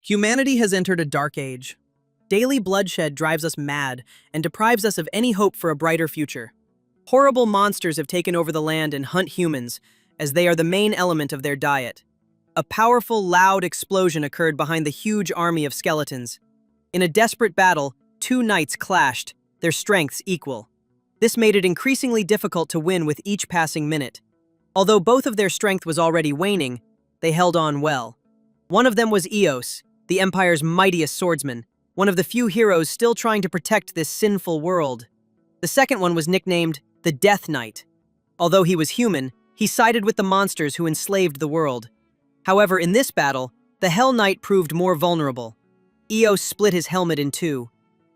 Humanity has entered a dark age. Daily bloodshed drives us mad and deprives us of any hope for a brighter future. Horrible monsters have taken over the land and hunt humans, as they are the main element of their diet. A powerful, loud explosion occurred behind the huge army of skeletons. In a desperate battle, two knights clashed, their strengths equal. This made it increasingly difficult to win with each passing minute. Although both of their strength was already waning, they held on well. One of them was Eos, the Empire's mightiest swordsman, one of the few heroes still trying to protect this sinful world. The second one was nicknamed the Death Knight. Although he was human, he sided with the monsters who enslaved the world. However, in this battle, the Hell Knight proved more vulnerable. Eos split his helmet in two.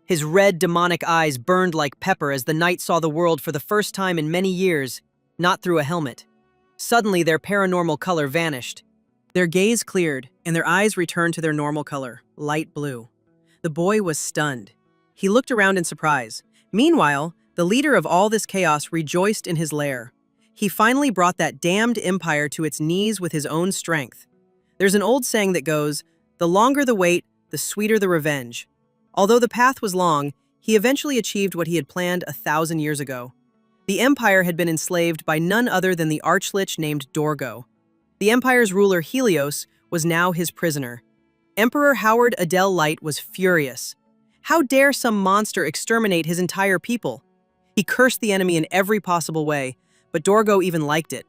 His red, demonic eyes burned like pepper as the knight saw the world for the first time in many years, not through a helmet. Suddenly, their paranormal color vanished. Their gaze cleared, and their eyes returned to their normal color, light blue. The boy was stunned. He looked around in surprise. Meanwhile, the leader of all this chaos rejoiced in his lair. He finally brought that damned empire to its knees with his own strength. There's an old saying that goes, "The longer the wait, the sweeter the revenge." Although the path was long, he eventually achieved what he had planned 1,000 years ago. The empire had been enslaved by none other than the Archlich named Dorgo. The empire's ruler Helios was now his prisoner. Emperor Howard Adel Light was furious. How dare some monster exterminate his entire people? He cursed the enemy in every possible way, but Dorgo even liked it.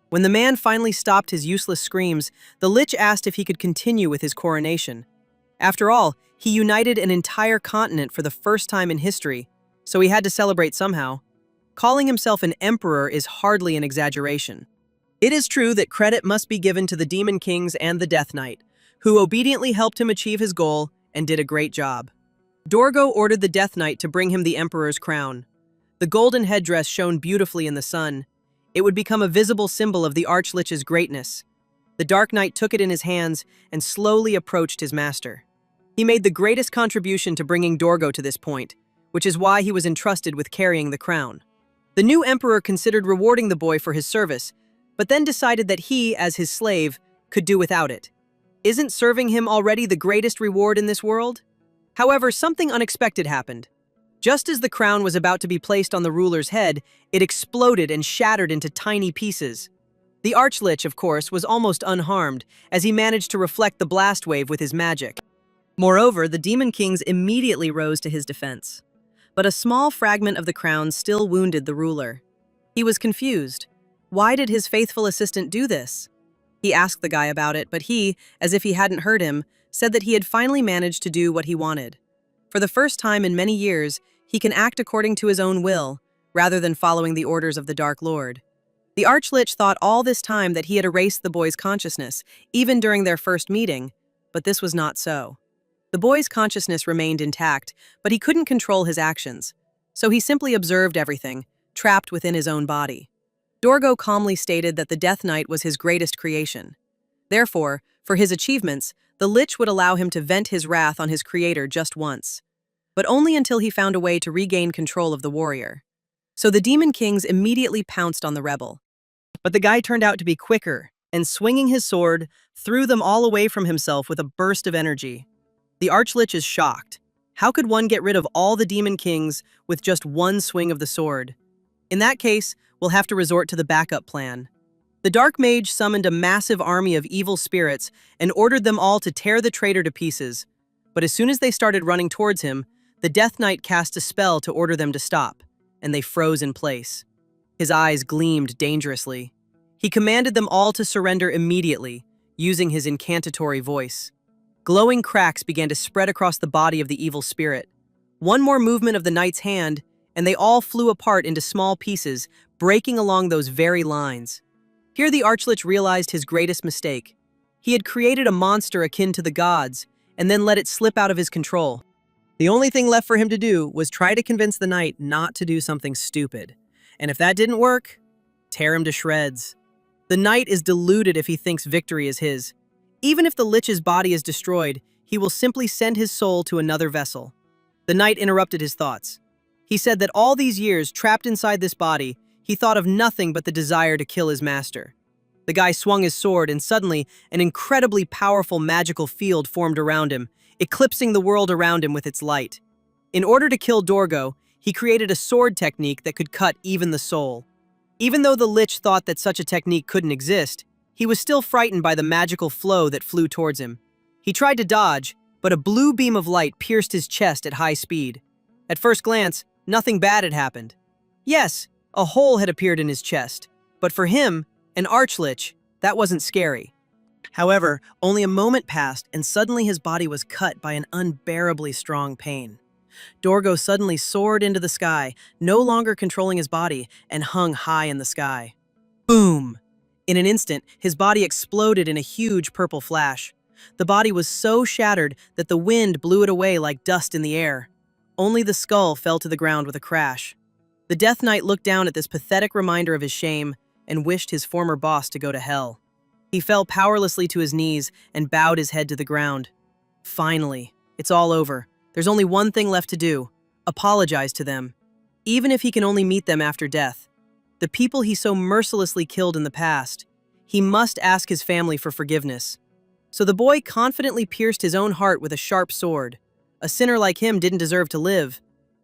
When the man finally stopped his useless screams, the Lich asked if he could continue with his coronation. After all, he united an entire continent for the first time in history, so he had to celebrate somehow. Calling himself an emperor is hardly an exaggeration. It is true that credit must be given to the Demon Kings and the Death Knight, who obediently helped him achieve his goal and did a great job. Dorgo ordered the Death Knight to bring him the Emperor's crown. The golden headdress shone beautifully in the sun. It would become a visible symbol of the Archlich's greatness. The Dark Knight took it in his hands and slowly approached his master. He made the greatest contribution to bringing Dorgo to this point, which is why he was entrusted with carrying the crown. The new emperor considered rewarding the boy for his service, but then decided that he, as his slave, could do without it. Isn't serving him already the greatest reward in this world? However, something unexpected happened. Just as the crown was about to be placed on the ruler's head, it exploded and shattered into tiny pieces. The Archlich, of course, was almost unharmed, as he managed to reflect the blast wave with his magic. Moreover, the Demon Kings immediately rose to his defense. But a small fragment of the crown still wounded the ruler. He was confused. Why did his faithful assistant do this? He asked the guy about it, but he, as if he hadn't heard him, said that he had finally managed to do what he wanted. For the first time in many years, he can act according to his own will, rather than following the orders of the Dark Lord. The Archlich thought all this time that he had erased the boy's consciousness, even during their first meeting, but this was not so. The boy's consciousness remained intact, but he couldn't control his actions, so he simply observed everything, trapped within his own body. Dorgo calmly stated that the Death Knight was his greatest creation. Therefore, for his achievements, the Lich would allow him to vent his wrath on his creator just once, but only until he found a way to regain control of the warrior. So the Demon Kings immediately pounced on the rebel. But the guy turned out to be quicker, and swinging his sword, threw them all away from himself with a burst of energy. The Archlich is shocked. How could one get rid of all the Demon Kings with just one swing of the sword? In that case, we'll have to resort to the backup plan. The Dark Mage summoned a massive army of evil spirits and ordered them all to tear the traitor to pieces. But as soon as they started running towards him, the Death Knight cast a spell to order them to stop, and they froze in place. His eyes gleamed dangerously. He commanded them all to surrender immediately, using his incantatory voice. Glowing cracks began to spread across the body of the evil spirit. One more movement of the knight's hand, and they all flew apart into small pieces, breaking along those very lines. Here the Archlich realized his greatest mistake. He had created a monster akin to the gods, and then let it slip out of his control. The only thing left for him to do was try to convince the knight not to do something stupid. And if that didn't work, tear him to shreds. The knight is deluded if he thinks victory is his. Even if the Lich's body is destroyed, he will simply send his soul to another vessel. The knight interrupted his thoughts. He said that all these years trapped inside this body, he thought of nothing but the desire to kill his master. The guy swung his sword, and suddenly, an incredibly powerful magical field formed around him, eclipsing the world around him with its light. In order to kill Dorgo, he created a sword technique that could cut even the soul. Even though the Lich thought that such a technique couldn't exist, he was still frightened by the magical flow that flew towards him. He tried to dodge, but a blue beam of light pierced his chest at high speed. At first glance, nothing bad had happened. Yes, a hole had appeared in his chest, but for him, an Archlich, that wasn't scary. However, only a moment passed and suddenly his body was cut by an unbearably strong pain. Dorgo suddenly soared into the sky, no longer controlling his body, and hung high in the sky. Boom! In an instant, his body exploded in a huge purple flash. The body was so shattered that the wind blew it away like dust in the air. Only the skull fell to the ground with a crash. The Death Knight looked down at this pathetic reminder of his shame and wished his former boss to go to hell. He fell powerlessly to his knees and bowed his head to the ground. Finally, it's all over. There's only one thing left to do: apologize to them. Even if he can only meet them after death. The people he so mercilessly killed in the past. He must ask his family for forgiveness. So the boy confidently pierced his own heart with a sharp sword. A sinner like him didn't deserve to live.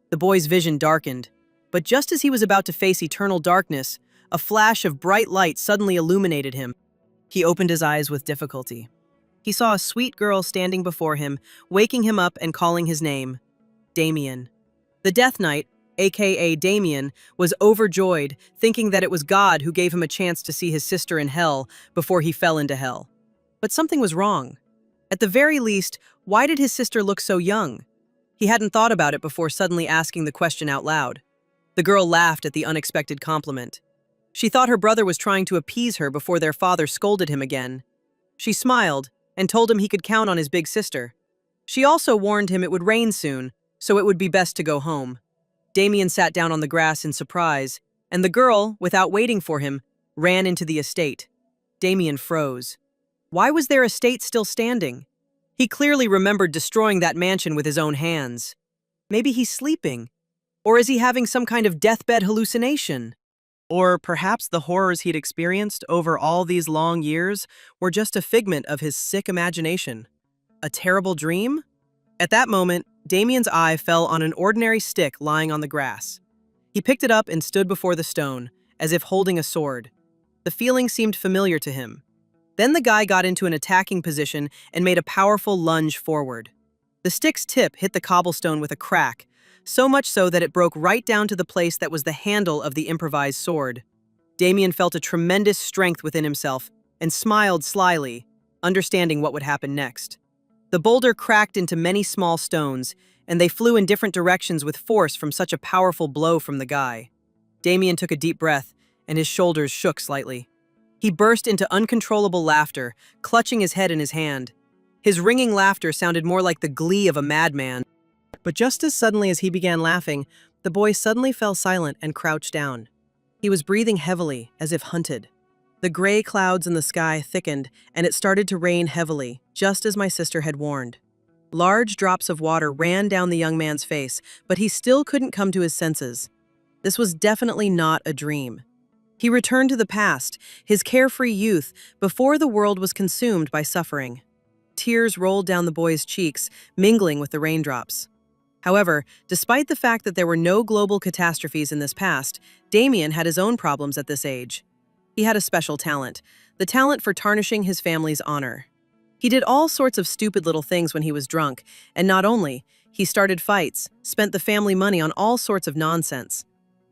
The boy's vision darkened. But just as he was about to face eternal darkness, a flash of bright light suddenly illuminated him. He opened his eyes with difficulty. He saw a sweet girl standing before him, waking him up and calling his name. Damien. The Death Knight, aka Damien, was overjoyed, thinking that it was God who gave him a chance to see his sister in hell before he fell into hell. But something was wrong. At the very least, why did his sister look so young? He hadn't thought about it before suddenly asking the question out loud. The girl laughed at the unexpected compliment. She thought her brother was trying to appease her before their father scolded him again. She smiled and told him he could count on his big sister. She also warned him it would rain soon, so it would be best to go home. Damien sat down on the grass in surprise, and the girl, without waiting for him, ran into the estate. Damien froze. Why was their estate still standing? He clearly remembered destroying that mansion with his own hands. Maybe he's sleeping. Or is he having some kind of deathbed hallucination? Or perhaps the horrors he'd experienced over all these long years were just a figment of his sick imagination. A terrible dream? At that moment, Damien's eye fell on an ordinary stick lying on the grass. He picked it up and stood before the stone, as if holding a sword. The feeling seemed familiar to him. Then the guy got into an attacking position and made a powerful lunge forward. The stick's tip hit the cobblestone with a crack, so much so that it broke right down to the place that was the handle of the improvised sword. Damien felt a tremendous strength within himself and smiled slyly, understanding what would happen next. The boulder cracked into many small stones, and they flew in different directions with force from such a powerful blow from the guy. Damien took a deep breath, and his shoulders shook slightly. He burst into uncontrollable laughter, clutching his head in his hand. His ringing laughter sounded more like the glee of a madman. But just as suddenly as he began laughing, the boy suddenly fell silent and crouched down. He was breathing heavily, as if hunted. The gray clouds in the sky thickened, and it started to rain heavily, just as my sister had warned. Large drops of water ran down the young man's face, but he still couldn't come to his senses. This was definitely not a dream. He returned to the past, his carefree youth, before the world was consumed by suffering. Tears rolled down the boy's cheeks, mingling with the raindrops. However, despite the fact that there were no global catastrophes in this past, Damien had his own problems at this age. He had a special talent, the talent for tarnishing his family's honor. He did all sorts of stupid little things when he was drunk, and not only, he started fights, spent the family money on all sorts of nonsense.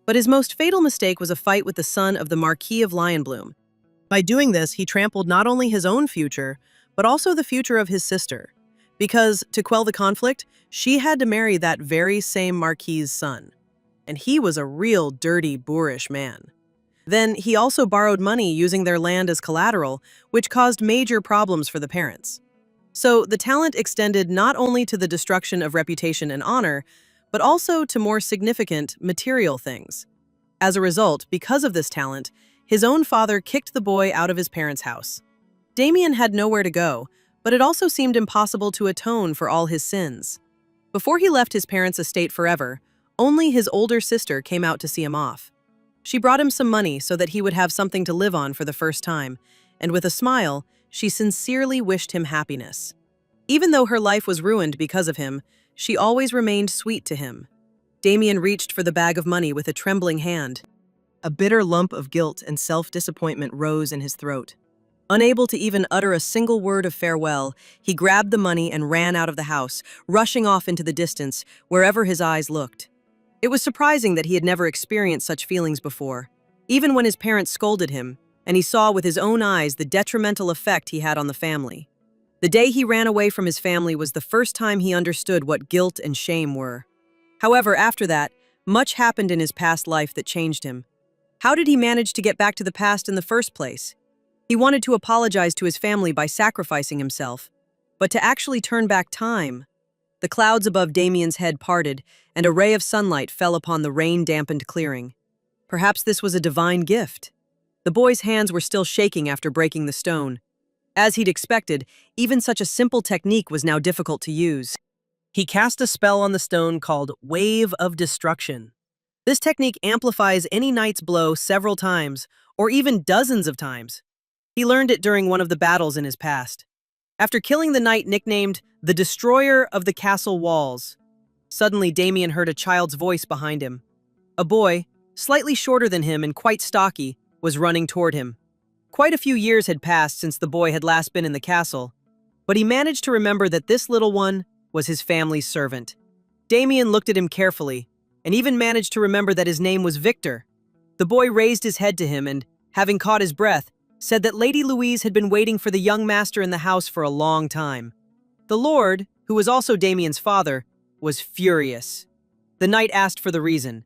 But his most fatal mistake was a fight with the son of the Marquis of Lionbloom. By doing this, he trampled not only his own future, but also the future of his sister. Because, to quell the conflict, she had to marry that very same Marquis's son. And he was a real dirty, boorish man. Then, he also borrowed money using their land as collateral, which caused major problems for the parents. So, the talent extended not only to the destruction of reputation and honor, but also to more significant material things. As a result, because of this talent, his own father kicked the boy out of his parents' house. Damien had nowhere to go, but it also seemed impossible to atone for all his sins. Before he left his parents' estate forever, only his older sister came out to see him off. She brought him some money so that he would have something to live on for the first time, and with a smile, she sincerely wished him happiness. Even though her life was ruined because of him, she always remained sweet to him. Damien reached for the bag of money with a trembling hand. A bitter lump of guilt and self-disappointment rose in his throat. Unable to even utter a single word of farewell, he grabbed the money and ran out of the house, rushing off into the distance, wherever his eyes looked. It was surprising that he had never experienced such feelings before, even when his parents scolded him, and he saw with his own eyes the detrimental effect he had on the family. The day he ran away from his family was the first time he understood what guilt and shame were. However, after that, much happened in his past life that changed him. How did he manage to get back to the past in the first place? He wanted to apologize to his family by sacrificing himself, but to actually turn back time. The clouds above Damien's head parted, and a ray of sunlight fell upon the rain-dampened clearing. Perhaps this was a divine gift. The boy's hands were still shaking after breaking the stone. As he'd expected, even such a simple technique was now difficult to use. He cast a spell on the stone called Wave of Destruction. This technique amplifies any knight's blow several times, or even dozens of times. He learned it during one of the battles in his past. After killing the knight nicknamed the Destroyer of the Castle Walls, suddenly Damien heard a child's voice behind him. A boy, slightly shorter than him and quite stocky, was running toward him. Quite a few years had passed since the boy had last been in the castle, but he managed to remember that this little one was his family's servant. Damien looked at him carefully, and even managed to remember that his name was Victor. The boy raised his head to him and, having caught his breath, said that Lady Louise had been waiting for the young master in the house for a long time. The lord, who was also Damien's father, was furious. The knight asked for the reason.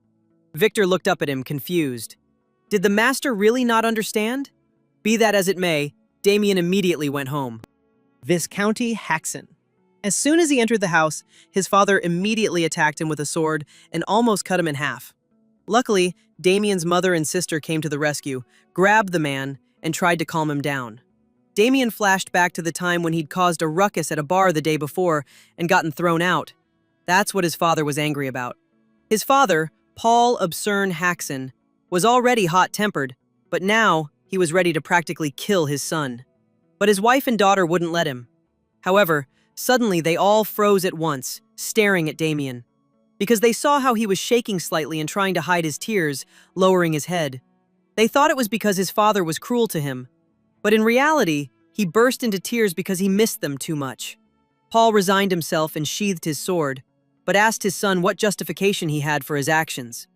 Victor looked up at him, confused. Did the master really not understand? Be that as it may, Damien immediately went home. Viscounty Haxon. As soon as he entered the house, his father immediately attacked him with a sword and almost cut him in half. Luckily, Damien's mother and sister came to the rescue, grabbed the man, and tried to calm him down. Damien flashed back to the time when he'd caused a ruckus at a bar the day before and gotten thrown out. That's what his father was angry about. His father, Paul Absern Haxon, was already hot-tempered, but now he was ready to practically kill his son. But his wife and daughter wouldn't let him. However, suddenly they all froze at once, staring at Damien. Because they saw how he was shaking slightly and trying to hide his tears, lowering his head. They thought it was because his father was cruel to him. But in reality, he burst into tears because he missed them too much. Paul resigned himself and sheathed his sword, but asked his son what justification he had for his actions.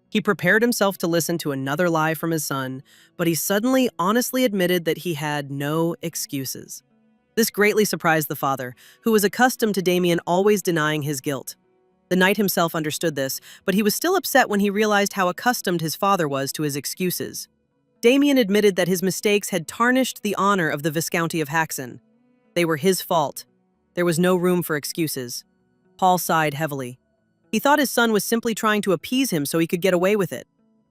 He prepared himself to listen to another lie from his son, but he suddenly honestly admitted that he had no excuses. This greatly surprised the father, who was accustomed to Damien always denying his guilt. The knight himself understood this, but he was still upset when he realized how accustomed his father was to his excuses. Damien admitted that his mistakes had tarnished the honor of the Viscounty of Haxon. They were his fault. There was no room for excuses. Paul sighed heavily. He thought his son was simply trying to appease him so he could get away with it.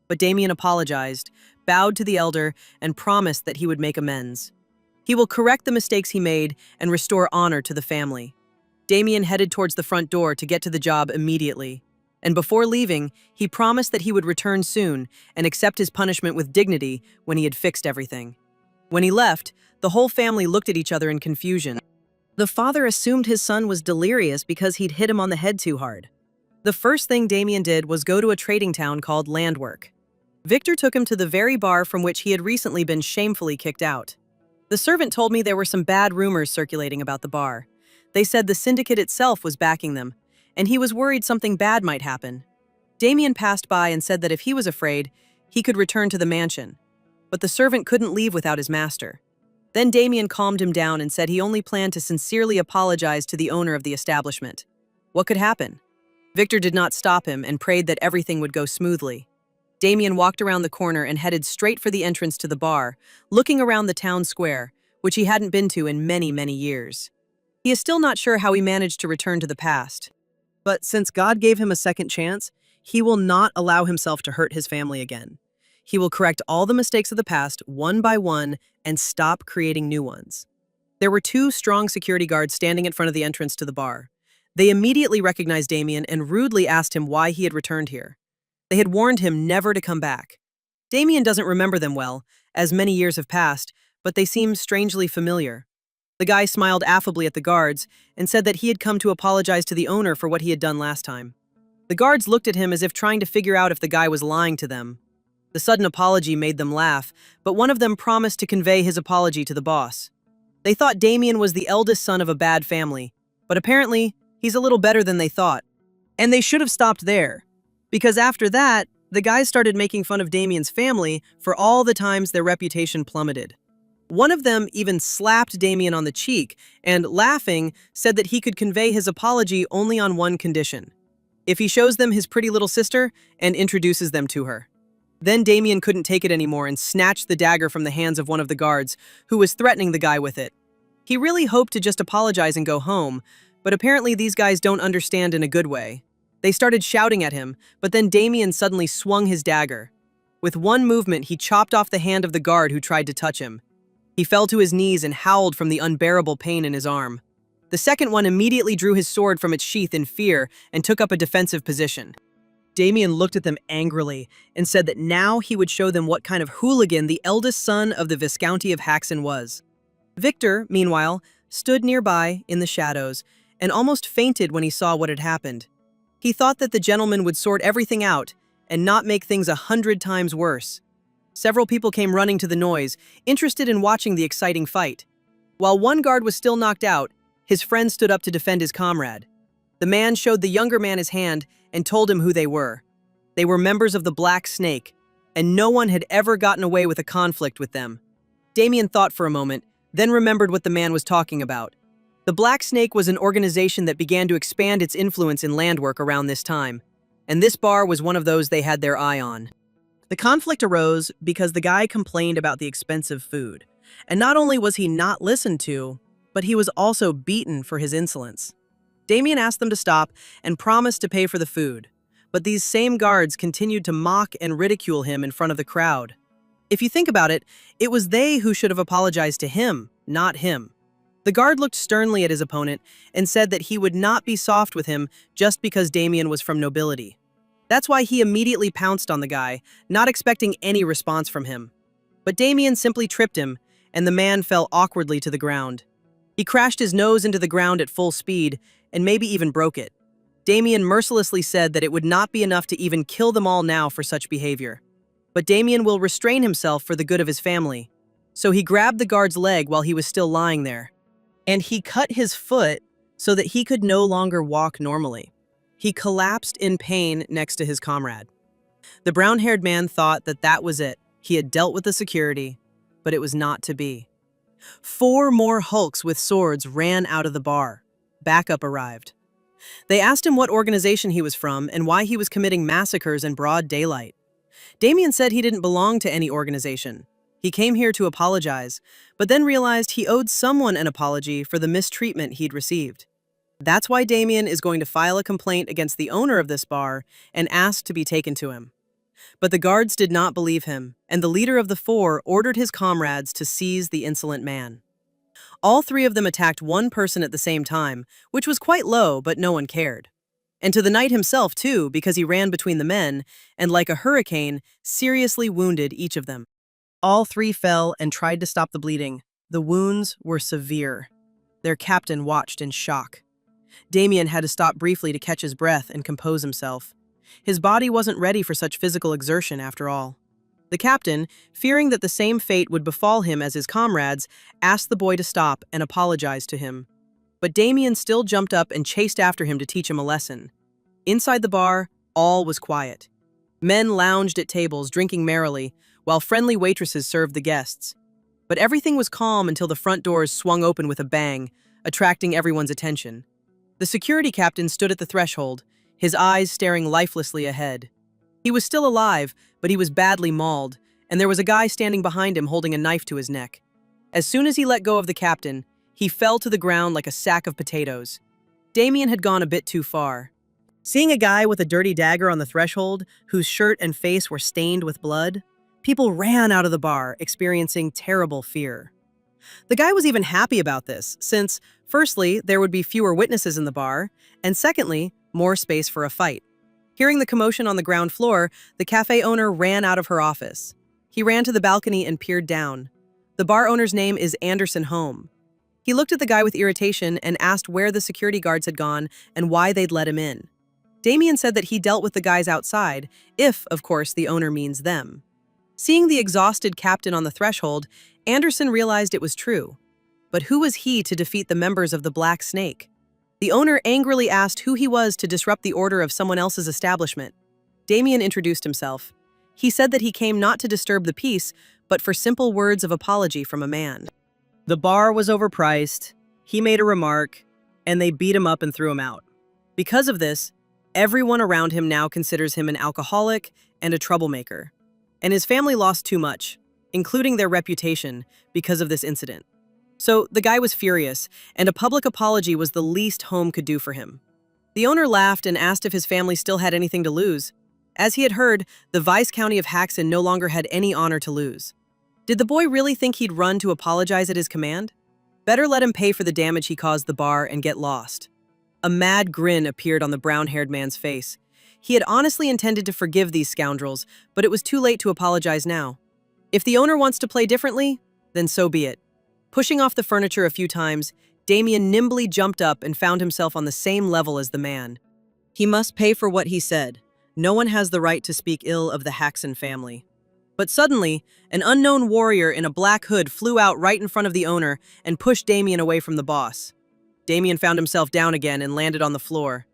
But Damien apologized, bowed to the elder, and promised that he would make amends. He will correct the mistakes he made and restore honor to the family. Damien headed towards the front door to get to the job immediately. And before leaving, he promised that he would return soon and accept his punishment with dignity when he had fixed everything. When he left, the whole family looked at each other in confusion. The father assumed his son was delirious because he'd hit him on the head too hard. The first thing Damien did was go to a trading town called Landwork. Victor took him to the very bar from which he had recently been shamefully kicked out. The servant told me there were some bad rumors circulating about the bar. They said the syndicate itself was backing them, and he was worried something bad might happen. Damien passed by and said that if he was afraid, he could return to the mansion. But the servant couldn't leave without his master. Then Damien calmed him down and said he only planned to sincerely apologize to the owner of the establishment. What could happen? Victor did not stop him and prayed that everything would go smoothly. Damien walked around the corner and headed straight for the entrance to the bar, looking around the town square, which he hadn't been to in many, many years. He is still not sure how he managed to return to the past. But since God gave him a second chance, he will not allow himself to hurt his family again. He will correct all the mistakes of the past one by one and stop creating new ones. There were 2 strong security guards standing in front of the entrance to the bar. They immediately recognized Damien and rudely asked him why he had returned here. They had warned him never to come back. Damien doesn't remember them well, as many years have passed, but they seemed strangely familiar. The guy smiled affably at the guards and said that he had come to apologize to the owner for what he had done last time. The guards looked at him as if trying to figure out if the guy was lying to them. The sudden apology made them laugh, but one of them promised to convey his apology to the boss. They thought Damien was the eldest son of a bad family, but apparently, he's a little better than they thought. And they should have stopped there, because after that, the guys started making fun of Damien's family for all the times their reputation plummeted. One of them even slapped Damien on the cheek and, laughing, said that he could convey his apology only on one condition: if he shows them his pretty little sister and introduces them to her. Then Damien couldn't take it anymore and snatched the dagger from the hands of one of the guards, who was threatening the guy with it. He really hoped to just apologize and go home, but apparently these guys don't understand in a good way. They started shouting at him, but then Damien suddenly swung his dagger. With one movement, he chopped off the hand of the guard who tried to touch him. He fell to his knees and howled from the unbearable pain in his arm. The second one immediately drew his sword from its sheath in fear and took up a defensive position. Damien looked at them angrily and said that now he would show them what kind of hooligan the eldest son of the Viscounty of Haxon was. Victor, meanwhile, stood nearby in the shadows and almost fainted when he saw what had happened. He thought that the gentleman would sort everything out and not make things 100 times worse. Several people came running to the noise, interested in watching the exciting fight. While one guard was still knocked out, his friend stood up to defend his comrade. The man showed the younger man his hand and told him who they were. They were members of the Black Snake, and no one had ever gotten away with a conflict with them. Damien thought for a moment, then remembered what the man was talking about. The Black Snake was an organization that began to expand its influence in landwork around this time, and this bar was one of those they had their eye on. The conflict arose because the guy complained about the expensive food, and not only was he not listened to, but he was also beaten for his insolence. Damien asked them to stop and promised to pay for the food, but these same guards continued to mock and ridicule him in front of the crowd. If you think about it, it was they who should have apologized to him, not him. The guard looked sternly at his opponent and said that he would not be soft with him just because Damien was from nobility. That's why he immediately pounced on the guy, not expecting any response from him. But Damien simply tripped him, and the man fell awkwardly to the ground. He crashed his nose into the ground at full speed, and maybe even broke it. Damien mercilessly said that it would not be enough to even kill them all now for such behavior. But Damien will restrain himself for the good of his family. So he grabbed the guard's leg while he was still lying there. And he cut his foot so that he could no longer walk normally. He collapsed in pain next to his comrade. The brown-haired man thought that that was it. He had dealt with the security, but it was not to be. 4 more hulks with swords ran out of the bar. Backup arrived. They asked him what organization he was from and why he was committing massacres in broad daylight. Damien said he didn't belong to any organization. He came here to apologize, but then realized he owed someone an apology for the mistreatment he'd received. That's why Damien is going to file a complaint against the owner of this bar and ask to be taken to him. But the guards did not believe him, and the leader of the 4 ordered his comrades to seize the insolent man. All 3 of them attacked one person at the same time, which was quite low, but no one cared. And to the knight himself, too, because he ran between the men, and like a hurricane, seriously wounded each of them. All 3 fell and tried to stop the bleeding. The wounds were severe. Their captain watched in shock. Damien had to stop briefly to catch his breath and compose himself. His body wasn't ready for such physical exertion after all. The captain, fearing that the same fate would befall him as his comrades, asked the boy to stop and apologize to him. But Damien still jumped up and chased after him to teach him a lesson. Inside the bar, all was quiet. Men lounged at tables, drinking merrily, while friendly waitresses served the guests. But everything was calm until the front doors swung open with a bang, attracting everyone's attention. The security captain stood at the threshold, his eyes staring lifelessly ahead. He was still alive, but he was badly mauled, and there was a guy standing behind him holding a knife to his neck. As soon as he let go of the captain, he fell to the ground like a sack of potatoes. Damien had gone a bit too far. Seeing a guy with a dirty dagger on the threshold, whose shirt and face were stained with blood, people ran out of the bar, experiencing terrible fear. The guy was even happy about this, since, firstly, there would be fewer witnesses in the bar, and secondly, more space for a fight. Hearing the commotion on the ground floor, the cafe owner ran out of her office. He ran to the balcony and peered down. The bar owner's name is Anderson Home. He looked at the guy with irritation and asked where the security guards had gone and why they'd let him in. Damien said that he dealt with the guys outside, if, of course, the owner means them. Seeing the exhausted captain on the threshold, Anderson realized it was true. But who was he to defeat the members of the Black Snake? The owner angrily asked who he was to disrupt the order of someone else's establishment. Damien introduced himself. He said that he came not to disturb the peace, but for simple words of apology from a man. The bar was overpriced, he made a remark, and they beat him up and threw him out. Because of this, everyone around him now considers him an alcoholic and a troublemaker. And his family lost too much, including their reputation, because of this incident. So the guy was furious, and a public apology was the least Home could do for him. The owner laughed and asked if his family still had anything to lose. As he had heard, the Vice County of Haxon no longer had any honor to lose. Did the boy really think he'd run to apologize at his command? Better let him pay for the damage he caused the bar and get lost. A mad grin appeared on the brown-haired man's face. He had honestly intended to forgive these scoundrels, but it was too late to apologize now. If the owner wants to play differently, then so be it. Pushing off the furniture a few times, Damien nimbly jumped up and found himself on the same level as the man. He must pay for what he said. No one has the right to speak ill of the Haxon family. But suddenly, an unknown warrior in a black hood flew out right in front of the owner and pushed Damien away from the boss. Damien found himself down again and landed on the floor.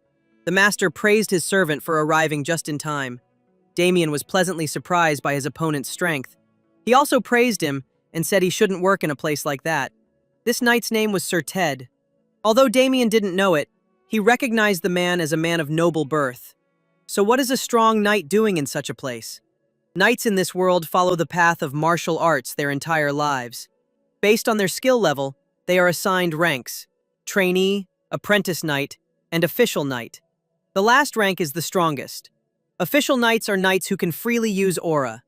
The master praised his servant for arriving just in time. Damien was pleasantly surprised by his opponent's strength. He also praised him and said he shouldn't work in a place like that. This knight's name was Sir Ted. Although Damien didn't know it, he recognized the man as a man of noble birth. So what is a strong knight doing in such a place? Knights in this world follow the path of martial arts their entire lives. Based on their skill level, they are assigned ranks: trainee, apprentice knight, and official knight. The last rank is the strongest. Official knights are knights who can freely use aura.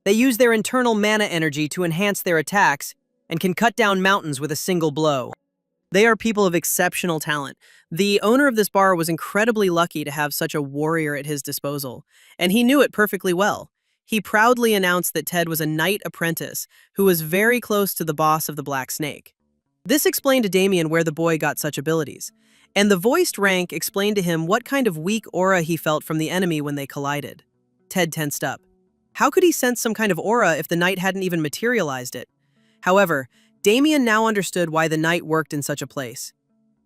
They use their internal mana energy to enhance their attacks and can cut down mountains with a single blow. They are people of exceptional talent. The owner of this bar was incredibly lucky to have such a warrior at his disposal, and he knew it perfectly well. He proudly announced that Ted was a knight apprentice who was very close to the boss of the Black Snake. This explained to Damien where the boy got such abilities, and the voiced rank explained to him what kind of weak aura he felt from the enemy when they collided. Ted tensed up. How could he sense some kind of aura if the knight hadn't even materialized it? However, Damien now understood why the knight worked in such a place.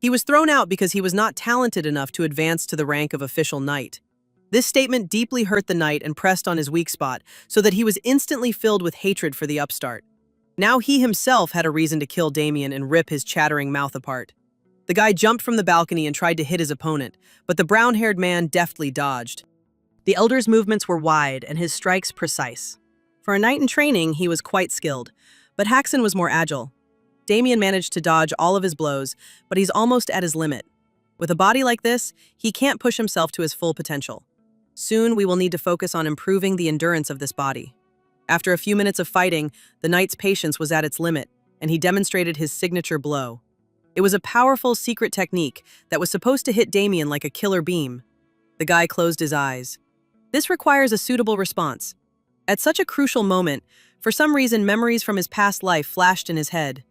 He was thrown out because he was not talented enough to advance to the rank of official knight. This statement deeply hurt the knight and pressed on his weak spot, so that he was instantly filled with hatred for the upstart. Now he himself had a reason to kill Damien and rip his chattering mouth apart. The guy jumped from the balcony and tried to hit his opponent, but the brown-haired man deftly dodged. The elder's movements were wide and his strikes precise. For a knight in training, he was quite skilled, but Haxon was more agile. Damien managed to dodge all of his blows, but he's almost at his limit. With a body like this, he can't push himself to his full potential. Soon, we will need to focus on improving the endurance of this body. After a few minutes of fighting, the knight's patience was at its limit, and he demonstrated his signature blow. It was a powerful secret technique that was supposed to hit Damien like a killer beam. The guy closed his eyes. This requires a suitable response. At such a crucial moment, for some reason memories from his past life flashed in his head.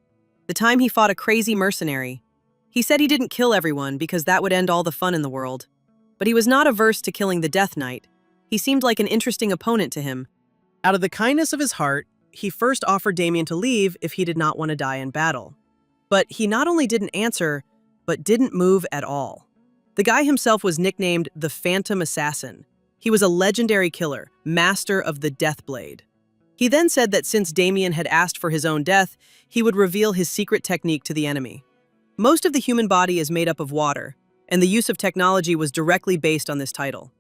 The time he fought a crazy mercenary. He said he didn't kill everyone because that would end all the fun in the world. But he was not averse to killing the Death Knight. He seemed like an interesting opponent to him. Out of the kindness of his heart, he first offered Damien to leave if he did not want to die in battle. But he not only didn't answer, but didn't move at all. The guy himself was nicknamed the Phantom Assassin. He was a legendary killer, master of the Death Blade. He then said that since Damien had asked for his own death, he would reveal his secret technique to the enemy. Most of the human body is made up of water, and the use of technology was directly based on this title.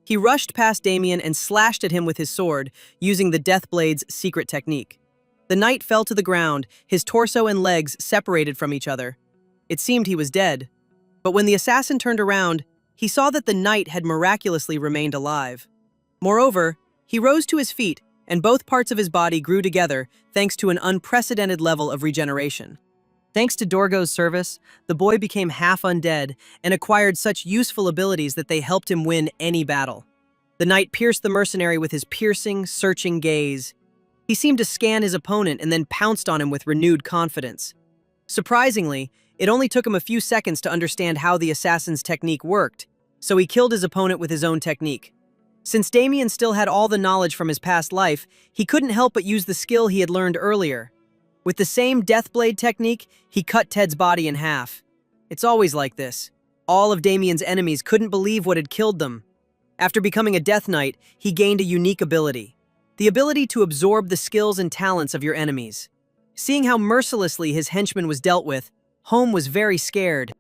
He rushed past Damien and slashed at him with his sword, using the Death Blade's secret technique. The knight fell to the ground, his torso and legs separated from each other. It seemed he was dead. But when the assassin turned around, he saw that the knight had miraculously remained alive. Moreover, he rose to his feet, and both parts of his body grew together thanks to an unprecedented level of regeneration. Thanks to Dorgo's service, the boy became half undead and acquired such useful abilities that they helped him win any battle. The knight pierced the mercenary with his piercing, searching gaze. He seemed to scan his opponent and then pounced on him with renewed confidence. Surprisingly, it only took him a few seconds to understand how the assassin's technique worked, so he killed his opponent with his own technique. Since Damien still had all the knowledge from his past life, he couldn't help but use the skill he had learned earlier. With the same Deathblade technique, he cut Ted's body in half. It's always like this. All of Damien's enemies couldn't believe what had killed them. After becoming a Death Knight, he gained a unique ability. The ability to absorb the skills and talents of your enemies. Seeing how mercilessly his henchman was dealt with, Home was very scared.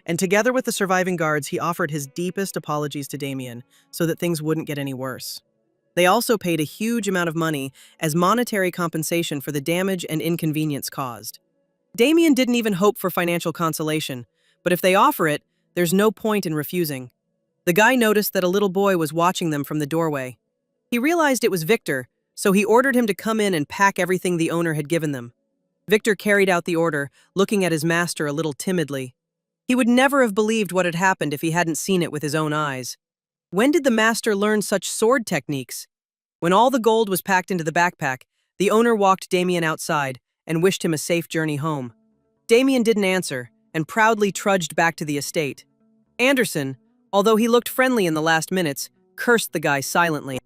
And together with the surviving guards, he offered his deepest apologies to Damien so that things wouldn't get any worse. They also paid a huge amount of money as monetary compensation for the damage and inconvenience caused. Damien didn't even hope for financial consolation, but if they offer it, there's no point in refusing. The guy noticed that a little boy was watching them from the doorway. He realized it was Victor, so he ordered him to come in and pack everything the owner had given them. Victor carried out the order, looking at his master a little timidly. He would never have believed what had happened if he hadn't seen it with his own eyes. When did the master learn such sword techniques? When all the gold was packed into the backpack, the owner walked Damien outside and wished him a safe journey home. Damien didn't answer and proudly trudged back to the estate. Anderson, although he looked friendly in the last minutes, cursed the guy silently.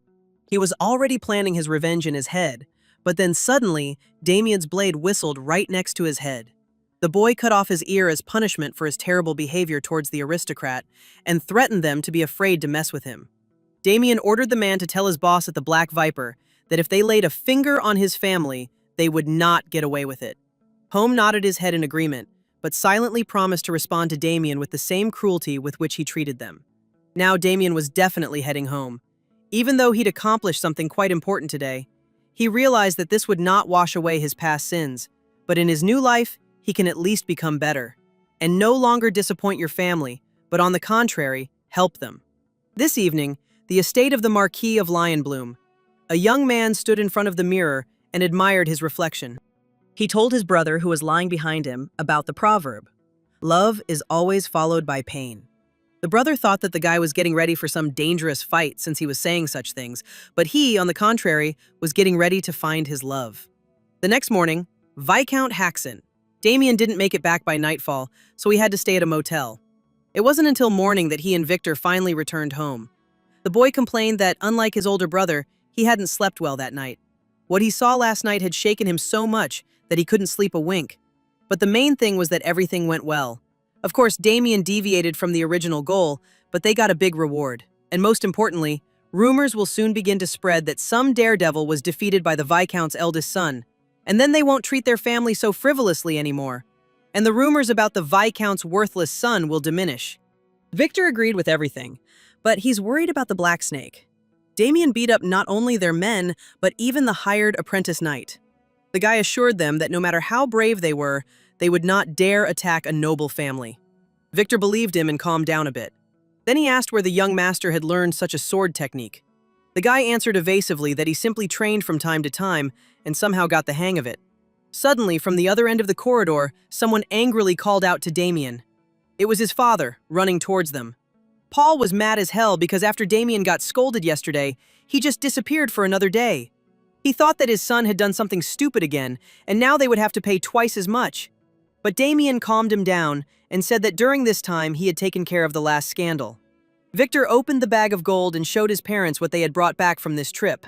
He was already planning his revenge in his head, but then suddenly, Damien's blade whistled right next to his head. The boy cut off his ear as punishment for his terrible behavior towards the aristocrat and threatened them to be afraid to mess with him. Damien ordered the man to tell his boss at the Black Viper that if they laid a finger on his family, they would not get away with it. Home nodded his head in agreement, but silently promised to respond to Damien with the same cruelty with which he treated them. Now Damien was definitely heading home. Even though he'd accomplished something quite important today, he realized that this would not wash away his past sins, but in his new life, he can at least become better, and no longer disappoint your family, but on the contrary, help them. This evening, the estate of the Marquis of Lionbloom. A young man stood in front of the mirror and admired his reflection. He told his brother, who was lying behind him, about the proverb, "Love is always followed by pain." The brother thought that the guy was getting ready for some dangerous fight since he was saying such things, but he, on the contrary, was getting ready to find his love. The next morning, Viscount Haxon. Damien didn't make it back by nightfall, so he had to stay at a motel. It wasn't until morning that he and Victor finally returned home. The boy complained that, unlike his older brother, he hadn't slept well that night. What he saw last night had shaken him so much that he couldn't sleep a wink. But the main thing was that everything went well. Of course, Damien deviated from the original goal, but they got a big reward. And most importantly, rumors will soon begin to spread that some daredevil was defeated by the Viscount's eldest son. And then they won't treat their family so frivolously anymore. And the rumors about the Viscount's worthless son will diminish. Victor agreed with everything, but he's worried about the Black Snake. Damien beat up not only their men, but even the hired apprentice knight. The guy assured them that no matter how brave they were, they would not dare attack a noble family. Victor believed him and calmed down a bit. Then he asked where the young master had learned such a sword technique. The guy answered evasively that he simply trained from time to time and somehow got the hang of it. Suddenly, from the other end of the corridor, someone angrily called out to Damien. It was his father, running towards them. Paul was mad as hell because after Damien got scolded yesterday, he just disappeared for another day. He thought that his son had done something stupid again, and now they would have to pay twice as much. But Damien calmed him down and said that during this time he had taken care of the last scandal. Victor opened the bag of gold and showed his parents what they had brought back from this trip.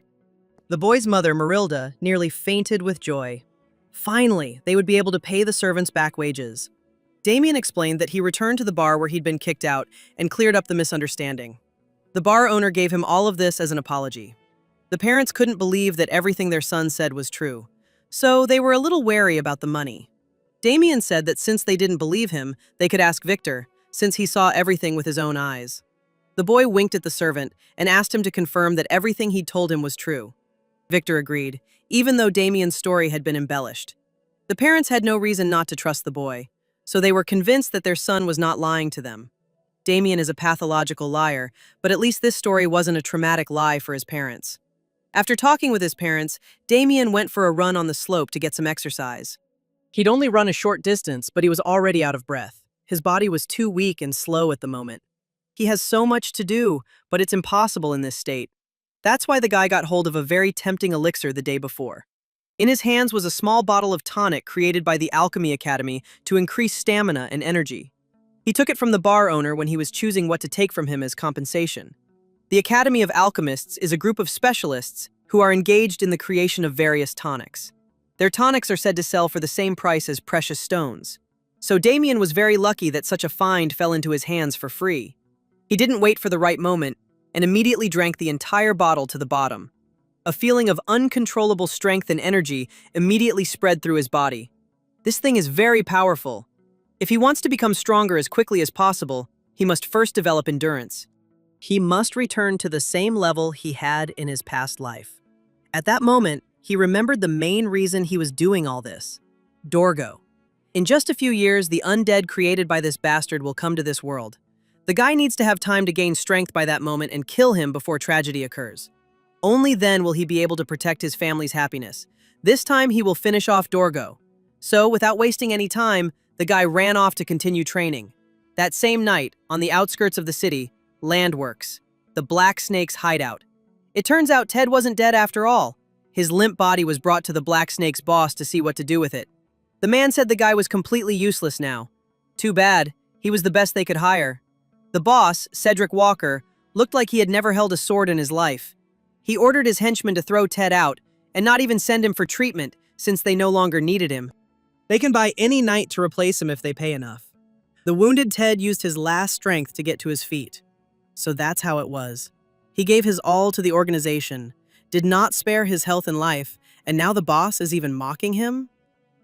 The boy's mother, Marilda, nearly fainted with joy. Finally, they would be able to pay the servants back wages. Damien explained that he returned to the bar where he'd been kicked out and cleared up the misunderstanding. The bar owner gave him all of this as an apology. The parents couldn't believe that everything their son said was true, so they were a little wary about the money. Damien said that since they didn't believe him, they could ask Victor, since he saw everything with his own eyes. The boy winked at the servant and asked him to confirm that everything he'd told him was true. Victor agreed, even though Damien's story had been embellished. The parents had no reason not to trust the boy, so they were convinced that their son was not lying to them. Damien is a pathological liar, but at least this story wasn't a traumatic lie for his parents. After talking with his parents, Damien went for a run on the slope to get some exercise. He'd only run a short distance, but he was already out of breath. His body was too weak and slow at the moment. He has so much to do, but it's impossible in this state. That's why the guy got hold of a very tempting elixir the day before. In his hands was a small bottle of tonic created by the Alchemy Academy to increase stamina and energy. He took it from the bar owner when he was choosing what to take from him as compensation. The Academy of Alchemists is a group of specialists who are engaged in the creation of various tonics. Their tonics are said to sell for the same price as precious stones. So Damien was very lucky that such a find fell into his hands for free. He didn't wait for the right moment and immediately drank the entire bottle to the bottom. A feeling of uncontrollable strength and energy immediately spread through his body. This thing is very powerful. If he wants to become stronger as quickly as possible, he must first develop endurance. He must return to the same level he had in his past life. At that moment, he remembered the main reason he was doing all this. Dorgo. In just a few years, the undead created by this bastard will come to this world. The guy needs to have time to gain strength by that moment and kill him before tragedy occurs. Only then will he be able to protect his family's happiness. This time he will finish off Dorgo. So, without wasting any time, the guy ran off to continue training. That same night, on the outskirts of the city, Landworks, the Black Snake's hideout. It turns out Ted wasn't dead after all. His limp body was brought to the Black Snake's boss to see what to do with it. The man said the guy was completely useless now. Too bad, he was the best they could hire. The boss, Cedric Walker, looked like he had never held a sword in his life. He ordered his henchmen to throw Ted out and not even send him for treatment since they no longer needed him. They can buy any knight to replace him if they pay enough. The wounded Ted used his last strength to get to his feet. So that's how it was. He gave his all to the organization, did not spare his health and life, and now the boss is even mocking him?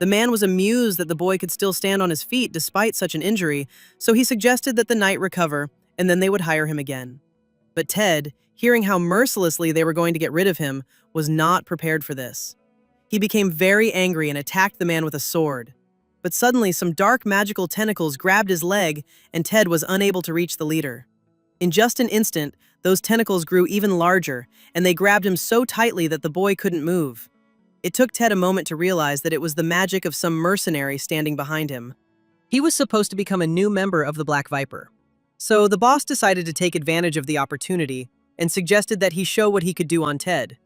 The man was amused that the boy could still stand on his feet despite such an injury, so he suggested that the knight recover, and then they would hire him again. But Ted, hearing how mercilessly they were going to get rid of him, was not prepared for this. He became very angry and attacked the man with a sword. But suddenly, some dark magical tentacles grabbed his leg, and Ted was unable to reach the leader. In just an instant, those tentacles grew even larger, and they grabbed him so tightly that the boy couldn't move. It took Ted a moment to realize that it was the magic of some mercenary standing behind him. He was supposed to become a new member of the Black Viper. So the boss decided to take advantage of the opportunity and suggested that he show what he could do on Ted.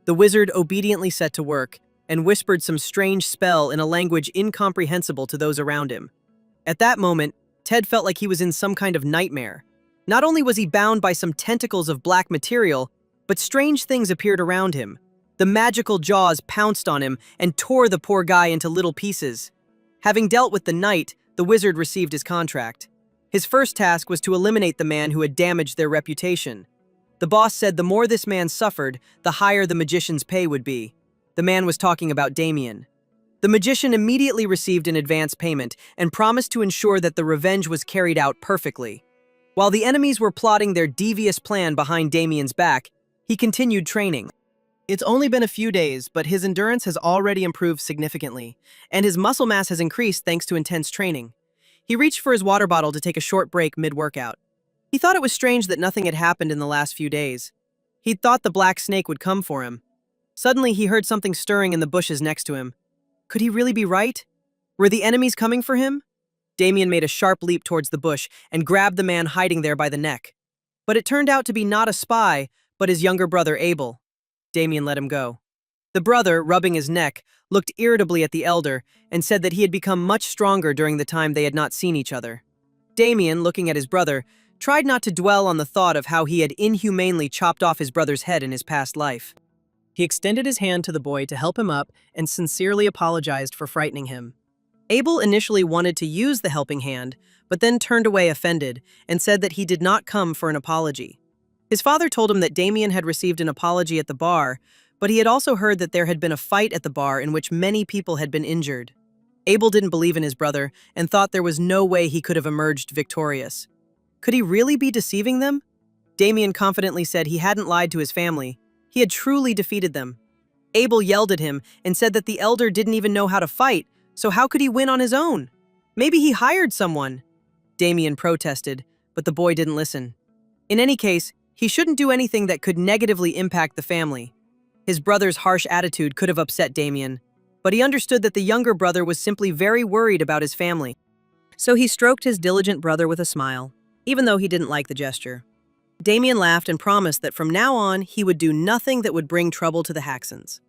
The wizard obediently set to work and whispered some strange spell in a language incomprehensible to those around him. At that moment, Ted felt like he was in some kind of nightmare. Not only was he bound by some tentacles of black material, but strange things appeared around him. The magical jaws pounced on him and tore the poor guy into little pieces. Having dealt with the knight, the wizard received his contract. His first task was to eliminate the man who had damaged their reputation. The boss said the more this man suffered, the higher the magician's pay would be. The man was talking about Damien. The magician immediately received an advance payment and promised to ensure that the revenge was carried out perfectly. While the enemies were plotting their devious plan behind Damien's back, he continued training. It's only been a few days, but his endurance has already improved significantly, and his muscle mass has increased thanks to intense training. He reached for his water bottle to take a short break mid-workout. He thought it was strange that nothing had happened in the last few days. He'd thought the Black Snake would come for him. Suddenly, he heard something stirring in the bushes next to him. Could he really be right? Were the enemies coming for him? Damien made a sharp leap towards the bush and grabbed the man hiding there by the neck. But it turned out to be not a spy, but his younger brother Abel. Damien let him go. The brother, rubbing his neck, looked irritably at the elder and said that he had become much stronger during the time they had not seen each other. Damien, looking at his brother, tried not to dwell on the thought of how he had inhumanely chopped off his brother's head in his past life. He extended his hand to the boy to help him up and sincerely apologized for frightening him. Abel initially wanted to use the helping hand, but then turned away offended and said that he did not come for an apology. His father told him that Damien had received an apology at the bar, but he had also heard that there had been a fight at the bar in which many people had been injured. Abel didn't believe in his brother and thought there was no way he could have emerged victorious. Could he really be deceiving them? Damien confidently said he hadn't lied to his family. He had truly defeated them. Abel yelled at him and said that the elder didn't even know how to fight, so how could he win on his own? Maybe he hired someone. Damien protested, but the boy didn't listen. In any case, he shouldn't do anything that could negatively impact the family. His brother's harsh attitude could have upset Damien, but he understood that the younger brother was simply very worried about his family. So he stroked his diligent brother with a smile, even though he didn't like the gesture. Damien laughed and promised that from now on he would do nothing that would bring trouble to the Haxons.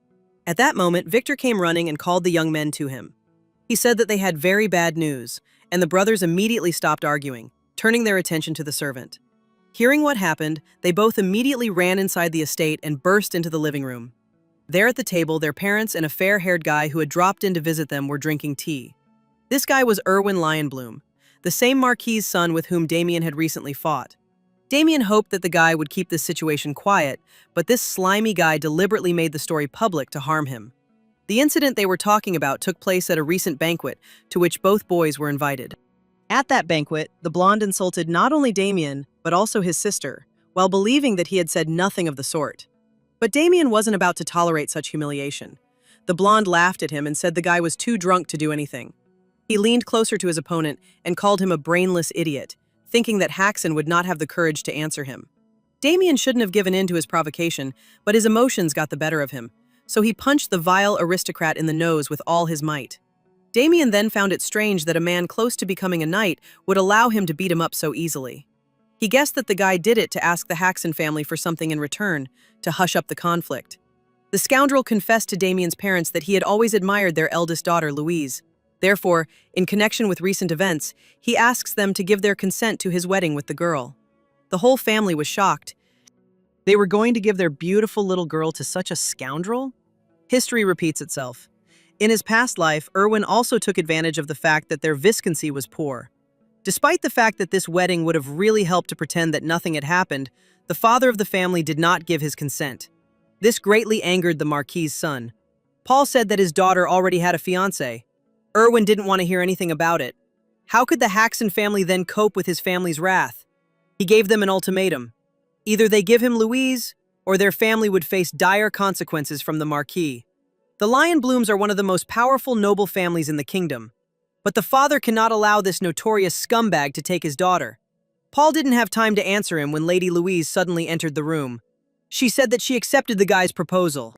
At that moment, Victor came running and called the young men to him. He said that they had very bad news, and the brothers immediately stopped arguing, turning their attention to the servant. Hearing what happened, they both immediately ran inside the estate and burst into the living room. There at the table, their parents and a fair-haired guy who had dropped in to visit them were drinking tea. This guy was Erwin Lionbloom, the same Marquis's son with whom Damien had recently fought. Damien hoped that the guy would keep this situation quiet, but this slimy guy deliberately made the story public to harm him. The incident they were talking about took place at a recent banquet to which both boys were invited. At that banquet, the blonde insulted not only Damien, but also his sister, while believing that he had said nothing of the sort. But Damien wasn't about to tolerate such humiliation. The blonde laughed at him and said the guy was too drunk to do anything. He leaned closer to his opponent and called him a brainless idiot, thinking that Haxon would not have the courage to answer him. Damien shouldn't have given in to his provocation, but his emotions got the better of him, so he punched the vile aristocrat in the nose with all his might. Damien then found it strange that a man close to becoming a knight would allow him to beat him up so easily. He guessed that the guy did it to ask the Haxon family for something in return, to hush up the conflict. The scoundrel confessed to Damien's parents that he had always admired their eldest daughter, Louise. Therefore, in connection with recent events, he asks them to give their consent to his wedding with the girl. The whole family was shocked. They were going to give their beautiful little girl to such a scoundrel? History repeats itself. In his past life, Erwin also took advantage of the fact that their viscountcy was poor. Despite the fact that this wedding would have really helped to pretend that nothing had happened, the father of the family did not give his consent. This greatly angered the Marquis's son. Paul said that his daughter already had a fiancé. Erwin didn't want to hear anything about it. How could the Haxon family then cope with his family's wrath? He gave them an ultimatum. Either they give him Louise, or their family would face dire consequences from the Marquis. The Lionblooms are one of the most powerful noble families in the kingdom, but the father cannot allow this notorious scumbag to take his daughter. Paul didn't have time to answer him when Lady Louise suddenly entered the room. She said that she accepted the guy's proposal.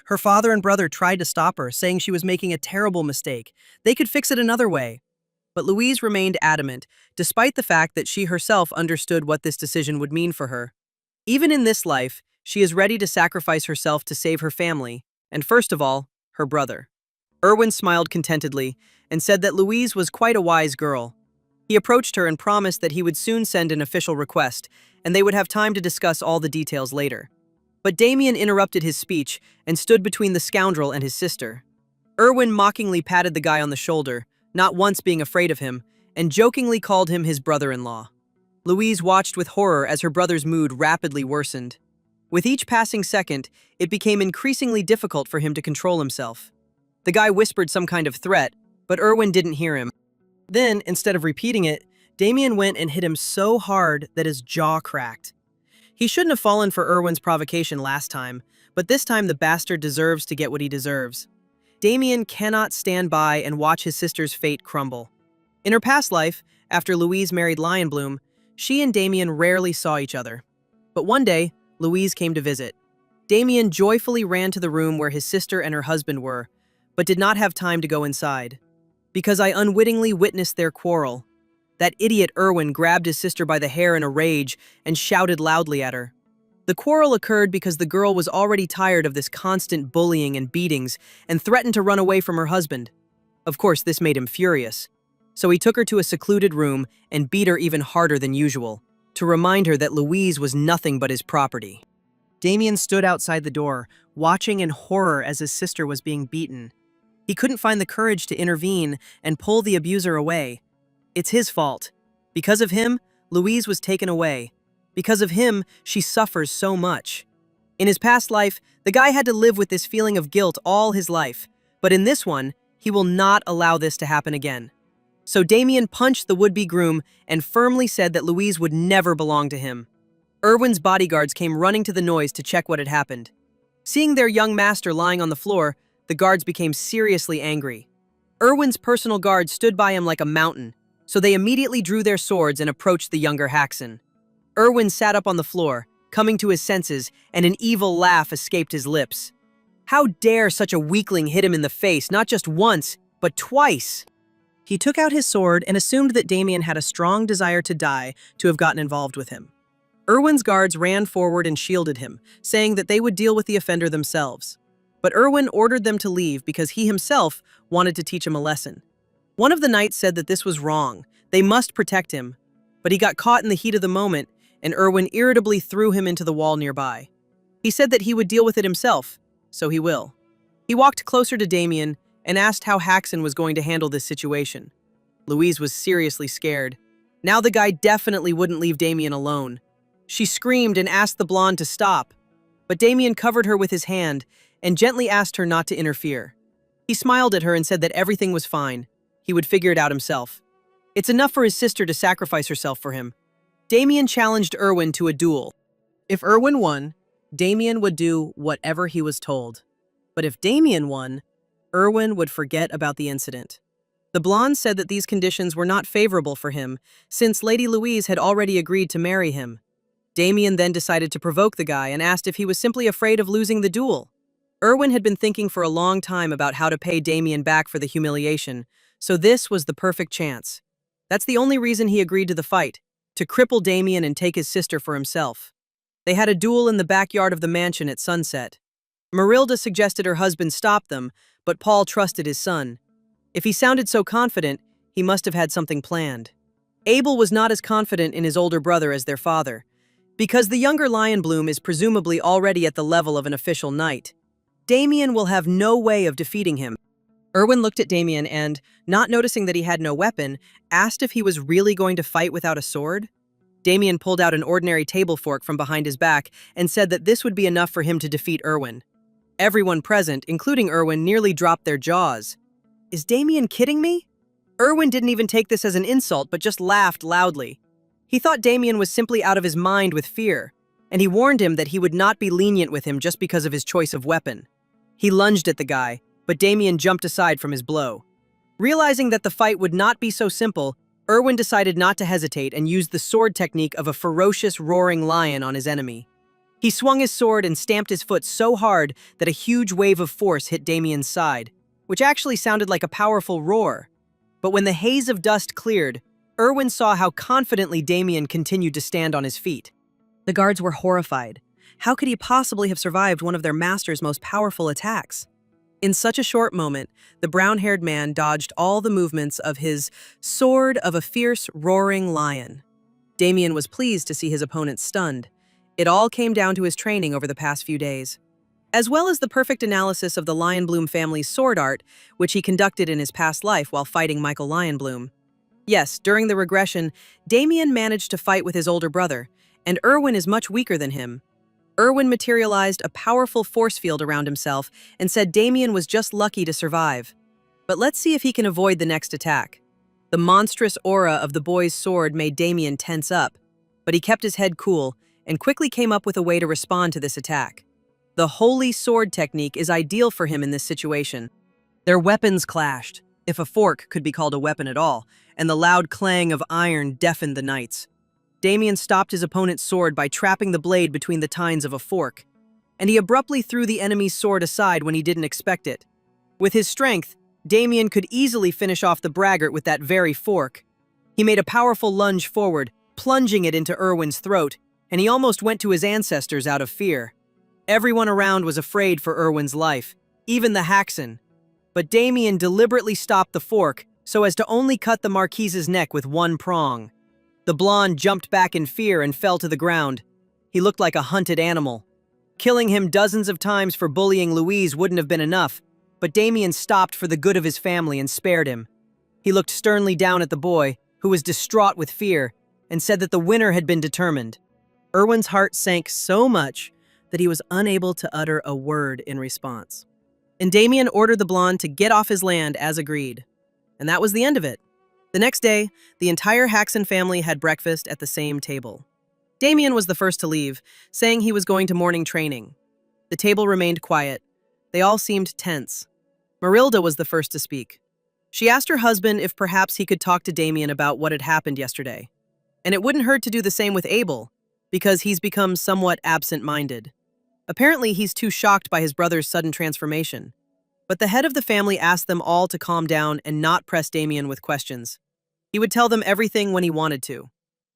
Her father and brother tried to stop her, saying she was making a terrible mistake. They could fix it another way. But Louise remained adamant, despite the fact that she herself understood what this decision would mean for her. Even in this life, she is ready to sacrifice herself to save her family, and first of all, her brother. Erwin smiled contentedly and said that Louise was quite a wise girl. He approached her and promised that he would soon send an official request, and they would have time to discuss all the details later. But Damien interrupted his speech and stood between the scoundrel and his sister. Erwin mockingly patted the guy on the shoulder, not once being afraid of him, and jokingly called him his brother-in-law. Louise watched with horror as her brother's mood rapidly worsened. With each passing second, it became increasingly difficult for him to control himself. The guy whispered some kind of threat, but Erwin didn't hear him. Then, instead of repeating it, Damien went and hit him so hard that his jaw cracked. He shouldn't have fallen for Erwin's provocation last time, but this time the bastard deserves to get what he deserves. Damien cannot stand by and watch his sister's fate crumble. In her past life, after Louise married Lionbloom, she and Damien rarely saw each other. But one day, Louise came to visit. Damien joyfully ran to the room where his sister and her husband were, but did not have time to go inside. Because I unwittingly witnessed their quarrel. That idiot Erwin grabbed his sister by the hair in a rage and shouted loudly at her. The quarrel occurred because the girl was already tired of this constant bullying and beatings and threatened to run away from her husband. Of course, this made him furious. So he took her to a secluded room and beat her even harder than usual, to remind her that Louise was nothing but his property. Damien stood outside the door, watching in horror as his sister was being beaten. He couldn't find the courage to intervene and pull the abuser away. It's his fault. Because of him, Louise was taken away. Because of him, she suffers so much. In his past life, the guy had to live with this feeling of guilt all his life, but in this one, he will not allow this to happen again. So Damien punched the would-be groom and firmly said that Louise would never belong to him. Erwin's bodyguards came running to the noise to check what had happened. Seeing their young master lying on the floor, the guards became seriously angry. Erwin's personal guard stood by him like a mountain, so they immediately drew their swords and approached the younger Haxon. Erwin sat up on the floor, coming to his senses, and an evil laugh escaped his lips. How dare such a weakling hit him in the face, not just once, but twice? He took out his sword and assumed that Damien had a strong desire to die to have gotten involved with him. Irwin's guards ran forward and shielded him, saying that they would deal with the offender themselves. But Irwin ordered them to leave because he himself wanted to teach him a lesson. One of the knights said that this was wrong. They must protect him. But he got caught in the heat of the moment, and Irwin irritably threw him into the wall nearby. He said that he would deal with it himself, so he will. He walked closer to Damien and asked how Haxon was going to handle this situation. Louise was seriously scared. Now the guy definitely wouldn't leave Damien alone. She screamed and asked the blonde to stop, but Damien covered her with his hand and gently asked her not to interfere. He smiled at her and said that everything was fine. He would figure it out himself. It's enough for his sister to sacrifice herself for him. Damien challenged Irwin to a duel. If Irwin won, Damien would do whatever he was told. But if Damien won, Irwin would forget about the incident. The blonde said that these conditions were not favorable for him, since Lady Louise had already agreed to marry him. Damien then decided to provoke the guy and asked if he was simply afraid of losing the duel. Irwin had been thinking for a long time about how to pay Damien back for the humiliation, so this was the perfect chance. That's the only reason he agreed to the fight, to cripple Damien and take his sister for himself. They had a duel in the backyard of the mansion at sunset. Marilda suggested her husband stop them, but Paul trusted his son. If he sounded so confident, he must have had something planned. Abel was not as confident in his older brother as their father, because the younger Lionbloom is presumably already at the level of an official knight. Damien will have no way of defeating him. Irwin looked at Damien and, not noticing that he had no weapon, asked if he was really going to fight without a sword. Damien pulled out an ordinary table fork from behind his back and said that this would be enough for him to defeat Irwin. Everyone present, including Irwin, nearly dropped their jaws. Is Damien kidding me? Irwin didn't even take this as an insult, but just laughed loudly. He thought Damien was simply out of his mind with fear, and he warned him that he would not be lenient with him just because of his choice of weapon. He lunged at the guy, but Damien jumped aside from his blow. Realizing that the fight would not be so simple, Irwin decided not to hesitate and used the sword technique of a ferocious roaring lion on his enemy. He swung his sword and stamped his foot so hard that a huge wave of force hit Damien's side, which actually sounded like a powerful roar. But when the haze of dust cleared, Irwin saw how confidently Damien continued to stand on his feet. The guards were horrified. How could he possibly have survived one of their master's most powerful attacks? In such a short moment, the brown-haired man dodged all the movements of his sword of a fierce, roaring lion. Damien was pleased to see his opponent stunned. It all came down to his training over the past few days, as well as the perfect analysis of the Lionbloom family's sword art, which he conducted in his past life while fighting Michael Lionbloom. Yes, during the regression, Damien managed to fight with his older brother, and Irwin is much weaker than him. Irwin materialized a powerful force field around himself and said Damien was just lucky to survive. But let's see if he can avoid the next attack. The monstrous aura of the boy's sword made Damien tense up, but he kept his head cool and quickly came up with a way to respond to this attack. The holy sword technique is ideal for him in this situation. Their weapons clashed, if a fork could be called a weapon at all, and the loud clang of iron deafened the knights. Damien stopped his opponent's sword by trapping the blade between the tines of a fork, and he abruptly threw the enemy's sword aside when he didn't expect it. With his strength, Damien could easily finish off the braggart with that very fork. He made a powerful lunge forward, plunging it into Irwin's throat, and he almost went to his ancestors out of fear. Everyone around was afraid for Irwin's life, even the Haxon. But Damien deliberately stopped the fork so as to only cut the Marquise's neck with one prong. The blonde jumped back in fear and fell to the ground. He looked like a hunted animal. Killing him dozens of times for bullying Louise wouldn't have been enough, but Damien stopped for the good of his family and spared him. He looked sternly down at the boy, who was distraught with fear, and said that the winner had been determined. Irwin's heart sank so much that he was unable to utter a word in response. And Damien ordered the blonde to get off his land as agreed. And that was the end of it. The next day, the entire Haxon family had breakfast at the same table. Damien was the first to leave, saying he was going to morning training. The table remained quiet. They all seemed tense. Marilda was the first to speak. She asked her husband if perhaps he could talk to Damien about what had happened yesterday. And it wouldn't hurt to do the same with Abel, because he's become somewhat absent-minded. Apparently, he's too shocked by his brother's sudden transformation. But the head of the family asked them all to calm down and not press Damien with questions. He would tell them everything when he wanted to.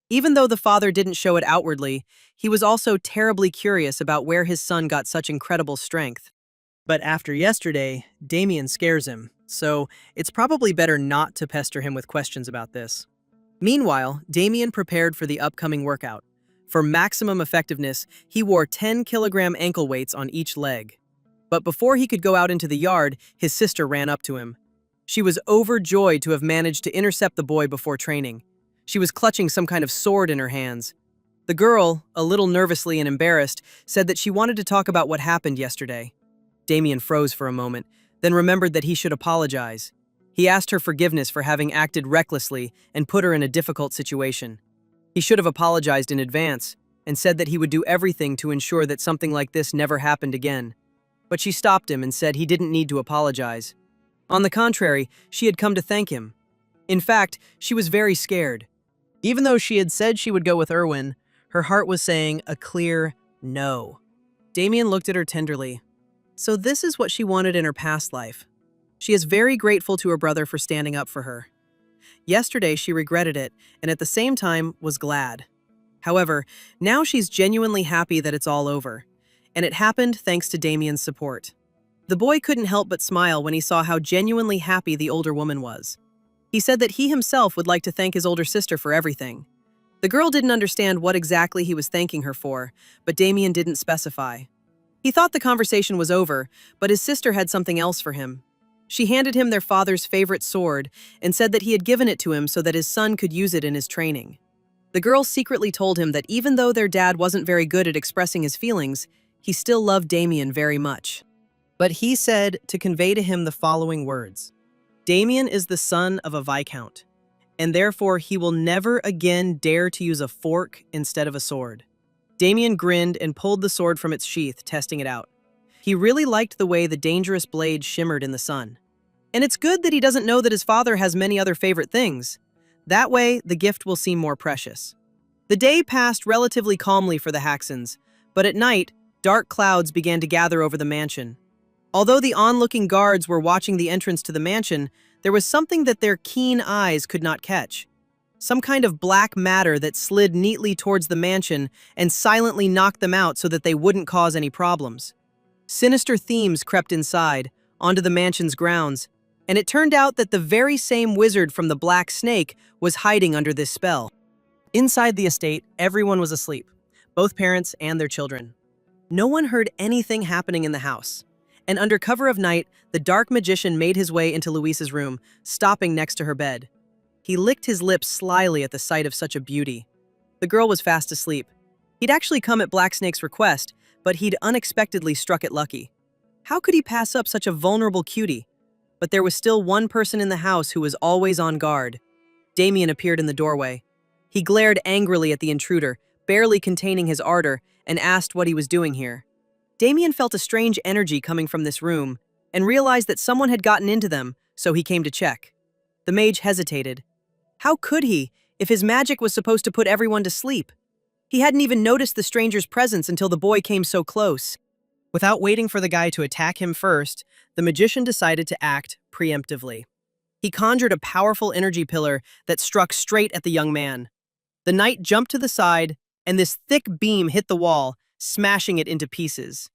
Even though the father didn't show it outwardly, he was also terribly curious about where his son got such incredible strength. But after yesterday, Damien scares him, so it's probably better not to pester him with questions about this. Meanwhile, Damien prepared for the upcoming workout. For maximum effectiveness, he wore 10-kilogram ankle weights on each leg. But before he could go out into the yard, his sister ran up to him. She was overjoyed to have managed to intercept the boy before training. She was clutching some kind of sword in her hands. The girl, a little nervously and embarrassed, said that she wanted to talk about what happened yesterday. Damien froze for a moment, then remembered that he should apologize. He asked her forgiveness for having acted recklessly and put her in a difficult situation. He should have apologized in advance and said that he would do everything to ensure that something like this never happened again. But she stopped him and said he didn't need to apologize. On the contrary, she had come to thank him. In fact, she was very scared. Even though she had said she would go with Erwin, her heart was saying a clear no. Damien looked at her tenderly. So this is what she wanted in her past life. She is very grateful to her brother for standing up for her. Yesterday, she regretted it, and at the same time was glad. However, now she's genuinely happy that it's all over, and it happened thanks to Damien's support. The boy couldn't help but smile when he saw how genuinely happy the older woman was. He said that he himself would like to thank his older sister for everything. The girl didn't understand what exactly he was thanking her for, but Damien didn't specify. He thought the conversation was over, but his sister had something else for him. She handed him their father's favorite sword and said that he had given it to him so that his son could use it in his training. The girl secretly told him that even though their dad wasn't very good at expressing his feelings, he still loved Damien very much. But he said to convey to him the following words. Damien is the son of a viscount, and therefore he will never again dare to use a fork instead of a sword. Damien grinned and pulled the sword from its sheath, testing it out. He really liked the way the dangerous blade shimmered in the sun. And it's good that he doesn't know that his father has many other favorite things. That way, the gift will seem more precious. The day passed relatively calmly for the Haxons, but at night, dark clouds began to gather over the mansion. Although the onlooking guards were watching the entrance to the mansion, there was something that their keen eyes could not catch. Some kind of black matter that slid neatly towards the mansion and silently knocked them out so that they wouldn't cause any problems. Sinister themes crept inside, onto the mansion's grounds, and it turned out that the very same wizard from the Black Snake was hiding under this spell. Inside the estate, everyone was asleep, both parents and their children. No one heard anything happening in the house. And under cover of night, the dark magician made his way into Luisa's room, stopping next to her bed. He licked his lips slyly at the sight of such a beauty. The girl was fast asleep. He'd actually come at Black Snake's request, but he'd unexpectedly struck it lucky. How could he pass up such a vulnerable cutie? But there was still one person in the house who was always on guard. Damien appeared in the doorway. He glared angrily at the intruder, barely containing his ardor, and asked what he was doing here. Damien felt a strange energy coming from this room and realized that someone had gotten into them, so he came to check. The mage hesitated. How could he, if his magic was supposed to put everyone to sleep? He hadn't even noticed the stranger's presence until the boy came so close. Without waiting for the guy to attack him first, the magician decided to act preemptively. He conjured a powerful energy pillar that struck straight at the young man. The knight jumped to the side, and this thick beam hit the wall, smashing it into pieces.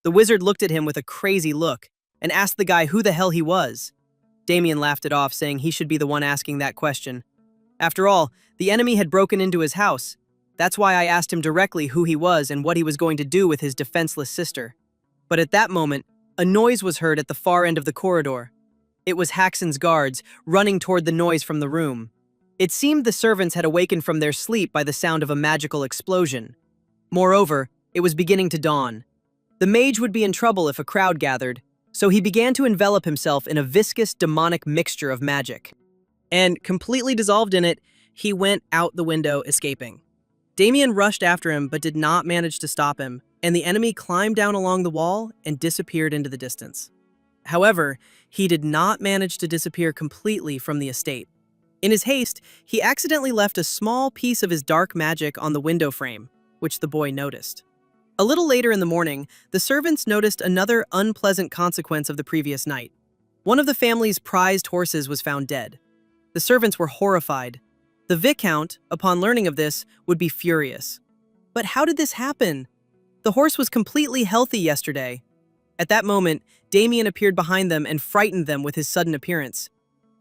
The wizard looked at him with a crazy look and asked the guy who the hell he was. Damien laughed it off, saying he should be the one asking that question. After all, the enemy had broken into his house. That's why I asked him directly who he was and what he was going to do with his defenseless sister. But at that moment, a noise was heard at the far end of the corridor. It was Haxon's guards running toward the noise from the room. It seemed the servants had awakened from their sleep by the sound of a magical explosion. Moreover, it was beginning to dawn. The mage would be in trouble if a crowd gathered, so he began to envelop himself in a viscous, demonic mixture of magic. And, completely dissolved in it, he went out the window, escaping. Damien rushed after him but did not manage to stop him, and the enemy climbed down along the wall and disappeared into the distance. However, he did not manage to disappear completely from the estate. In his haste, he accidentally left a small piece of his dark magic on the window frame, which the boy noticed. A little later in the morning, the servants noticed another unpleasant consequence of the previous night. One of the family's prized horses was found dead. The servants were horrified. The Viscount, upon learning of this, would be furious. But how did this happen? The horse was completely healthy yesterday. At that moment, Damien appeared behind them and frightened them with his sudden appearance.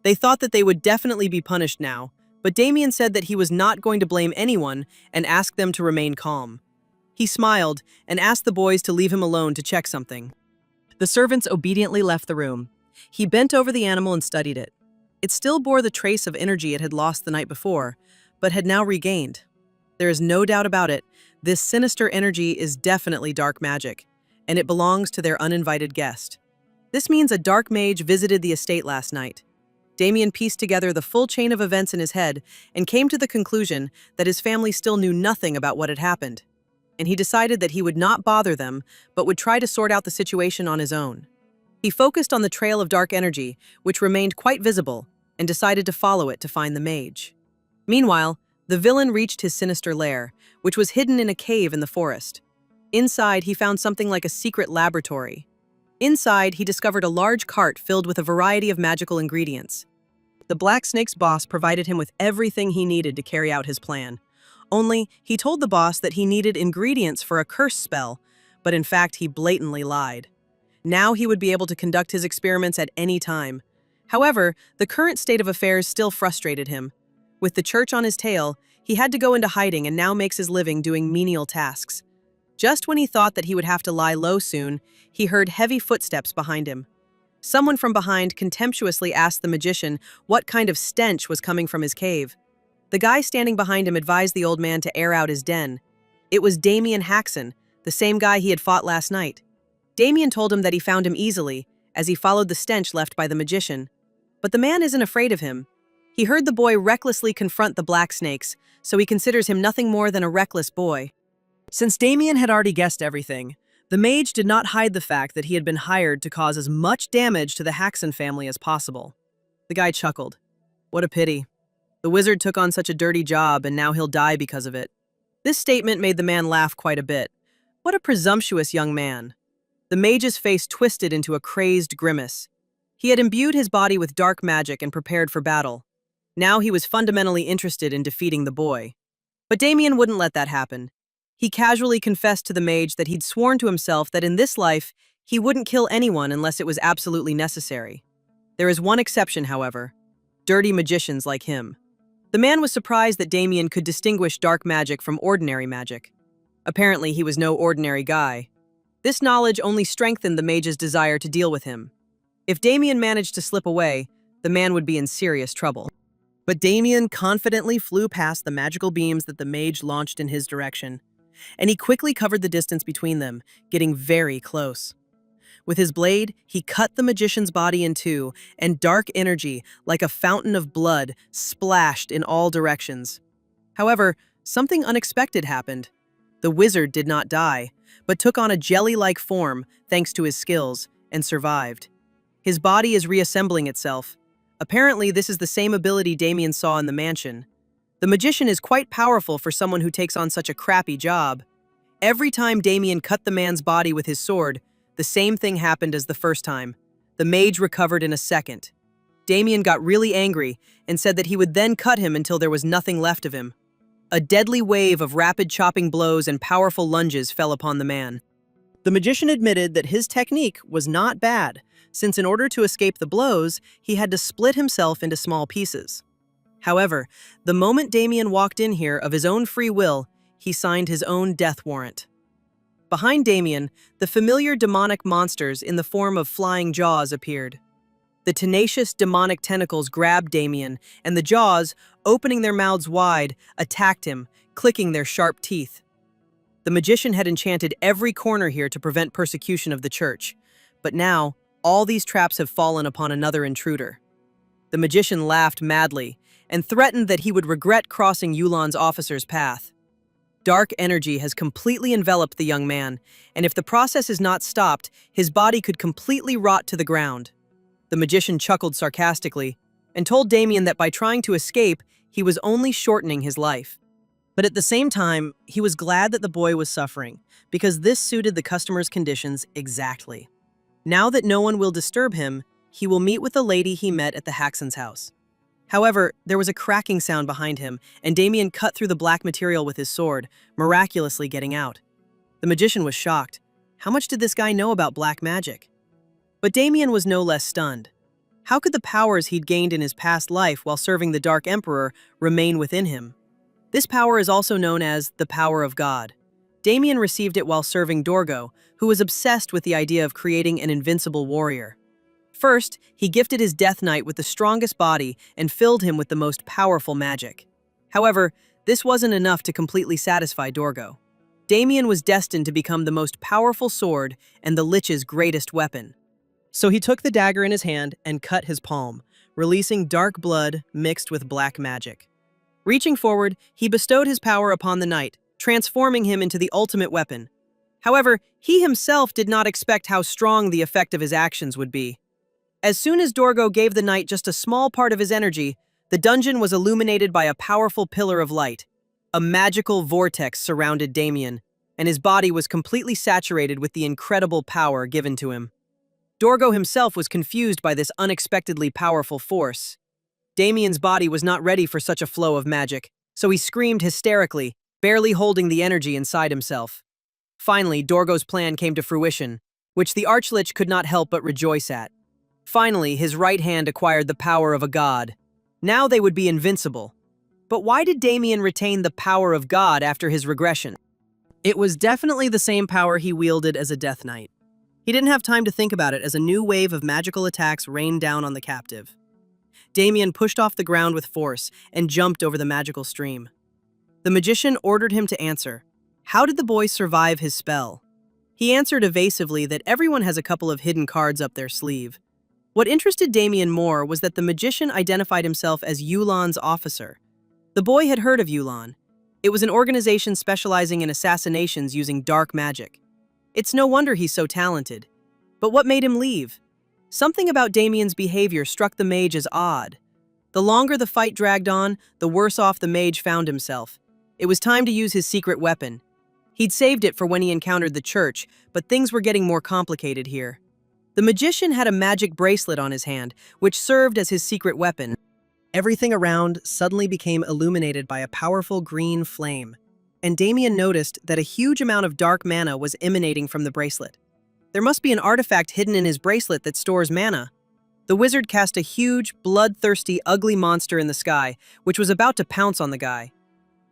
They thought that they would definitely be punished now, but Damien said that he was not going to blame anyone and asked them to remain calm. He smiled and asked the boys to leave him alone to check something. The servants obediently left the room. He bent over the animal and studied it. It still bore the trace of energy it had lost the night before, but had now regained. There is no doubt about it, this sinister energy is definitely dark magic, and it belongs to their uninvited guest. This means a dark mage visited the estate last night. Damien pieced together the full chain of events in his head and came to the conclusion that his family still knew nothing about what had happened. And he decided that he would not bother them, but would try to sort out the situation on his own. He focused on the trail of dark energy, which remained quite visible, and decided to follow it to find the mage. Meanwhile, the villain reached his sinister lair, which was hidden in a cave in the forest. Inside, he found something like a secret laboratory. Inside, he discovered a large cart filled with a variety of magical ingredients. The Black Snake's boss provided him with everything he needed to carry out his plan. Only, he told the boss that he needed ingredients for a curse spell, but in fact, he blatantly lied. Now he would be able to conduct his experiments at any time. However, the current state of affairs still frustrated him. With the church on his tail, he had to go into hiding and now makes his living doing menial tasks. Just when he thought that he would have to lie low soon, he heard heavy footsteps behind him. Someone from behind contemptuously asked the magician what kind of stench was coming from his cave. The guy standing behind him advised the old man to air out his den. It was Damien Haxon, the same guy he had fought last night. Damien told him that he found him easily, as he followed the stench left by the magician. But the man isn't afraid of him. He heard the boy recklessly confront the black snakes, so he considers him nothing more than a reckless boy. Since Damien had already guessed everything, the mage did not hide the fact that he had been hired to cause as much damage to the Haxon family as possible. The guy chuckled. What a pity. The wizard took on such a dirty job and now he'll die because of it. This statement made the man laugh quite a bit. What a presumptuous young man. The mage's face twisted into a crazed grimace. He had imbued his body with dark magic and prepared for battle. Now he was fundamentally interested in defeating the boy. But Damien wouldn't let that happen. He casually confessed to the mage that he'd sworn to himself that in this life, he wouldn't kill anyone unless it was absolutely necessary. There is one exception, however. Dirty magicians like him. The man was surprised that Damien could distinguish dark magic from ordinary magic. Apparently, he was no ordinary guy. This knowledge only strengthened the mage's desire to deal with him. If Damien managed to slip away, the man would be in serious trouble. But Damien confidently flew past the magical beams that the mage launched in his direction, and he quickly covered the distance between them, getting very close. With his blade, he cut the magician's body in two, and dark energy, like a fountain of blood, splashed in all directions. However, something unexpected happened. The wizard did not die, but took on a jelly-like form thanks to his skills, and survived. His body is reassembling itself. Apparently, this is the same ability Damien saw in the mansion. The magician is quite powerful for someone who takes on such a crappy job. Every time Damien cut the man's body with his sword, the same thing happened as the first time. The mage recovered in a second. Damien got really angry and said that he would then cut him until there was nothing left of him. A deadly wave of rapid chopping blows and powerful lunges fell upon the man. The magician admitted that his technique was not bad, since in order to escape the blows, he had to split himself into small pieces. However, the moment Damien walked in here of his own free will, he signed his own death warrant. Behind Damien, the familiar demonic monsters in the form of flying jaws appeared. The tenacious demonic tentacles grabbed Damien, and the jaws, opening their mouths wide, attacked him, clicking their sharp teeth. The magician had enchanted every corner here to prevent persecution of the church, but now, all these traps have fallen upon another intruder. The magician laughed madly, and threatened that he would regret crossing Yulan's officer's path. Dark energy has completely enveloped the young man, and if the process is not stopped, his body could completely rot to the ground. The magician chuckled sarcastically, and told Damien that by trying to escape, he was only shortening his life. But at the same time, he was glad that the boy was suffering, because this suited the customer's conditions exactly. Now that no one will disturb him, he will meet with the lady he met at the Haxon's house. However, there was a cracking sound behind him, and Damien cut through the black material with his sword, miraculously getting out. The magician was shocked. How much did this guy know about black magic? But Damien was no less stunned. How could the powers he'd gained in his past life while serving the Dark Emperor remain within him? This power is also known as the power of God. Damien received it while serving Dorgo, who was obsessed with the idea of creating an invincible warrior. First, he gifted his Death Knight with the strongest body and filled him with the most powerful magic. However, this wasn't enough to completely satisfy Dorgo. Damien was destined to become the most powerful sword and the Lich's greatest weapon. So he took the dagger in his hand and cut his palm, releasing dark blood mixed with black magic. Reaching forward, he bestowed his power upon the knight, transforming him into the ultimate weapon. However, he himself did not expect how strong the effect of his actions would be. As soon as Dorgo gave the knight just a small part of his energy, the dungeon was illuminated by a powerful pillar of light. A magical vortex surrounded Damien, and his body was completely saturated with the incredible power given to him. Dorgo himself was confused by this unexpectedly powerful force. Damien's body was not ready for such a flow of magic, so he screamed hysterically, barely holding the energy inside himself. Finally, Dorgo's plan came to fruition, which the Archlich could not help but rejoice at. Finally, his right hand acquired the power of a god. Now they would be invincible. But why did Damien retain the power of God after his regression? It was definitely the same power he wielded as a Death Knight. He didn't have time to think about it as a new wave of magical attacks rained down on the captive. Damien pushed off the ground with force and jumped over the magical stream. The magician ordered him to answer. How did the boy survive his spell? He answered evasively that everyone has a couple of hidden cards up their sleeve. What interested Damien more was that the magician identified himself as Yulan's officer. The boy had heard of Yulan. It was an organization specializing in assassinations using dark magic. It's no wonder he's so talented. But what made him leave? Something about Damien's behavior struck the mage as odd. The longer the fight dragged on, the worse off the mage found himself. It was time to use his secret weapon. He'd saved it for when he encountered the church, but things were getting more complicated here. The magician had a magic bracelet on his hand, which served as his secret weapon. Everything around suddenly became illuminated by a powerful green flame, and Damien noticed that a huge amount of dark mana was emanating from the bracelet. There must be an artifact hidden in his bracelet that stores mana. The wizard cast a huge, bloodthirsty, ugly monster in the sky, which was about to pounce on the guy.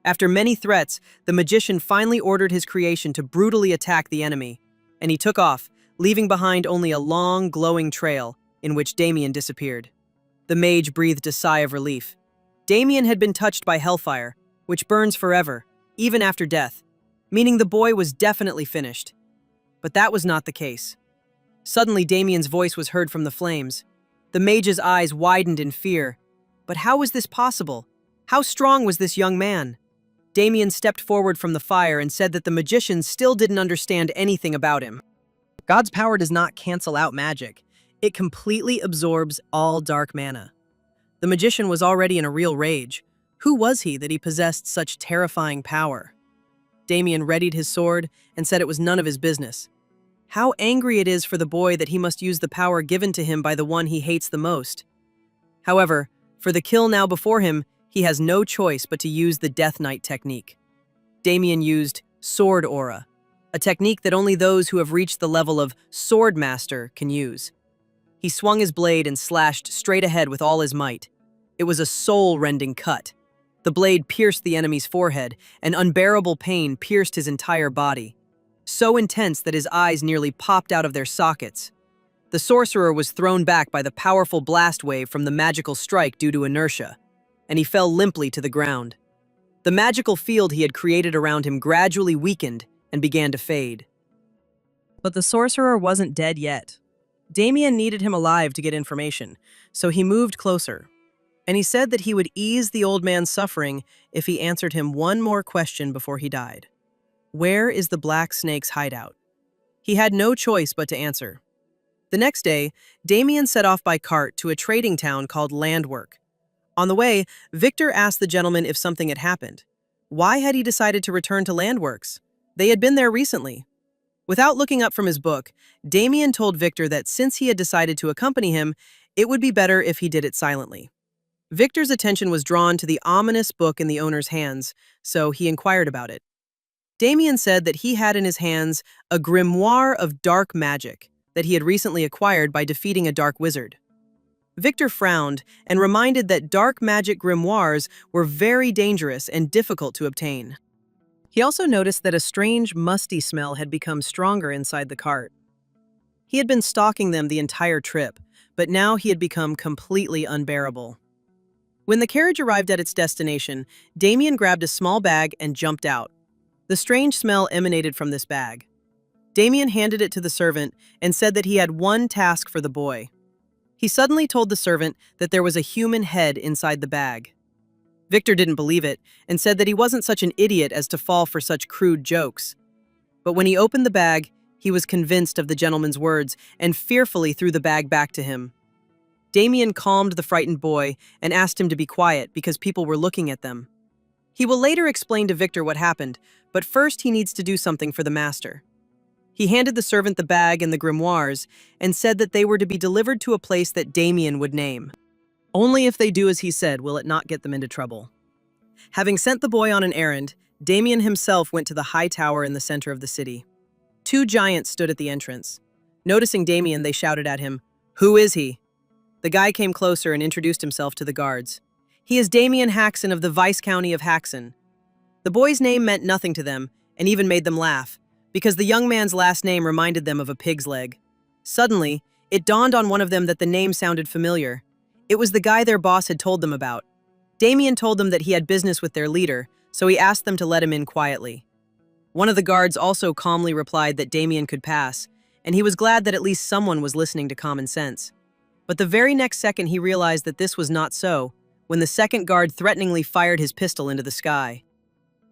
After many threats, the magician finally ordered his creation to brutally attack the enemy, and he took off, leaving behind only a long, glowing trail in which Damien disappeared. The mage breathed a sigh of relief. Damien had been touched by hellfire, which burns forever, even after death, meaning the boy was definitely finished. But that was not the case. Suddenly, Damien's voice was heard from the flames. The mage's eyes widened in fear. But how was this possible? How strong was this young man? Damien stepped forward from the fire and said that the magician still didn't understand anything about him. God's power does not cancel out magic. It completely absorbs all dark mana. The magician was already in a real rage. Who was he that he possessed such terrifying power? Damien readied his sword and said it was none of his business. How angry it is for the boy that he must use the power given to him by the one he hates the most. However, for the kill now before him, he has no choice but to use the Death Knight technique. Damien used Sword Aura, a technique that only those who have reached the level of Sword Master can use. He swung his blade and slashed straight ahead with all his might. It was a soul-rending cut. The blade pierced the enemy's forehead, and unbearable pain pierced his entire body, so intense that his eyes nearly popped out of their sockets. The sorcerer was thrown back by the powerful blast wave from the magical strike due to inertia, and he fell limply to the ground. The magical field he had created around him gradually weakened and began to fade. But the sorcerer wasn't dead yet. Damien needed him alive to get information, so he moved closer. And he said that he would ease the old man's suffering if he answered him one more question before he died. Where is the Black Snake's hideout? He had no choice but to answer. The next day, Damien set off by cart to a trading town called Landwork. On the way, Victor asked the gentleman if something had happened. Why had he decided to return to Landworks? They had been there recently. Without looking up from his book, Damien told Victor that since he had decided to accompany him, it would be better if he did it silently. Victor's attention was drawn to the ominous book in the owner's hands, so he inquired about it. Damien said that he had in his hands a grimoire of dark magic that he had recently acquired by defeating a dark wizard. Victor frowned and reminded that dark magic grimoires were very dangerous and difficult to obtain. He also noticed that a strange, musty smell had become stronger inside the cart. He had been stalking them the entire trip, but now he had become completely unbearable. When the carriage arrived at its destination, Damien grabbed a small bag and jumped out. The strange smell emanated from this bag. Damien handed it to the servant and said that he had one task for the boy. He suddenly told the servant that there was a human head inside the bag. Victor didn't believe it and said that he wasn't such an idiot as to fall for such crude jokes. But when he opened the bag, he was convinced of the gentleman's words and fearfully threw the bag back to him. Damien calmed the frightened boy and asked him to be quiet because people were looking at them. He will later explain to Victor what happened, but first he needs to do something for the master. He handed the servant the bag and the grimoires and said that they were to be delivered to a place that Damien would name. Only if they do as he said will it not get them into trouble. Having sent the boy on an errand, Damien himself went to the high tower in the center of the city. Two giants stood at the entrance. Noticing Damien, they shouted at him, "Who is he?" The guy came closer and introduced himself to the guards. "He is Damien Haxon of the Vice County of Haxon." The boy's name meant nothing to them and even made them laugh, because the young man's last name reminded them of a pig's leg. Suddenly, it dawned on one of them that the name sounded familiar. It was the guy their boss had told them about. Damien told them that he had business with their leader, so he asked them to let him in quietly. One of the guards also calmly replied that Damien could pass, and he was glad that at least someone was listening to common sense. But the very next second he realized that this was not so, when the second guard threateningly fired his pistol into the sky.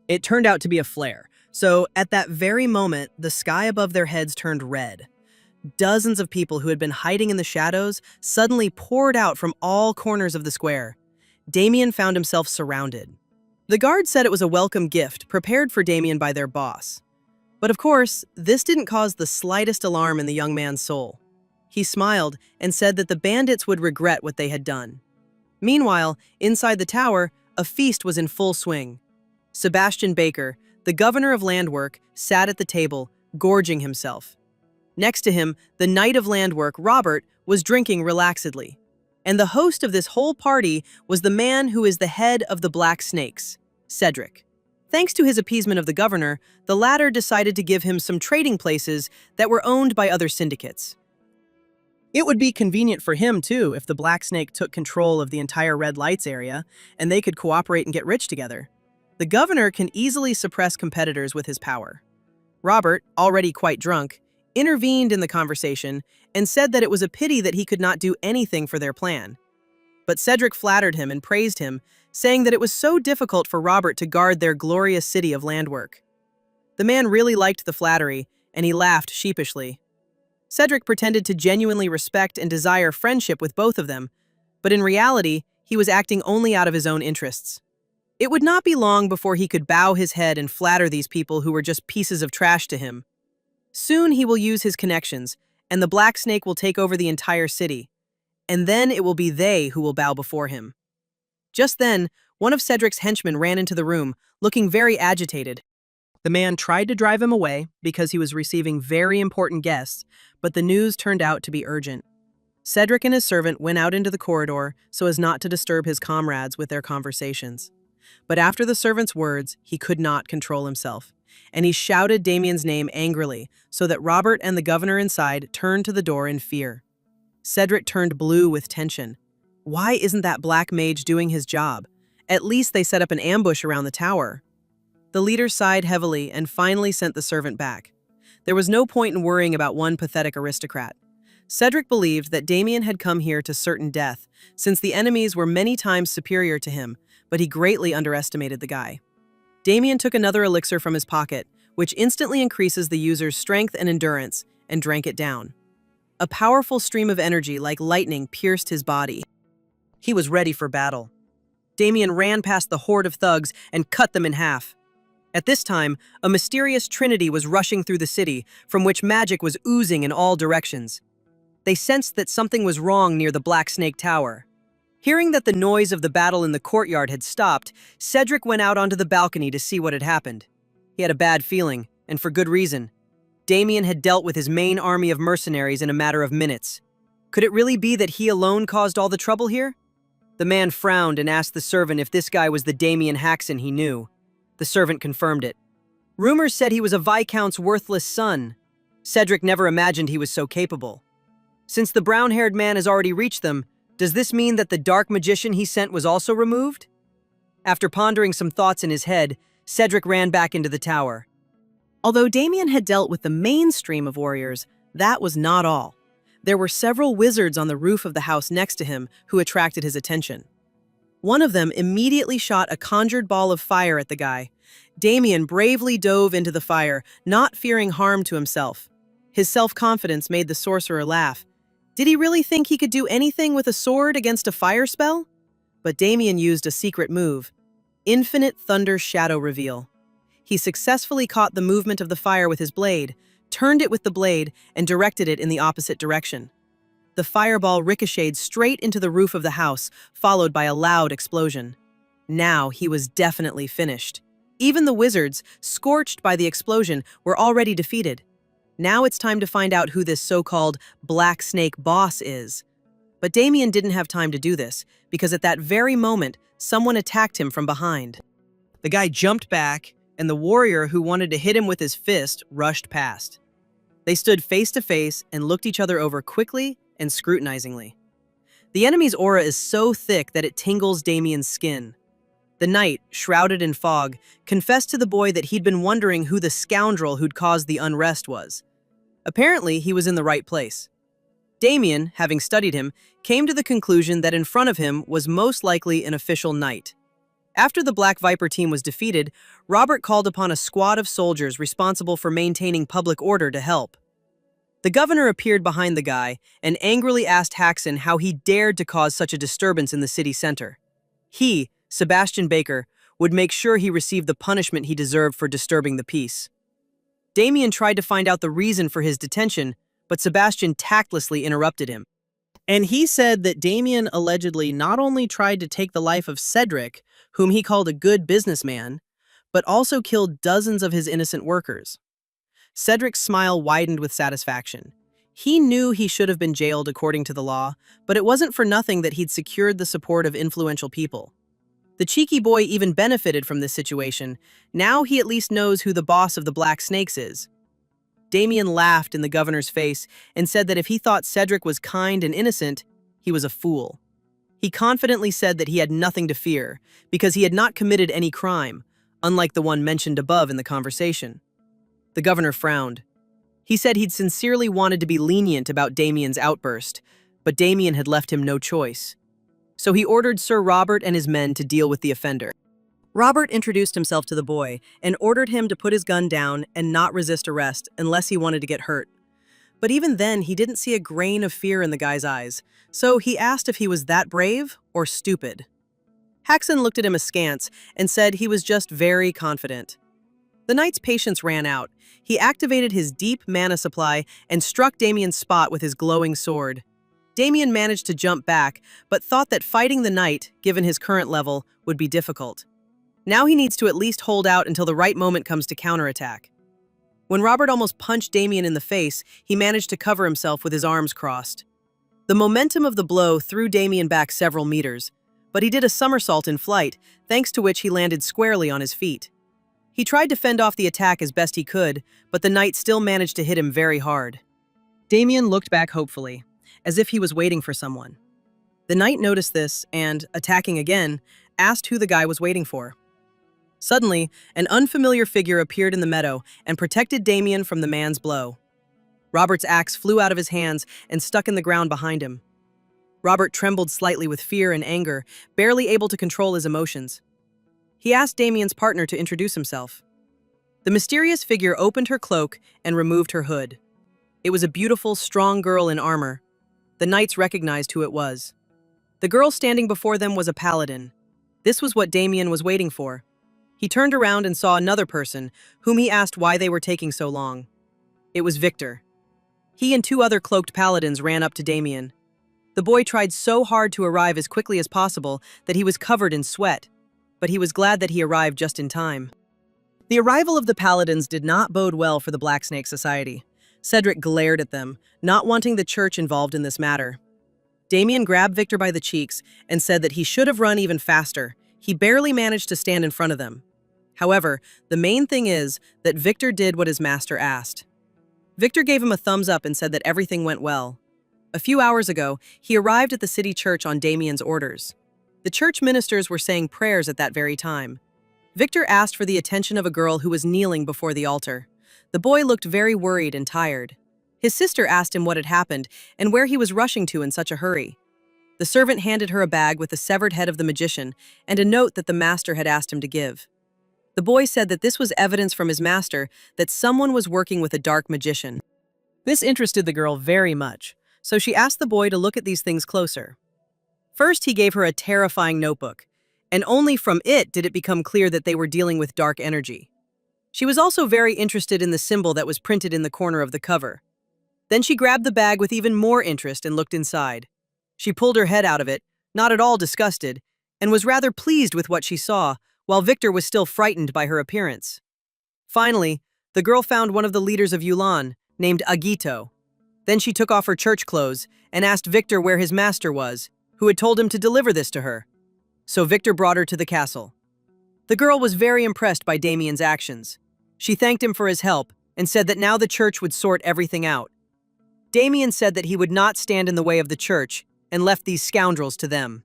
It turned out to be a flare, so at that very moment, the sky above their heads turned red. Dozens of people who had been hiding in the shadows suddenly poured out from all corners of the square. Damien found himself surrounded. The guard said it was a welcome gift prepared for Damien by their boss. But of course, this didn't cause the slightest alarm in the young man's soul. He smiled and said that the bandits would regret what they had done. Meanwhile, inside the tower, a feast was in full swing. Sebastian Baker, the governor of Landwork, sat at the table, gorging himself. Next to him, the knight of Landwork, Robert, was drinking relaxedly. And the host of this whole party was the man who is the head of the Black Snakes, Cedric. Thanks to his appeasement of the governor, the latter decided to give him some trading places that were owned by other syndicates. It would be convenient for him, too, if the Black Snake took control of the entire Red Lights area, and they could cooperate and get rich together. The governor can easily suppress competitors with his power. Robert, already quite drunk, intervened in the conversation and said that it was a pity that he could not do anything for their plan. But Cedric flattered him and praised him, saying that it was so difficult for Robert to guard their glorious city of Landwork. The man really liked the flattery, and he laughed sheepishly. Cedric pretended to genuinely respect and desire friendship with both of them, but in reality, he was acting only out of his own interests. It would not be long before he could bow his head and flatter these people who were just pieces of trash to him. Soon he will use his connections, and the Black Snake will take over the entire city, and then it will be they who will bow before him. Just then, one of Cedric's henchmen ran into the room, looking very agitated. The man tried to drive him away because he was receiving very important guests, but the news turned out to be urgent. Cedric and his servant went out into the corridor so as not to disturb his comrades with their conversations. But after the servant's words, he could not control himself, and he shouted Damien's name angrily so that Robert and the governor inside turned to the door in fear. Cedric turned blue with tension. Why isn't that black mage doing his job? At least they set up an ambush around the tower. The leader sighed heavily and finally sent the servant back. There was no point in worrying about one pathetic aristocrat. Cedric believed that Damien had come here to certain death, since the enemies were many times superior to him, but he greatly underestimated the guy. Damien took another elixir from his pocket, which instantly increases the user's strength and endurance, and drank it down. A powerful stream of energy like lightning pierced his body. He was ready for battle. Damien ran past the horde of thugs and cut them in half. At this time, a mysterious trinity was rushing through the city, from which magic was oozing in all directions. They sensed that something was wrong near the Black Snake Tower. Hearing that the noise of the battle in the courtyard had stopped, Cedric went out onto the balcony to see what had happened. He had a bad feeling, and for good reason. Damien had dealt with his main army of mercenaries in a matter of minutes. Could it really be that he alone caused all the trouble here? The man frowned and asked the servant if this guy was the Damien Haxon he knew. The servant confirmed it. Rumors said he was a viscount's worthless son. Cedric never imagined he was so capable. Since the brown-haired man has already reached them, does this mean that the dark magician he sent was also removed? After pondering some thoughts in his head, Cedric ran back into the tower. Although Damien had dealt with the mainstream of warriors, that was not all. There were several wizards on the roof of the house next to him who attracted his attention. One of them immediately shot a conjured ball of fire at the guy. Damien bravely dove into the fire, not fearing harm to himself. His self-confidence made the sorcerer laugh. Did he really think he could do anything with a sword against a fire spell? But Damien used a secret move, Infinite Thunder Shadow Reveal. He successfully caught the movement of the fire with his blade, turned it with the blade, and directed it in the opposite direction. The fireball ricocheted straight into the roof of the house, followed by a loud explosion. Now he was definitely finished. Even the wizards, scorched by the explosion, were already defeated. Now it's time to find out who this so-called Black Snake boss is. But Damien didn't have time to do this, because at that very moment, someone attacked him from behind. The guy jumped back, and the warrior who wanted to hit him with his fist rushed past. They stood face to face and looked each other over quickly and scrutinizingly. The enemy's aura is so thick that it tingles Damien's skin. The knight, shrouded in fog, confessed to the boy that he'd been wondering who the scoundrel who'd caused the unrest was. Apparently, he was in the right place. Damien, having studied him, came to the conclusion that in front of him was most likely an official knight. After the Black Viper team was defeated, Robert called upon a squad of soldiers responsible for maintaining public order to help. The governor appeared behind the guy and angrily asked Haxon how he dared to cause such a disturbance in the city center. He, Sebastian Baker, would make sure he received the punishment he deserved for disturbing the peace. Damien tried to find out the reason for his detention, but Sebastian tactlessly interrupted him. And he said that Damien allegedly not only tried to take the life of Cedric, whom he called a good businessman, but also killed dozens of his innocent workers. Cedric's smile widened with satisfaction. He knew he should have been jailed according to the law, but it wasn't for nothing that he'd secured the support of influential people. The cheeky boy even benefited from this situation. Now he at least knows who the boss of the Black Snakes is. Damien laughed in the governor's face and said that if he thought Cedric was kind and innocent, he was a fool. He confidently said that he had nothing to fear, because he had not committed any crime, unlike the one mentioned above in the conversation. The governor frowned. He said he'd sincerely wanted to be lenient about Damien's outburst, but Damien had left him no choice. So he ordered Sir Robert and his men to deal with the offender. Robert introduced himself to the boy and ordered him to put his gun down and not resist arrest unless he wanted to get hurt. But even then, he didn't see a grain of fear in the guy's eyes, so he asked if he was that brave or stupid. Haxon looked at him askance and said he was just very confident. The knight's patience ran out. He activated his deep mana supply and struck Damien's spot with his glowing sword. Damien managed to jump back, but thought that fighting the knight, given his current level, would be difficult. Now he needs to at least hold out until the right moment comes to counterattack. When Robert almost punched Damien in the face, he managed to cover himself with his arms crossed. The momentum of the blow threw Damien back several meters, but he did a somersault in flight, thanks to which he landed squarely on his feet. He tried to fend off the attack as best he could, but the knight still managed to hit him very hard. Damien looked back hopefully, as if he was waiting for someone. The knight noticed this and, attacking again, asked who the guy was waiting for. Suddenly, an unfamiliar figure appeared in the meadow and protected Damien from the man's blow. Robert's axe flew out of his hands and stuck in the ground behind him. Robert trembled slightly with fear and anger, barely able to control his emotions. He asked Damien's partner to introduce himself. The mysterious figure opened her cloak and removed her hood. It was a beautiful, strong girl in armor. The knights recognized who it was. The girl standing before them was a paladin. This was what Damien was waiting for. He turned around and saw another person, whom he asked why they were taking so long. It was Victor. He and two other cloaked paladins ran up to Damien. The boy tried so hard to arrive as quickly as possible that he was covered in sweat, but he was glad that he arrived just in time. The arrival of the paladins did not bode well for the Black Snake Society. Cedric glared at them, not wanting the church involved in this matter. Damien grabbed Victor by the cheeks and said that he should have run even faster. He barely managed to stand in front of them. However, the main thing is that Victor did what his master asked. Victor gave him a thumbs up and said that everything went well. A few hours ago, he arrived at the city church on Damien's orders. The church ministers were saying prayers at that very time. Victor asked for the attention of a girl who was kneeling before the altar. The boy looked very worried and tired. His sister asked him what had happened and where he was rushing to in such a hurry. The servant handed her a bag with the severed head of the magician and a note that the master had asked him to give. The boy said that this was evidence from his master that someone was working with a dark magician. This interested the girl very much, so she asked the boy to look at these things closer. First, he gave her a terrifying notebook, and only from it did it become clear that they were dealing with dark energy. She was also very interested in the symbol that was printed in the corner of the cover. Then she grabbed the bag with even more interest and looked inside. She pulled her head out of it, not at all disgusted, and was rather pleased with what she saw, while Victor was still frightened by her appearance. Finally, the girl found one of the leaders of Yulan, named Agito. Then she took off her church clothes and asked Victor where his master was, who had told him to deliver this to her. So Victor brought her to the castle. The girl was very impressed by Damien's actions. She thanked him for his help and said that now the church would sort everything out. Damien said that he would not stand in the way of the church and left these scoundrels to them.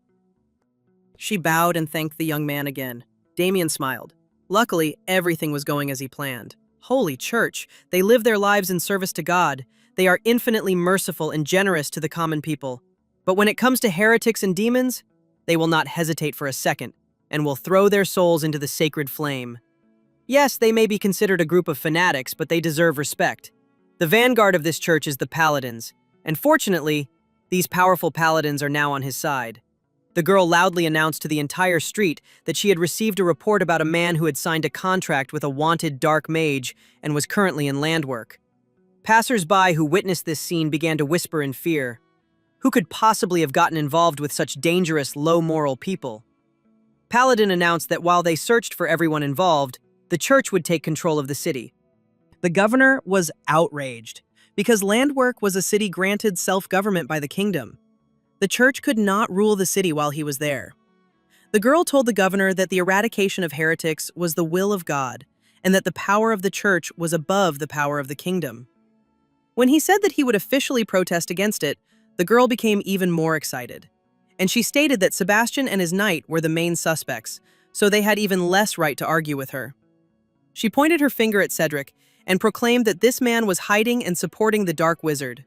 She bowed and thanked the young man again. Damien smiled. Luckily, everything was going as he planned. Holy church, they live their lives in service to God. They are infinitely merciful and generous to the common people. But when it comes to heretics and demons, they will not hesitate for a second and will throw their souls into the sacred flame. Yes, they may be considered a group of fanatics, but they deserve respect. The vanguard of this church is the paladins, and fortunately, these powerful paladins are now on his side. The girl loudly announced to the entire street that she had received a report about a man who had signed a contract with a wanted dark mage and was currently in land work. Passers-by who witnessed this scene began to whisper in fear. Who could possibly have gotten involved with such dangerous, low-moral people? Paladin announced that while they searched for everyone involved, the church would take control of the city. The governor was outraged because land work was a city granted self-government by the kingdom. The church could not rule the city while he was there. The girl told the governor that the eradication of heretics was the will of God, and that the power of the church was above the power of the kingdom. When he said that he would officially protest against it, the girl became even more excited. And she stated that Sebastian and his knight were the main suspects, so they had even less right to argue with her. She pointed her finger at Cedric and proclaimed that this man was hiding and supporting the dark wizard.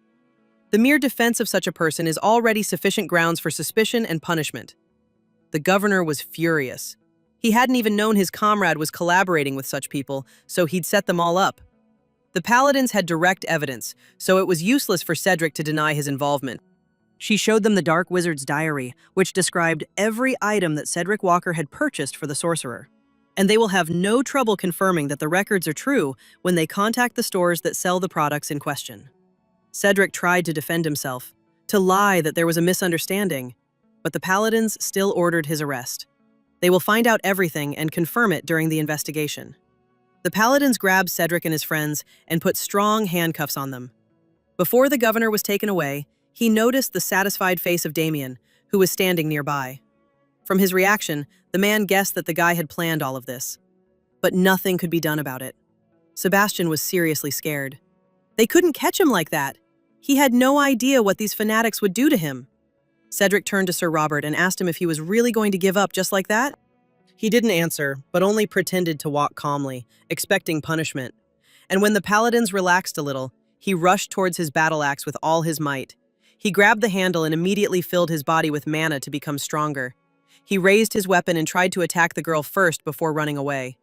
The mere defense of such a person is already sufficient grounds for suspicion and punishment. The governor was furious. He hadn't even known his comrade was collaborating with such people, so he'd set them all up. The paladins had direct evidence, so it was useless for Cedric to deny his involvement. She showed them the dark wizard's diary, which described every item that Cedric Walker had purchased for the sorcerer. And they will have no trouble confirming that the records are true when they contact the stores that sell the products in question. Cedric tried to defend himself, to lie that there was a misunderstanding, but the paladins still ordered his arrest. They will find out everything and confirm it during the investigation. The paladins grabbed Cedric and his friends and put strong handcuffs on them. Before the governor was taken away, he noticed the satisfied face of Damien, who was standing nearby. From his reaction, the man guessed that the guy had planned all of this. But nothing could be done about it. Sebastian was seriously scared. They couldn't catch him like that. He had no idea what these fanatics would do to him. Cedric turned to Sir Robert and asked him if he was really going to give up just like that. He didn't answer, but only pretended to walk calmly, expecting punishment. And when the paladins relaxed a little, he rushed towards his battle axe with all his might. He grabbed the handle and immediately filled his body with mana to become stronger. He raised his weapon and tried to attack the girl first before running away.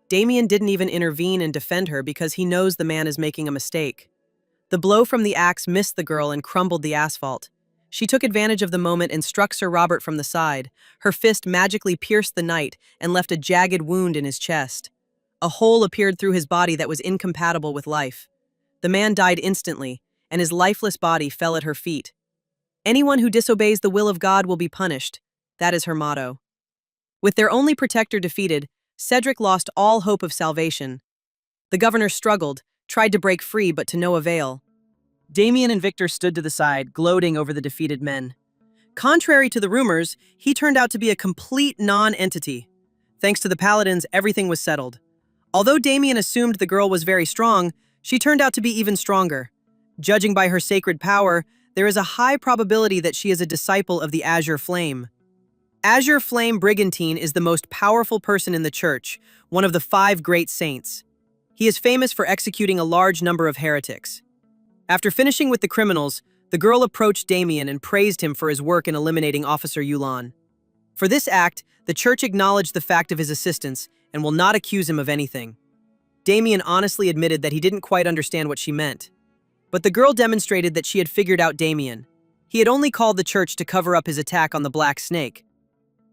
Damien didn't even intervene and defend her because he knows the man is making a mistake. The blow from the axe missed the girl and crumbled the asphalt. She took advantage of the moment and struck Sir Robert from the side. Her fist magically pierced the knight and left a jagged wound in his chest. A hole appeared through his body that was incompatible with life. The man died instantly, and his lifeless body fell at her feet. Anyone who disobeys the will of God will be punished. That is her motto. With their only protector defeated, Cedric lost all hope of salvation. The governor struggled, tried to break free, but to no avail. Damien and Victor stood to the side, gloating over the defeated men. Contrary to the rumors, he turned out to be a complete non-entity. Thanks to the paladins, everything was settled. Although Damien assumed the girl was very strong, she turned out to be even stronger. Judging by her sacred power, there is a high probability that she is a disciple of the Azure Flame. Azure Flame Brigantine is the most powerful person in the church, one of the 5 great saints. He is famous for executing a large number of heretics. After finishing with the criminals, the girl approached Damien and praised him for his work in eliminating Officer Yulan. For this act, the church acknowledged the fact of his assistance and will not accuse him of anything. Damien honestly admitted that he didn't quite understand what she meant. But the girl demonstrated that she had figured out Damien. He had only called the church to cover up his attack on the Black Snake.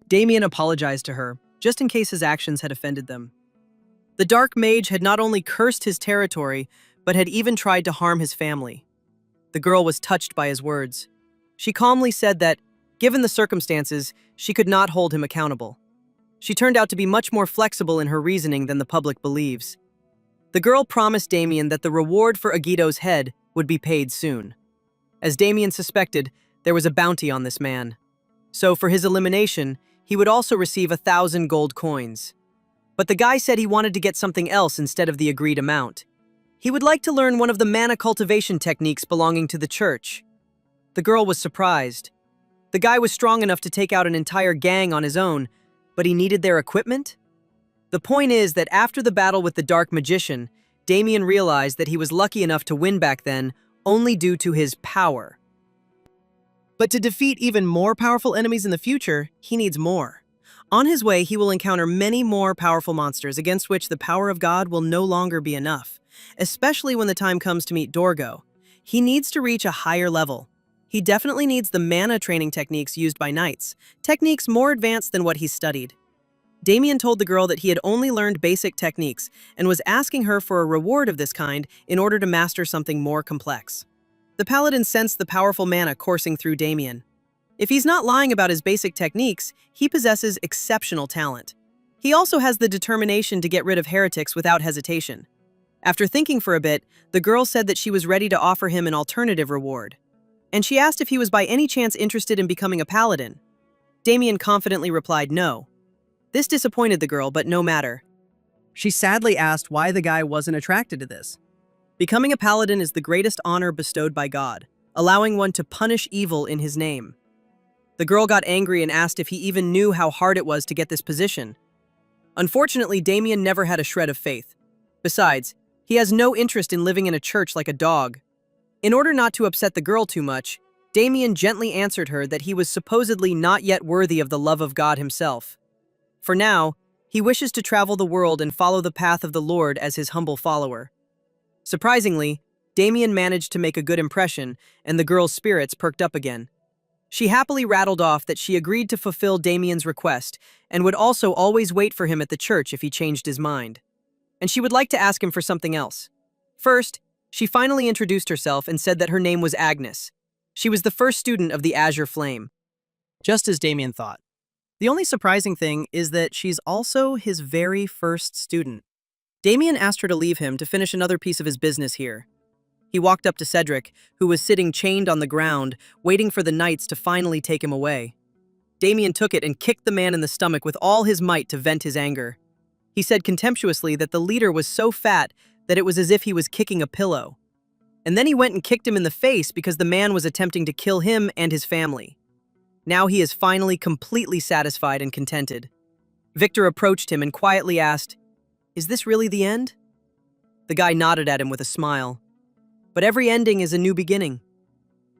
Damien apologized to her, just in case his actions had offended them. The Dark Mage had not only cursed his territory, but had even tried to harm his family. The girl was touched by his words. She calmly said that, given the circumstances, she could not hold him accountable. She turned out to be much more flexible in her reasoning than the public believes. The girl promised Damien that the reward for Agito's head would be paid soon. As Damien suspected, there was a bounty on this man. So for his elimination, he would also receive 1,000 gold coins. But the guy said he wanted to get something else instead of the agreed amount. He would like to learn one of the mana cultivation techniques belonging to the church. The girl was surprised. The guy was strong enough to take out an entire gang on his own, but he needed their equipment? The point is that after the battle with the Dark Magician, Damien realized that he was lucky enough to win back then only due to his power. But to defeat even more powerful enemies in the future, he needs more. On his way, he will encounter many more powerful monsters against which the power of God will no longer be enough, especially when the time comes to meet Dorgo. He needs to reach a higher level. He definitely needs the mana training techniques used by knights, techniques more advanced than what he studied. Damien told the girl that he had only learned basic techniques and was asking her for a reward of this kind in order to master something more complex. The paladin sensed the powerful mana coursing through Damien. If he's not lying about his basic techniques, he possesses exceptional talent. He also has the determination to get rid of heretics without hesitation. After thinking for a bit, the girl said that she was ready to offer him an alternative reward. And she asked if he was by any chance interested in becoming a paladin. Damien confidently replied no. This disappointed the girl, but no matter. She sadly asked why the guy wasn't attracted to this. Becoming a paladin is the greatest honor bestowed by God, allowing one to punish evil in his name. The girl got angry and asked if he even knew how hard it was to get this position. Unfortunately, Damien never had a shred of faith. Besides, he has no interest in living in a church like a dog. In order not to upset the girl too much, Damien gently answered her that he was supposedly not yet worthy of the love of God himself. For now, he wishes to travel the world and follow the path of the Lord as his humble follower. Surprisingly, Damien managed to make a good impression, and the girl's spirits perked up again. She happily rattled off that she agreed to fulfill Damien's request and would also always wait for him at the church if he changed his mind. And she would like to ask him for something else. First, she finally introduced herself and said that her name was Agnes. She was the first student of the Azure Flame. Just as Damien thought. The only surprising thing is that she's also his very first student. Damien asked her to leave him to finish another piece of his business here. He walked up to Cedric, who was sitting chained on the ground, waiting for the knights to finally take him away. Damien took it and kicked the man in the stomach with all his might to vent his anger. He said contemptuously that the leader was so fat that it was as if he was kicking a pillow. And then he went and kicked him in the face because the man was attempting to kill him and his family. Now he is finally completely satisfied and contented. Victor approached him and quietly asked, "Is this really the end?" The guy nodded at him with a smile. But every ending is a new beginning.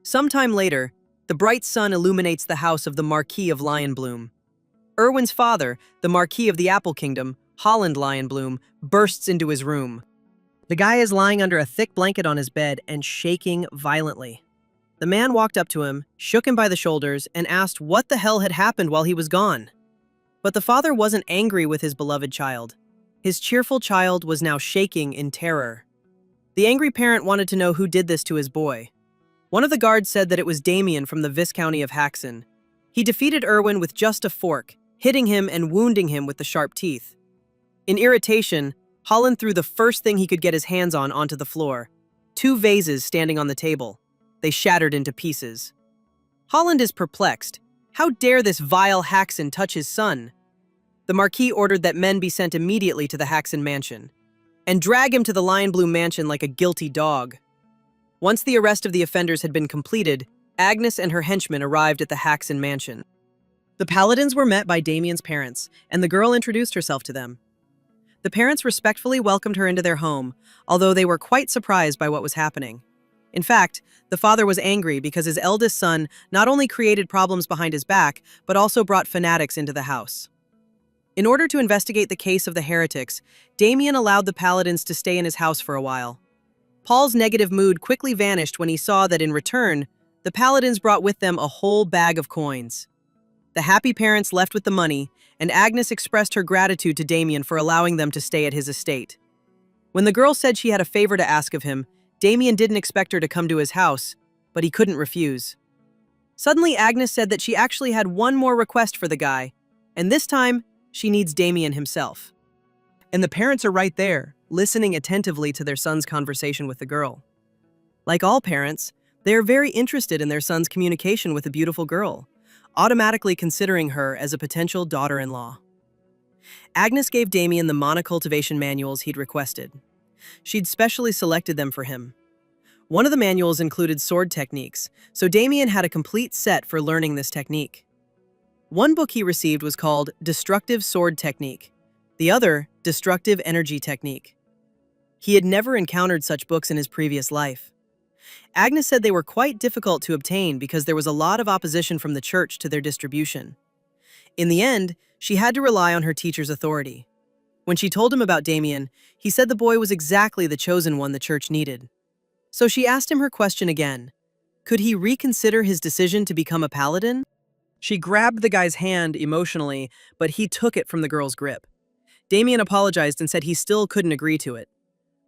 Sometime later, the bright sun illuminates the house of the Marquis of Lionbloom. Erwin's father, the Marquis of the Apple Kingdom, Holland Lionbloom, bursts into his room. The guy is lying under a thick blanket on his bed and shaking violently. The man walked up to him, shook him by the shoulders, and asked what the hell had happened while he was gone. But the father wasn't angry with his beloved child. His cheerful child was now shaking in terror. The angry parent wanted to know who did this to his boy. One of the guards said that it was Damien from the Viscounty of Haxon. He defeated Erwin with just a fork, hitting him and wounding him with the sharp teeth. In irritation, Holland threw the first thing he could get his hands on onto the floor. 2 vases standing on the table. They shattered into pieces. Holland is perplexed. How dare this vile Haxon touch his son? The Marquis ordered that men be sent immediately to the Haxon mansion and drag him to the Lion Blue mansion like a guilty dog. Once the arrest of the offenders had been completed, Agnes and her henchmen arrived at the Haxon mansion. The paladins were met by Damien's parents, and the girl introduced herself to them. The parents respectfully welcomed her into their home, although they were quite surprised by what was happening. In fact, the father was angry because his eldest son not only created problems behind his back, but also brought fanatics into the house. In order to investigate the case of the heretics, Damien allowed the paladins to stay in his house for a while. Paul's negative mood quickly vanished when he saw that in return, the paladins brought with them a whole bag of coins. The happy parents left with the money, and Agnes expressed her gratitude to Damien for allowing them to stay at his estate. When the girl said she had a favor to ask of him, Damien didn't expect her to come to his house, but he couldn't refuse. Suddenly, Agnes said that she actually had one more request for the guy, and this time, she needs Damien himself. And the parents are right there, listening attentively to their son's conversation with the girl. Like all parents, they are very interested in their son's communication with a beautiful girl, automatically considering her as a potential daughter-in-law. Agnes gave Damien the mana cultivation manuals he'd requested. She'd specially selected them for him. One of the manuals included sword techniques, so Damien had a complete set for learning this technique. One book he received was called Destructive Sword Technique, the other, Destructive Energy Technique. He had never encountered such books in his previous life. Agnes said they were quite difficult to obtain because there was a lot of opposition from the church to their distribution. In the end, she had to rely on her teacher's authority. When she told him about Damien, he said the boy was exactly the chosen one the church needed. So she asked him her question again. Could he reconsider his decision to become a paladin? She grabbed the guy's hand emotionally, but he took it from the girl's grip. Damien apologized and said he still couldn't agree to it.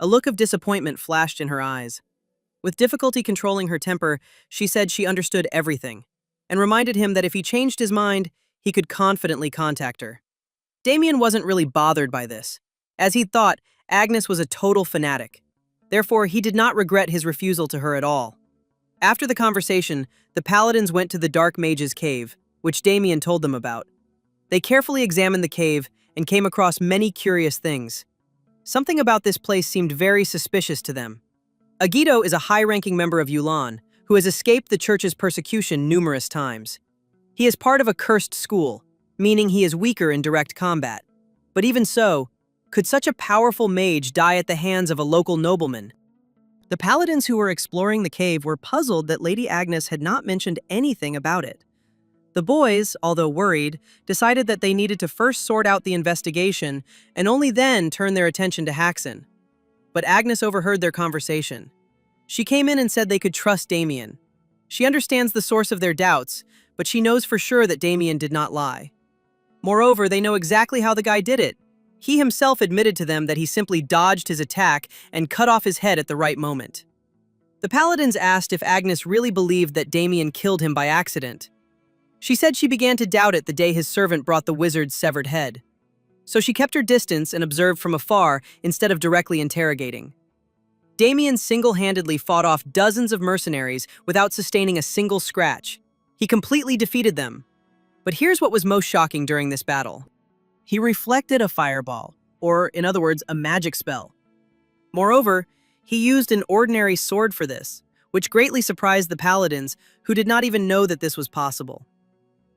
A look of disappointment flashed in her eyes. With difficulty controlling her temper, she said she understood everything, and reminded him that if he changed his mind, he could confidently contact her. Damien wasn't really bothered by this, as he thought Agnes was a total fanatic. Therefore, he did not regret his refusal to her at all. After the conversation, the paladins went to the Dark Mage's cave, which Damien told them about. They carefully examined the cave and came across many curious things. Something about this place seemed very suspicious to them. Agito is a high-ranking member of Yulan, who has escaped the church's persecution numerous times. He is part of a cursed school, meaning he is weaker in direct combat. But even so, could such a powerful mage die at the hands of a local nobleman? The paladins who were exploring the cave were puzzled that Lady Agnes had not mentioned anything about it. The boys, although worried, decided that they needed to first sort out the investigation and only then turn their attention to Haxon. But Agnes overheard their conversation. She came in and said they could trust Damien. She understands the source of their doubts, but she knows for sure that Damien did not lie. Moreover, they know exactly how the guy did it. He himself admitted to them that he simply dodged his attack and cut off his head at the right moment. The paladins asked if Agnes really believed that Damien killed him by accident. She said she began to doubt it the day his servant brought the wizard's severed head. So she kept her distance and observed from afar instead of directly interrogating. Damien single-handedly fought off dozens of mercenaries without sustaining a single scratch. He completely defeated them. But here's what was most shocking during this battle. He reflected a fireball, or in other words, a magic spell. Moreover, he used an ordinary sword for this, which greatly surprised the paladins, who did not even know that this was possible.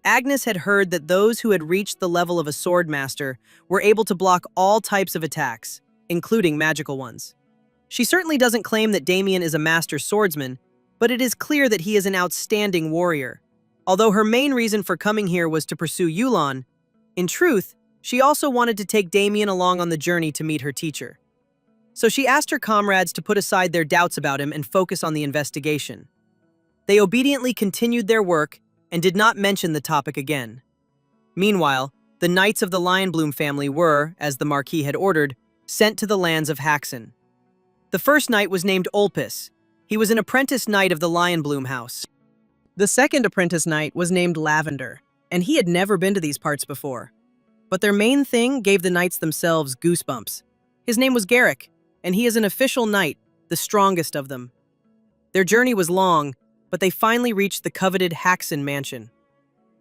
Agnes had heard that those who had reached the level of a sword master were able to block all types of attacks, including magical ones. She certainly doesn't claim that Damien is a master swordsman, but it is clear that he is an outstanding warrior. Although her main reason for coming here was to pursue Yulan, in truth, she also wanted to take Damien along on the journey to meet her teacher. So she asked her comrades to put aside their doubts about him and focus on the investigation. They obediently continued their work and did not mention the topic again. Meanwhile, the Knights of the Lionbloom family were, as the Marquis had ordered, sent to the lands of Haxon. The first knight was named Olpus. He was an apprentice knight of the Lion Bloom house. The second apprentice knight was named Lavender, and he had never been to these parts before. But their main thing gave the knights themselves goosebumps. His name was Garrick, and he is an official knight, the strongest of them. Their journey was long, but they finally reached the coveted Haxon mansion.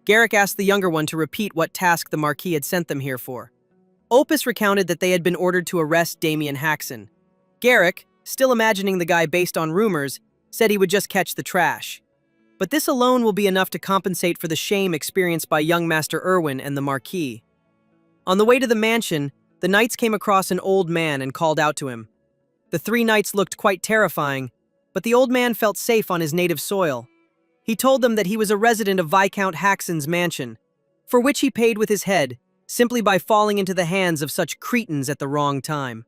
Garrick asked the younger one to repeat what task the Marquis had sent them here for. Opus recounted that they had been ordered to arrest Damien Haxon. Garrick, still imagining the guy based on rumors, said he would just catch the trash. But this alone will be enough to compensate for the shame experienced by young Master Irwin and the Marquis. On the way to the mansion, the knights came across an old man and called out to him. The three knights looked quite terrifying, but the old man felt safe on his native soil. He told them that he was a resident of Viscount Haxon's mansion, for which he paid with his head, simply by falling into the hands of such cretins at the wrong time.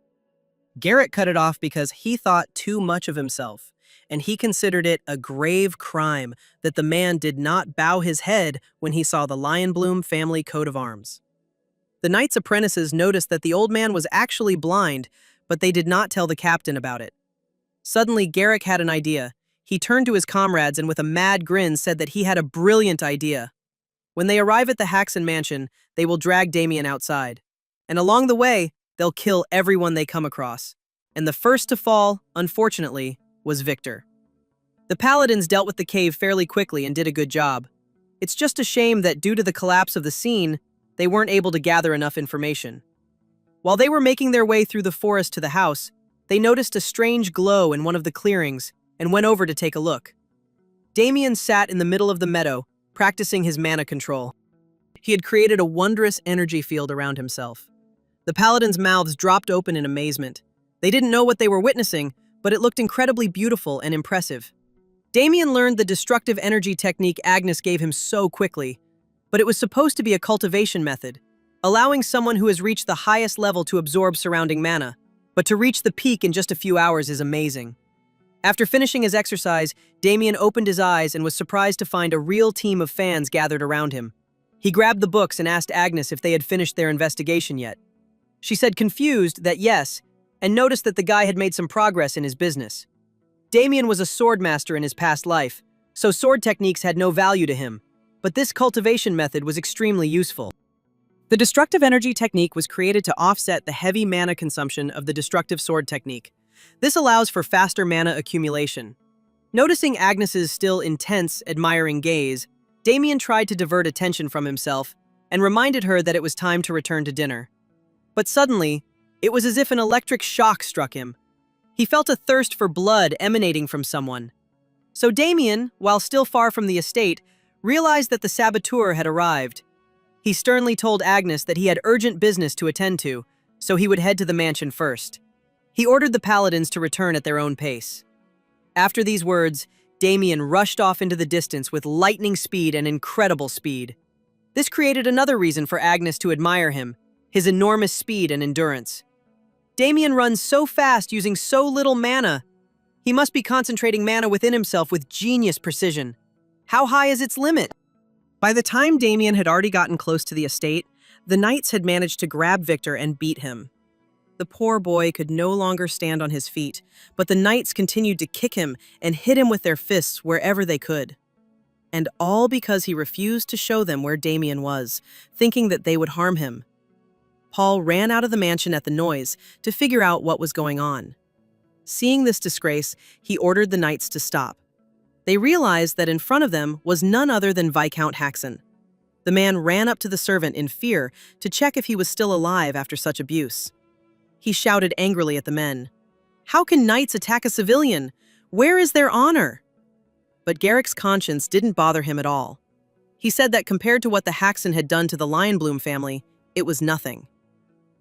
Garrick cut it off because he thought too much of himself, and he considered it a grave crime that the man did not bow his head when he saw the Lion Bloom family coat of arms. The knights' apprentices noticed that the old man was actually blind, but they did not tell the captain about it. Suddenly, Garrick had an idea. He turned to his comrades and with a mad grin said that he had a brilliant idea. When they arrive at the Haxon mansion, they will drag Damien outside. And along the way, they'll kill everyone they come across. And the first to fall, unfortunately, was Victor. The paladins dealt with the cave fairly quickly and did a good job. It's just a shame that due to the collapse of the scene, they weren't able to gather enough information. While they were making their way through the forest to the house, they noticed a strange glow in one of the clearings and went over to take a look. Damien sat in the middle of the meadow, practicing his mana control. He had created a wondrous energy field around himself. The paladins' mouths dropped open in amazement. They didn't know what they were witnessing, but it looked incredibly beautiful and impressive. Damien learned the destructive energy technique Agnes gave him so quickly, but it was supposed to be a cultivation method, allowing someone who has reached the highest level to absorb surrounding mana, but to reach the peak in just a few hours is amazing. After finishing his exercise, Damien opened his eyes and was surprised to find a real team of fans gathered around him. He grabbed the books and asked Agnes if they had finished their investigation yet. She said confused that yes, and noticed that the guy had made some progress in his business. Damien was a sword master in his past life, so sword techniques had no value to him, but this cultivation method was extremely useful. The destructive energy technique was created to offset the heavy mana consumption of the destructive sword technique. This allows for faster mana accumulation. Noticing Agnes's still intense, admiring gaze, Damien tried to divert attention from himself and reminded her that it was time to return to dinner. But suddenly, it was as if an electric shock struck him. He felt a thirst for blood emanating from someone. So Damien, while still far from the estate, realized that the saboteur had arrived. He sternly told Agnes that he had urgent business to attend to, so he would head to the mansion first. He ordered the paladins to return at their own pace. After these words, Damien rushed off into the distance with lightning speed and incredible speed. This created another reason for Agnes to admire him, his enormous speed and endurance. Damien runs so fast using so little mana. He must be concentrating mana within himself with genius precision. How high is its limit? By the time Damien had already gotten close to the estate, the knights had managed to grab Victor and beat him. The poor boy could no longer stand on his feet, but the knights continued to kick him and hit him with their fists wherever they could. And all because he refused to show them where Damien was, thinking that they would harm him. Paul ran out of the mansion at the noise to figure out what was going on. Seeing this disgrace, he ordered the knights to stop. They realized that in front of them was none other than Viscount Haxon. The man ran up to the servant in fear to check if he was still alive after such abuse. He shouted angrily at the men, "How can knights attack a civilian? Where is their honor?" But Garrick's conscience didn't bother him at all. He said that compared to what the Haxon had done to the Lion Bloom family, it was nothing.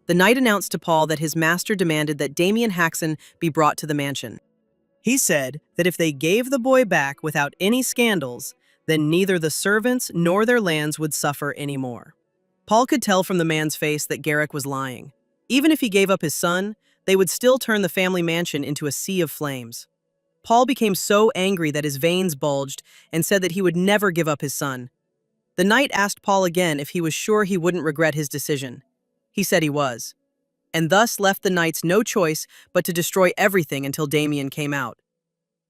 The knight announced to Paul that his master demanded that Damien Haxon be brought to the mansion. He said that if they gave the boy back without any scandals, then neither the servants nor their lands would suffer anymore. Paul could tell from the man's face that Garrick was lying. Even if he gave up his son, they would still turn the family mansion into a sea of flames. Paul became so angry that his veins bulged and said that he would never give up his son. The knight asked Paul again if he was sure he wouldn't regret his decision. He said he was, and thus left the knights no choice but to destroy everything until Damien came out.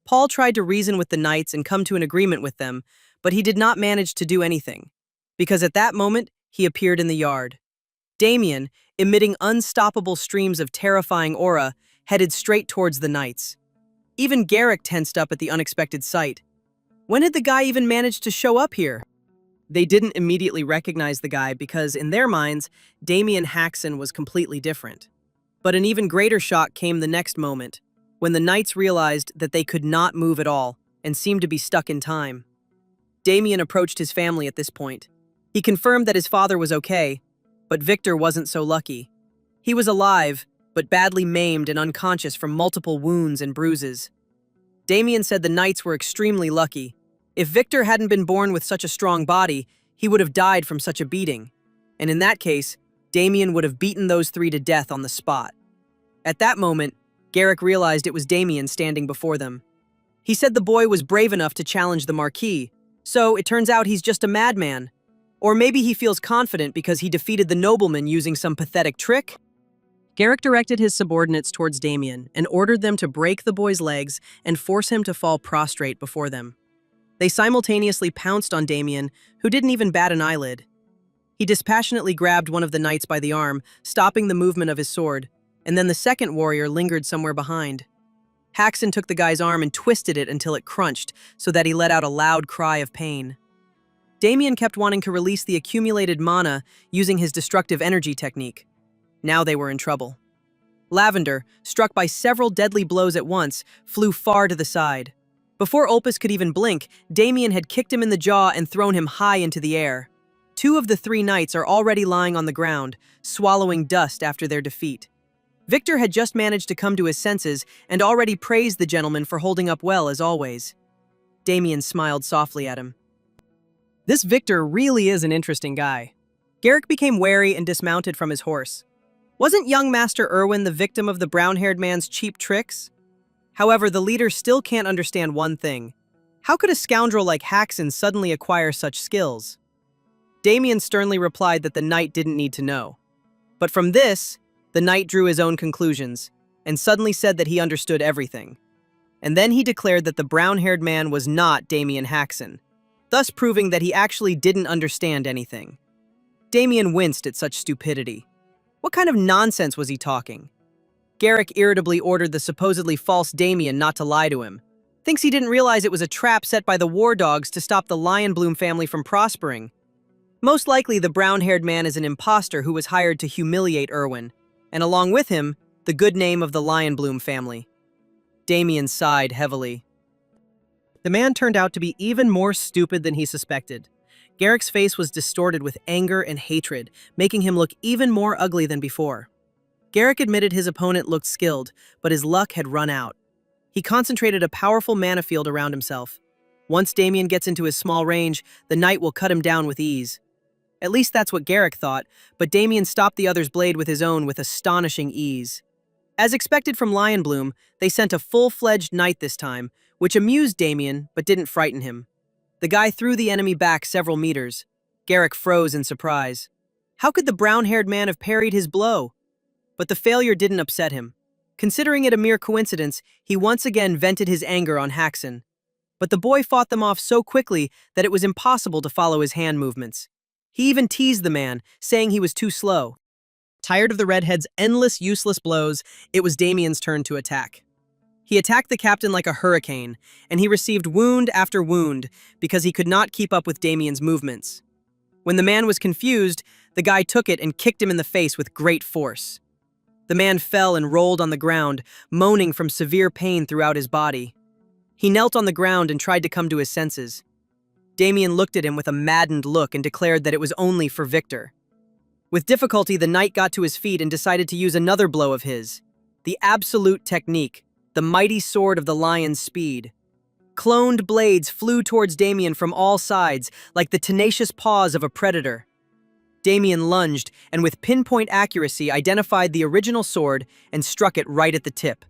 Paul tried to reason with the knights and come to an agreement with them, but he did not manage to do anything, because at that moment, he appeared in the yard. Damien, emitting unstoppable streams of terrifying aura, headed straight towards the knights. Even Garrick tensed up at the unexpected sight. When had the guy even managed to show up here? They didn't immediately recognize the guy because, in their minds, Damien Haxon was completely different. But an even greater shock came the next moment, when the knights realized that they could not move at all and seemed to be stuck in time. Damien approached his family at this point. He confirmed that his father was okay, but Victor wasn't so lucky. He was alive, but badly maimed and unconscious from multiple wounds and bruises. Damien said the knights were extremely lucky. If Victor hadn't been born with such a strong body, he would have died from such a beating. And in that case, Damien would have beaten those three to death on the spot. At that moment, Garrick realized it was Damien standing before them. He said the boy was brave enough to challenge the Marquis, so it turns out he's just a madman. Or maybe he feels confident because he defeated the nobleman using some pathetic trick? Garrick directed his subordinates towards Damien and ordered them to break the boy's legs and force him to fall prostrate before them. They simultaneously pounced on Damien, who didn't even bat an eyelid. He dispassionately grabbed one of the knights by the arm, stopping the movement of his sword, and then the second warrior lingered somewhere behind. Haxon took the guy's arm and twisted it until it crunched, so that he let out a loud cry of pain. Damien kept wanting to release the accumulated mana using his destructive energy technique. Now they were in trouble. Lavender, struck by several deadly blows at once, flew far to the side. Before Opus could even blink, Damien had kicked him in the jaw and thrown him high into the air. Two of the three knights are already lying on the ground, swallowing dust after their defeat. Victor had just managed to come to his senses and already praised the gentleman for holding up well as always. Damien smiled softly at him. This Victor really is an interesting guy. Garrick became wary and dismounted from his horse. Wasn't young Master Irwin the victim of the brown-haired man's cheap tricks? However, the leader still can't understand one thing. How could a scoundrel like Haxon suddenly acquire such skills? Damien sternly replied that the knight didn't need to know. But from this, the knight drew his own conclusions, and suddenly said that he understood everything. And then he declared that the brown-haired man was not Damien Haxon, thus proving that he actually didn't understand anything. Damien winced at such stupidity. What kind of nonsense was he talking? Garrick irritably ordered the supposedly false Damien not to lie to him. Thinks he didn't realize it was a trap set by the war dogs to stop the Lionbloom family from prospering. Most likely the brown-haired man is an imposter who was hired to humiliate Irwin, and along with him, the good name of the Lionbloom family. Damien sighed heavily. The man turned out to be even more stupid than he suspected. Garrick's face was distorted with anger and hatred, making him look even more ugly than before. Garrick admitted his opponent looked skilled, but his luck had run out. He concentrated a powerful mana field around himself. Once Damien gets into his small range, the knight will cut him down with ease. At least that's what Garrick thought, but Damien stopped the other's blade with his own with astonishing ease. As expected from Lionbloom, they sent a full-fledged knight this time, which amused Damien but didn't frighten him. The guy threw the enemy back several meters. Garrick froze in surprise. How could the brown-haired man have parried his blow? But the failure didn't upset him. Considering it a mere coincidence, he once again vented his anger on Haxon. But the boy fought them off so quickly that it was impossible to follow his hand movements. He even teased the man, saying he was too slow. Tired of the redhead's endless, useless blows, it was Damien's turn to attack. He attacked the captain like a hurricane, and he received wound after wound because he could not keep up with Damien's movements. When the man was confused, the guy took it and kicked him in the face with great force. The man fell and rolled on the ground, moaning from severe pain throughout his body. He knelt on the ground and tried to come to his senses. Damien looked at him with a maddened look and declared that it was only for Victor. With difficulty, the knight got to his feet and decided to use another blow of his. The absolute technique, the mighty sword of the lion's speed. Cloned blades flew towards Damien from all sides, like the tenacious paws of a predator. Damien lunged and with pinpoint accuracy identified the original sword and struck it right at the tip.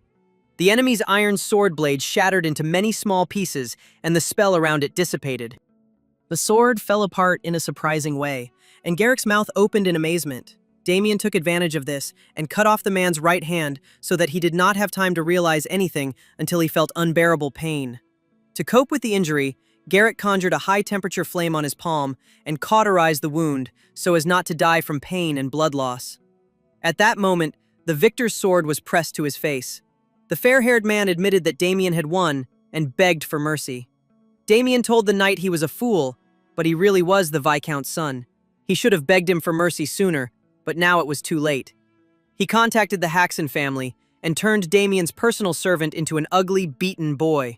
The enemy's iron sword blade shattered into many small pieces and the spell around it dissipated. The sword fell apart in a surprising way, and Garrick's mouth opened in amazement. Damien took advantage of this and cut off the man's right hand so that he did not have time to realize anything until he felt unbearable pain. To cope with the injury, Garrett conjured a high-temperature flame on his palm and cauterized the wound so as not to die from pain and blood loss. At that moment, the victor's sword was pressed to his face. The fair-haired man admitted that Damien had won and begged for mercy. Damien told the knight he was a fool, but he really was the Viscount's son. He should have begged him for mercy sooner, but now it was too late. He contacted the Haxon family and turned Damien's personal servant into an ugly, beaten boy.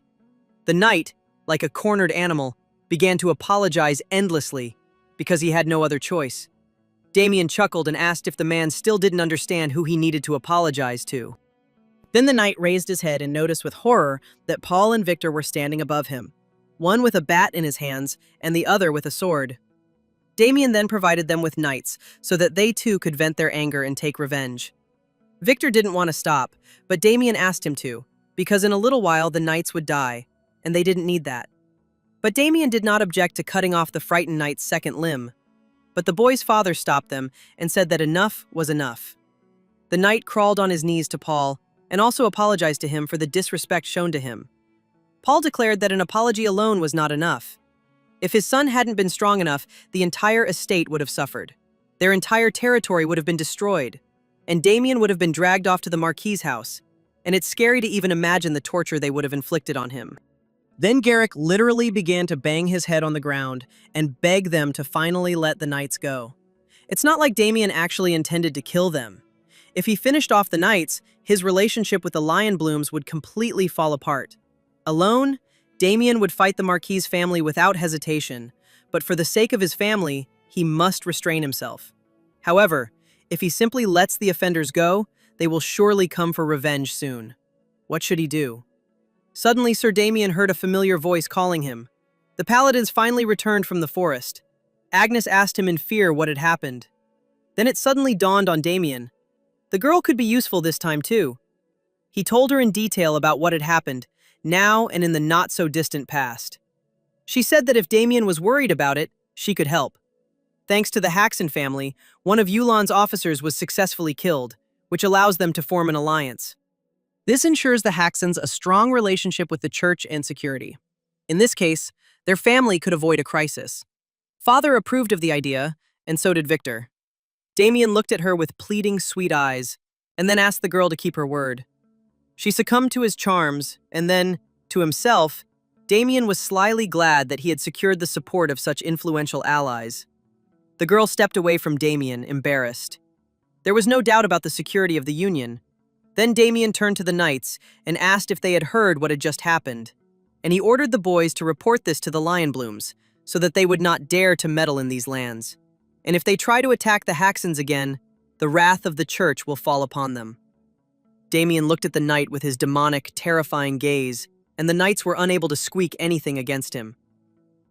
The knight, like a cornered animal, began to apologize endlessly because he had no other choice. Damien chuckled and asked if the man still didn't understand who he needed to apologize to. Then the knight raised his head and noticed with horror that Paul and Victor were standing above him, one with a bat in his hands and the other with a sword. Damien then provided them with knights so that they too could vent their anger and take revenge. Victor didn't want to stop, but Damien asked him to, because in a little while the knights would die, and they didn't need that. But Damien did not object to cutting off the frightened knight's second limb. But the boy's father stopped them and said that enough was enough. The knight crawled on his knees to Paul and also apologized to him for the disrespect shown to him. Paul declared that an apology alone was not enough. If his son hadn't been strong enough, the entire estate would have suffered. Their entire territory would have been destroyed, and Damien would have been dragged off to the Marquis's house, and it's scary to even imagine the torture they would have inflicted on him. Then Garrick literally began to bang his head on the ground and beg them to finally let the knights go. It's not like Damien actually intended to kill them. If he finished off the knights, his relationship with the Lion Blooms would completely fall apart. Alone, Damien would fight the Marquis's family without hesitation, but for the sake of his family, he must restrain himself. However, if he simply lets the offenders go, they will surely come for revenge soon. What should he do? Suddenly, Sir Damien heard a familiar voice calling him. The paladins finally returned from the forest. Agnes asked him in fear what had happened. Then it suddenly dawned on Damien. The girl could be useful this time too. He told her in detail about what had happened, now and in the not-so-distant past. She said that if Damien was worried about it, she could help. Thanks to the Haxon family, one of Yulan's officers was successfully killed, which allows them to form an alliance. This ensures the Haxons a strong relationship with the church and security. In this case, their family could avoid a crisis. Father approved of the idea, and so did Victor. Damien looked at her with pleading, sweet eyes, and then asked the girl to keep her word. She succumbed to his charms, and then, to himself, Damien was slyly glad that he had secured the support of such influential allies. The girl stepped away from Damien, embarrassed. There was no doubt about the security of the Union. Then Damien turned to the knights and asked if they had heard what had just happened, and he ordered the boys to report this to the Lion Blooms so that they would not dare to meddle in these lands. And if they try to attack the Haxons again, the wrath of the church will fall upon them. Damien looked at the knight with his demonic, terrifying gaze, and the knights were unable to squeak anything against him.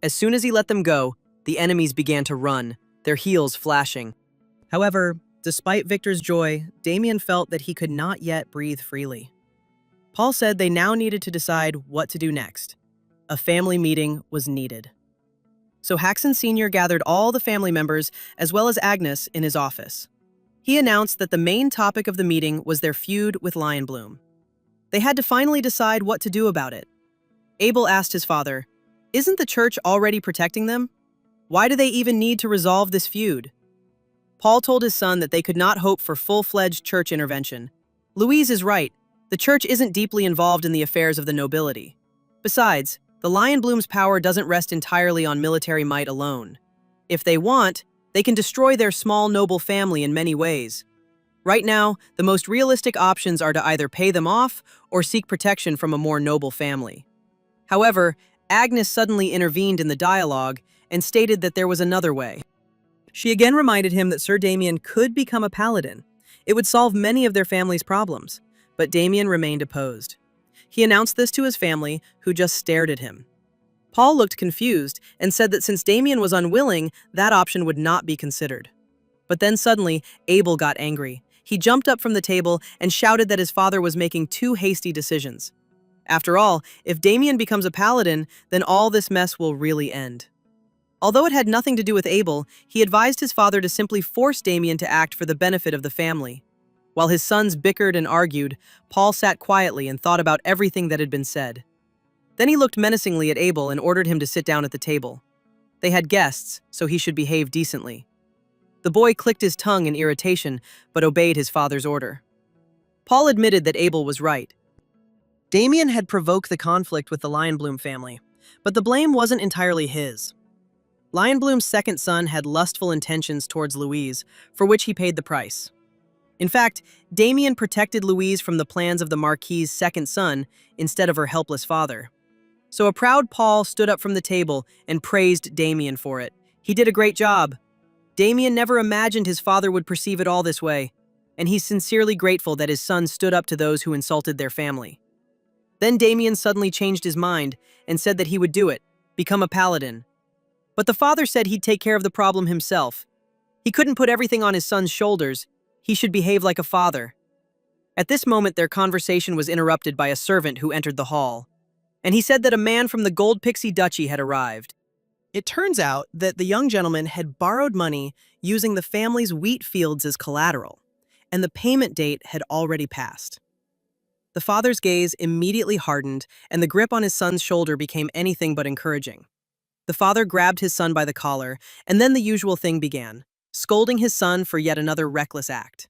As soon as he let them go, the enemies began to run, their heels flashing. However, despite Victor's joy, Damien felt that he could not yet breathe freely. Paul said they now needed to decide what to do next. A family meeting was needed. So Haxon Sr. gathered all the family members, as well as Agnes, in his office. He announced that the main topic of the meeting was their feud with Lion Bloom. They had to finally decide what to do about it. Abel asked his father, "Isn't the church already protecting them? Why do they even need to resolve this feud?" Paul told his son that they could not hope for full-fledged church intervention. Louise is right. The church isn't deeply involved in the affairs of the nobility. Besides, the Lion Bloom's power doesn't rest entirely on military might alone. If they want, they can destroy their small noble family in many ways. Right now, the most realistic options are to either pay them off or seek protection from a more noble family. However, Agnes suddenly intervened in the dialogue and stated that there was another way. She again reminded him that Sir Damien could become a paladin. It would solve many of their family's problems, but Damien remained opposed. He announced this to his family, who just stared at him. Paul looked confused and said that since Damien was unwilling, that option would not be considered. But then suddenly, Abel got angry. He jumped up from the table and shouted that his father was making two hasty decisions. After all, if Damien becomes a paladin, then all this mess will really end. Although it had nothing to do with Abel, he advised his father to simply force Damien to act for the benefit of the family. While his sons bickered and argued, Paul sat quietly and thought about everything that had been said. Then he looked menacingly at Abel and ordered him to sit down at the table. They had guests, so he should behave decently. The boy clicked his tongue in irritation, but obeyed his father's order. Paul admitted that Abel was right. Damien had provoked the conflict with the Lionbloom family, but the blame wasn't entirely his. Lionbloom's second son had lustful intentions towards Louise, for which he paid the price. In fact, Damien protected Louise from the plans of the Marquis's second son instead of her helpless father. So a proud Paul stood up from the table and praised Damien for it. He did a great job. Damien never imagined his father would perceive it all this way, and he's sincerely grateful that his son stood up to those who insulted their family. Then Damien suddenly changed his mind and said that he would do it, become a paladin. But the father said he'd take care of the problem himself. He couldn't put everything on his son's shoulders. He should behave like a father. At this moment, their conversation was interrupted by a servant who entered the hall, and he said that a man from the Gold Pixie Duchy had arrived. It turns out that the young gentleman had borrowed money using the family's wheat fields as collateral, and the payment date had already passed. The father's gaze immediately hardened, and the grip on his son's shoulder became anything but encouraging. The father grabbed his son by the collar, and then the usual thing began, scolding his son for yet another reckless act.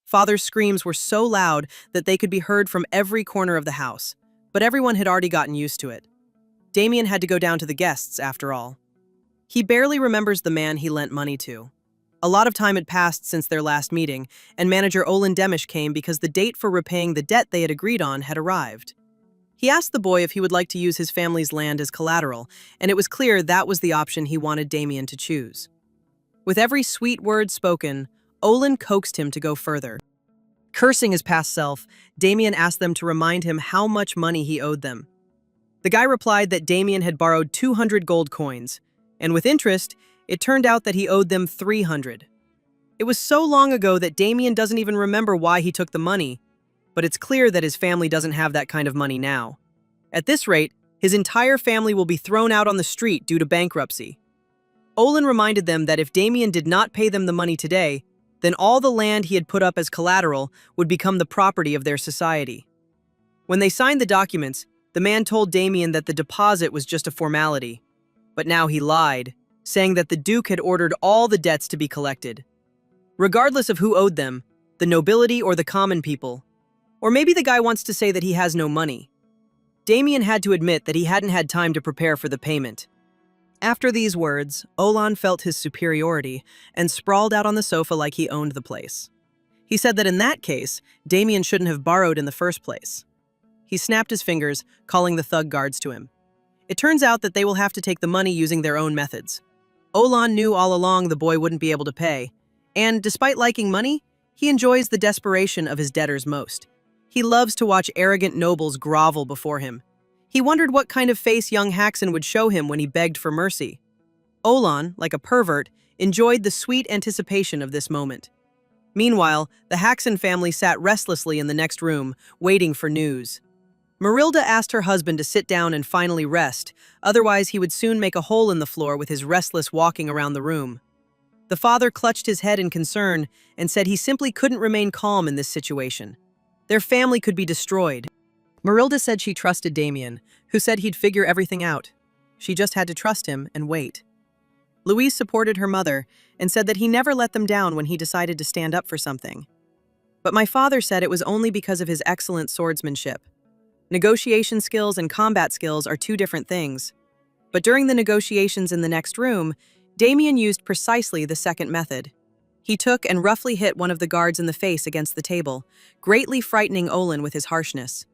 Father's screams were so loud that they could be heard from every corner of the house, but everyone had already gotten used to it. Damien had to go down to the guests, after all. He barely remembers the man he lent money to. A lot of time had passed since their last meeting, and manager Olin Demish came because the date for repaying the debt they had agreed on had arrived. He asked the boy if he would like to use his family's land as collateral, and it was clear that was the option he wanted Damien to choose. With every sweet word spoken, Olin coaxed him to go further. Cursing his past self, Damien asked them to remind him how much money he owed them. The guy replied that Damien had borrowed 200 gold coins, and with interest, it turned out that he owed them 300. It was so long ago that Damien doesn't even remember why he took the money, but it's clear that his family doesn't have that kind of money now. At this rate, his entire family will be thrown out on the street due to bankruptcy. Olin reminded them that if Damien did not pay them the money today, then all the land he had put up as collateral would become the property of their society. When they signed the documents, the man told Damien that the deposit was just a formality. But now he lied, saying that the Duke had ordered all the debts to be collected. Regardless of who owed them, the nobility or the common people. Or maybe the guy wants to say that he has no money. Damien had to admit that he hadn't had time to prepare for the payment. After these words, Olin felt his superiority and sprawled out on the sofa like he owned the place. He said that in that case, Damien shouldn't have borrowed in the first place. He snapped his fingers, calling the thug guards to him. It turns out that they will have to take the money using their own methods. Olin knew all along the boy wouldn't be able to pay, and despite liking money, he enjoys the desperation of his debtors most. He loves to watch arrogant nobles grovel before him. He wondered what kind of face young Haxon would show him when he begged for mercy. Olin, like a pervert, enjoyed the sweet anticipation of this moment. Meanwhile, the Haxon family sat restlessly in the next room, waiting for news. Marilda asked her husband to sit down and finally rest, otherwise he would soon make a hole in the floor with his restless walking around the room. The father clutched his head in concern and said he simply couldn't remain calm in this situation. Their family could be destroyed. Marilda said she trusted Damien, who said he'd figure everything out. She just had to trust him and wait. Louise supported her mother and said that he never let them down when he decided to stand up for something. But my father said it was only because of his excellent swordsmanship. Negotiation skills and combat skills are two different things. But during the negotiations in the next room, Damien used precisely the second method. He took and roughly hit one of the guards in the face against the table, greatly frightening Olin with his harshness.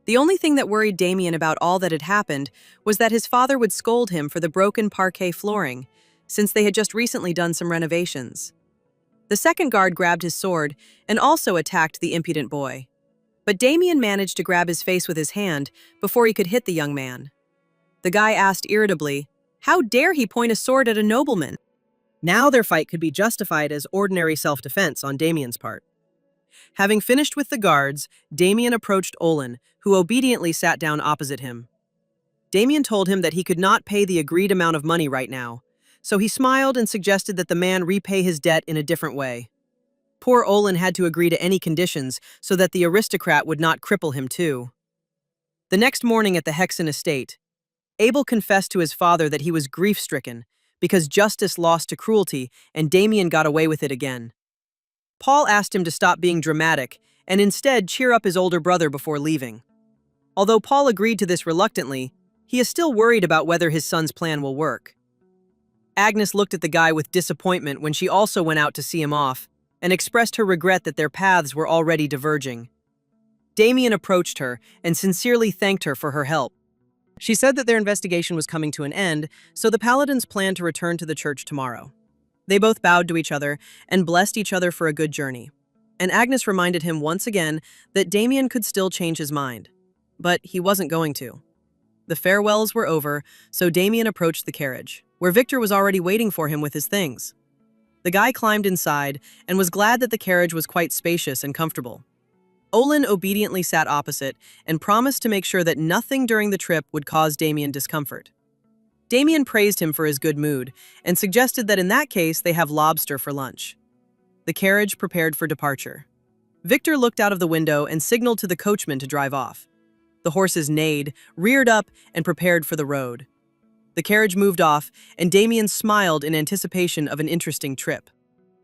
The only thing that worried Damien about all that had happened was that his father would scold him for the broken parquet flooring, since they had just recently done some renovations. The second guard grabbed his sword and also attacked the impudent boy. But Damien managed to grab his face with his hand before he could hit the young man. The guy asked irritably, "How dare he point a sword at a nobleman?" Now their fight could be justified as ordinary self-defense on Damien's part. Having finished with the guards, Damien approached Olin, who obediently sat down opposite him. Damien told him that he could not pay the agreed amount of money right now, so he smiled and suggested that the man repay his debt in a different way. Poor Olin had to agree to any conditions so that the aristocrat would not cripple him too. The next morning at the Hexen estate, Abel confessed to his father that he was grief-stricken because justice lost to cruelty and Damien got away with it again. Paul asked him to stop being dramatic and instead cheer up his older brother before leaving. Although Paul agreed to this reluctantly, he is still worried about whether his son's plan will work. Agnes looked at the guy with disappointment when she also went out to see him off and expressed her regret that their paths were already diverging. Damien approached her and sincerely thanked her for her help. She said that their investigation was coming to an end, so the paladins planned to return to the church tomorrow. They both bowed to each other and blessed each other for a good journey. And Agnes reminded him once again that Damien could still change his mind. But he wasn't going to. The farewells were over, so Damien approached the carriage, where Victor was already waiting for him with his things. The guy climbed inside and was glad that the carriage was quite spacious and comfortable. Olin obediently sat opposite and promised to make sure that nothing during the trip would cause Damien discomfort. Damien praised him for his good mood and suggested that in that case they have lobster for lunch. The carriage prepared for departure. Victor looked out of the window and signaled to the coachman to drive off. The horses neighed, reared up, and prepared for the road. The carriage moved off, and Damien smiled in anticipation of an interesting trip.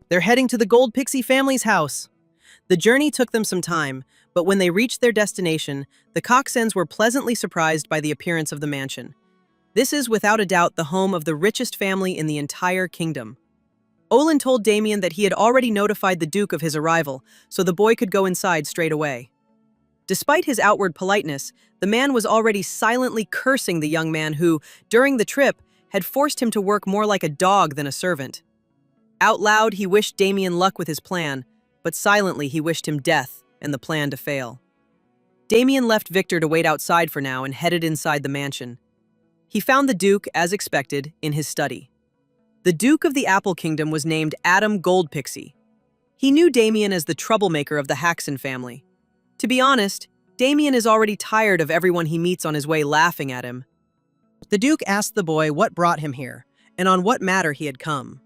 They're heading to the Gold Pixie family's house. The journey took them some time, but when they reached their destination, the Coxswains were pleasantly surprised by the appearance of the mansion. This is without a doubt the home of the richest family in the entire kingdom. Olin told Damien that he had already notified the Duke of his arrival, so the boy could go inside straight away. Despite his outward politeness, the man was already silently cursing the young man who, during the trip, had forced him to work more like a dog than a servant. Out loud, he wished Damien luck with his plan, but silently he wished him death and the plan to fail. Damien left Victor to wait outside for now and headed inside the mansion. He found the Duke, as expected, in his study. The Duke of the Apple Kingdom was named Adam Goldpixie. He knew Damien as the troublemaker of the Haxon family. To be honest, Damien is already tired of everyone he meets on his way laughing at him. The Duke asked the boy what brought him here, and on what matter he had come.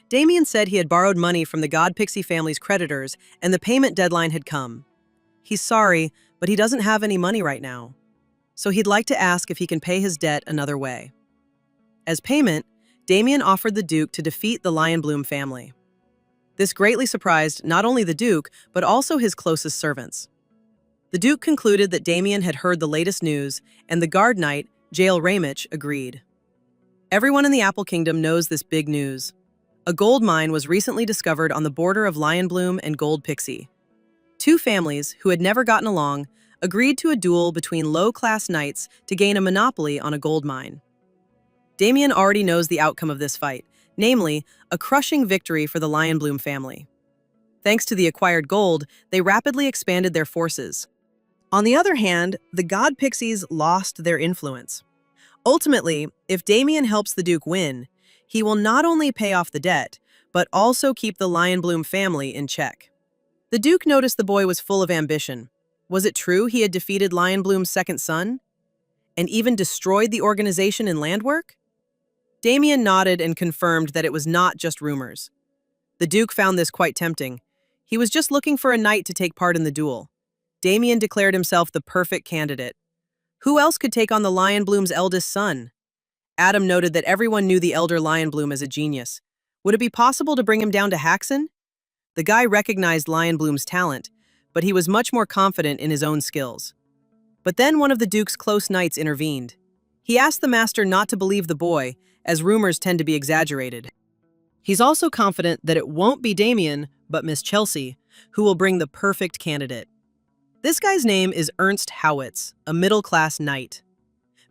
Damien said he had borrowed money from the Godpixie family's creditors, and the payment deadline had come. He's sorry, but he doesn't have any money right now. So he'd like to ask if he can pay his debt another way. As payment, Damien offered the Duke to defeat the Lionbloom family. This greatly surprised not only the Duke, but also his closest servants. The Duke concluded that Damien had heard the latest news, and the guard knight, Jael Ramich, agreed. Everyone in the Apple Kingdom knows this big news. A gold mine was recently discovered on the border of Lionbloom and Gold Pixie. Two families, who had never gotten along, agreed to a duel between low-class knights to gain a monopoly on a gold mine. Damien already knows the outcome of this fight, namely, a crushing victory for the Lionbloom family. Thanks to the acquired gold, they rapidly expanded their forces. On the other hand, the God Pixies lost their influence. Ultimately, if Damien helps the Duke win, he will not only pay off the debt, but also keep the Lionbloom family in check. The Duke noticed the boy was full of ambition. Was it true he had defeated Lionbloom's second son? And even destroyed the organization in landwork? Damien nodded and confirmed that it was not just rumors. The Duke found this quite tempting. He was just looking for a knight to take part in the duel. Damien declared himself the perfect candidate. Who else could take on the Lionbloom's eldest son? Adam noted that everyone knew the elder Lionbloom as a genius. Would it be possible to bring him down to Haxon? The guy recognized Lionbloom's talent, but he was much more confident in his own skills. But then one of the Duke's close knights intervened. He asked the master not to believe the boy, as rumors tend to be exaggerated. He's also confident that it won't be Damien, but Miss Chelsea, who will bring the perfect candidate. This guy's name is Ernst Howitz, a middle-class knight.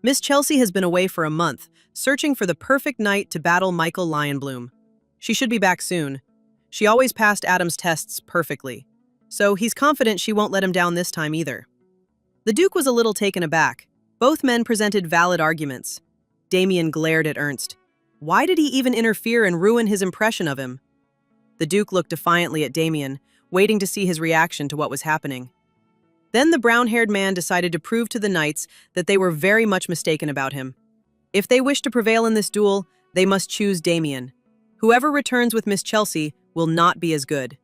Miss Chelsea has been away for a month, searching for the perfect knight to battle Michael Lionbloom. She should be back soon. She always passed Adam's tests perfectly, so he's confident she won't let him down this time either. The Duke was a little taken aback. Both men presented valid arguments. Damien glared at Ernst. Why did he even interfere and ruin his impression of him? The Duke looked defiantly at Damien, waiting to see his reaction to what was happening. Then the brown-haired man decided to prove to the knights that they were very much mistaken about him. If they wish to prevail in this duel, they must choose Damien. Whoever returns with Miss Chelsea will not be as good.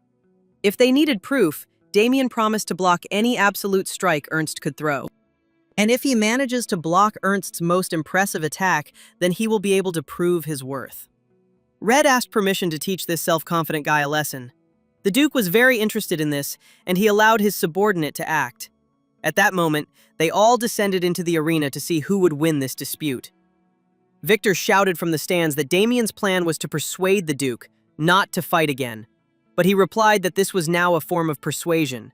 If they needed proof, Damien promised to block any absolute strike Ernst could throw. And if he manages to block Ernst's most impressive attack, then he will be able to prove his worth. Red asked permission to teach this self-confident guy a lesson. The Duke was very interested in this, and he allowed his subordinate to act. At that moment, they all descended into the arena to see who would win this dispute. Victor shouted from the stands that Damien's plan was to persuade the Duke, not to fight again. But he replied that this was now a form of persuasion.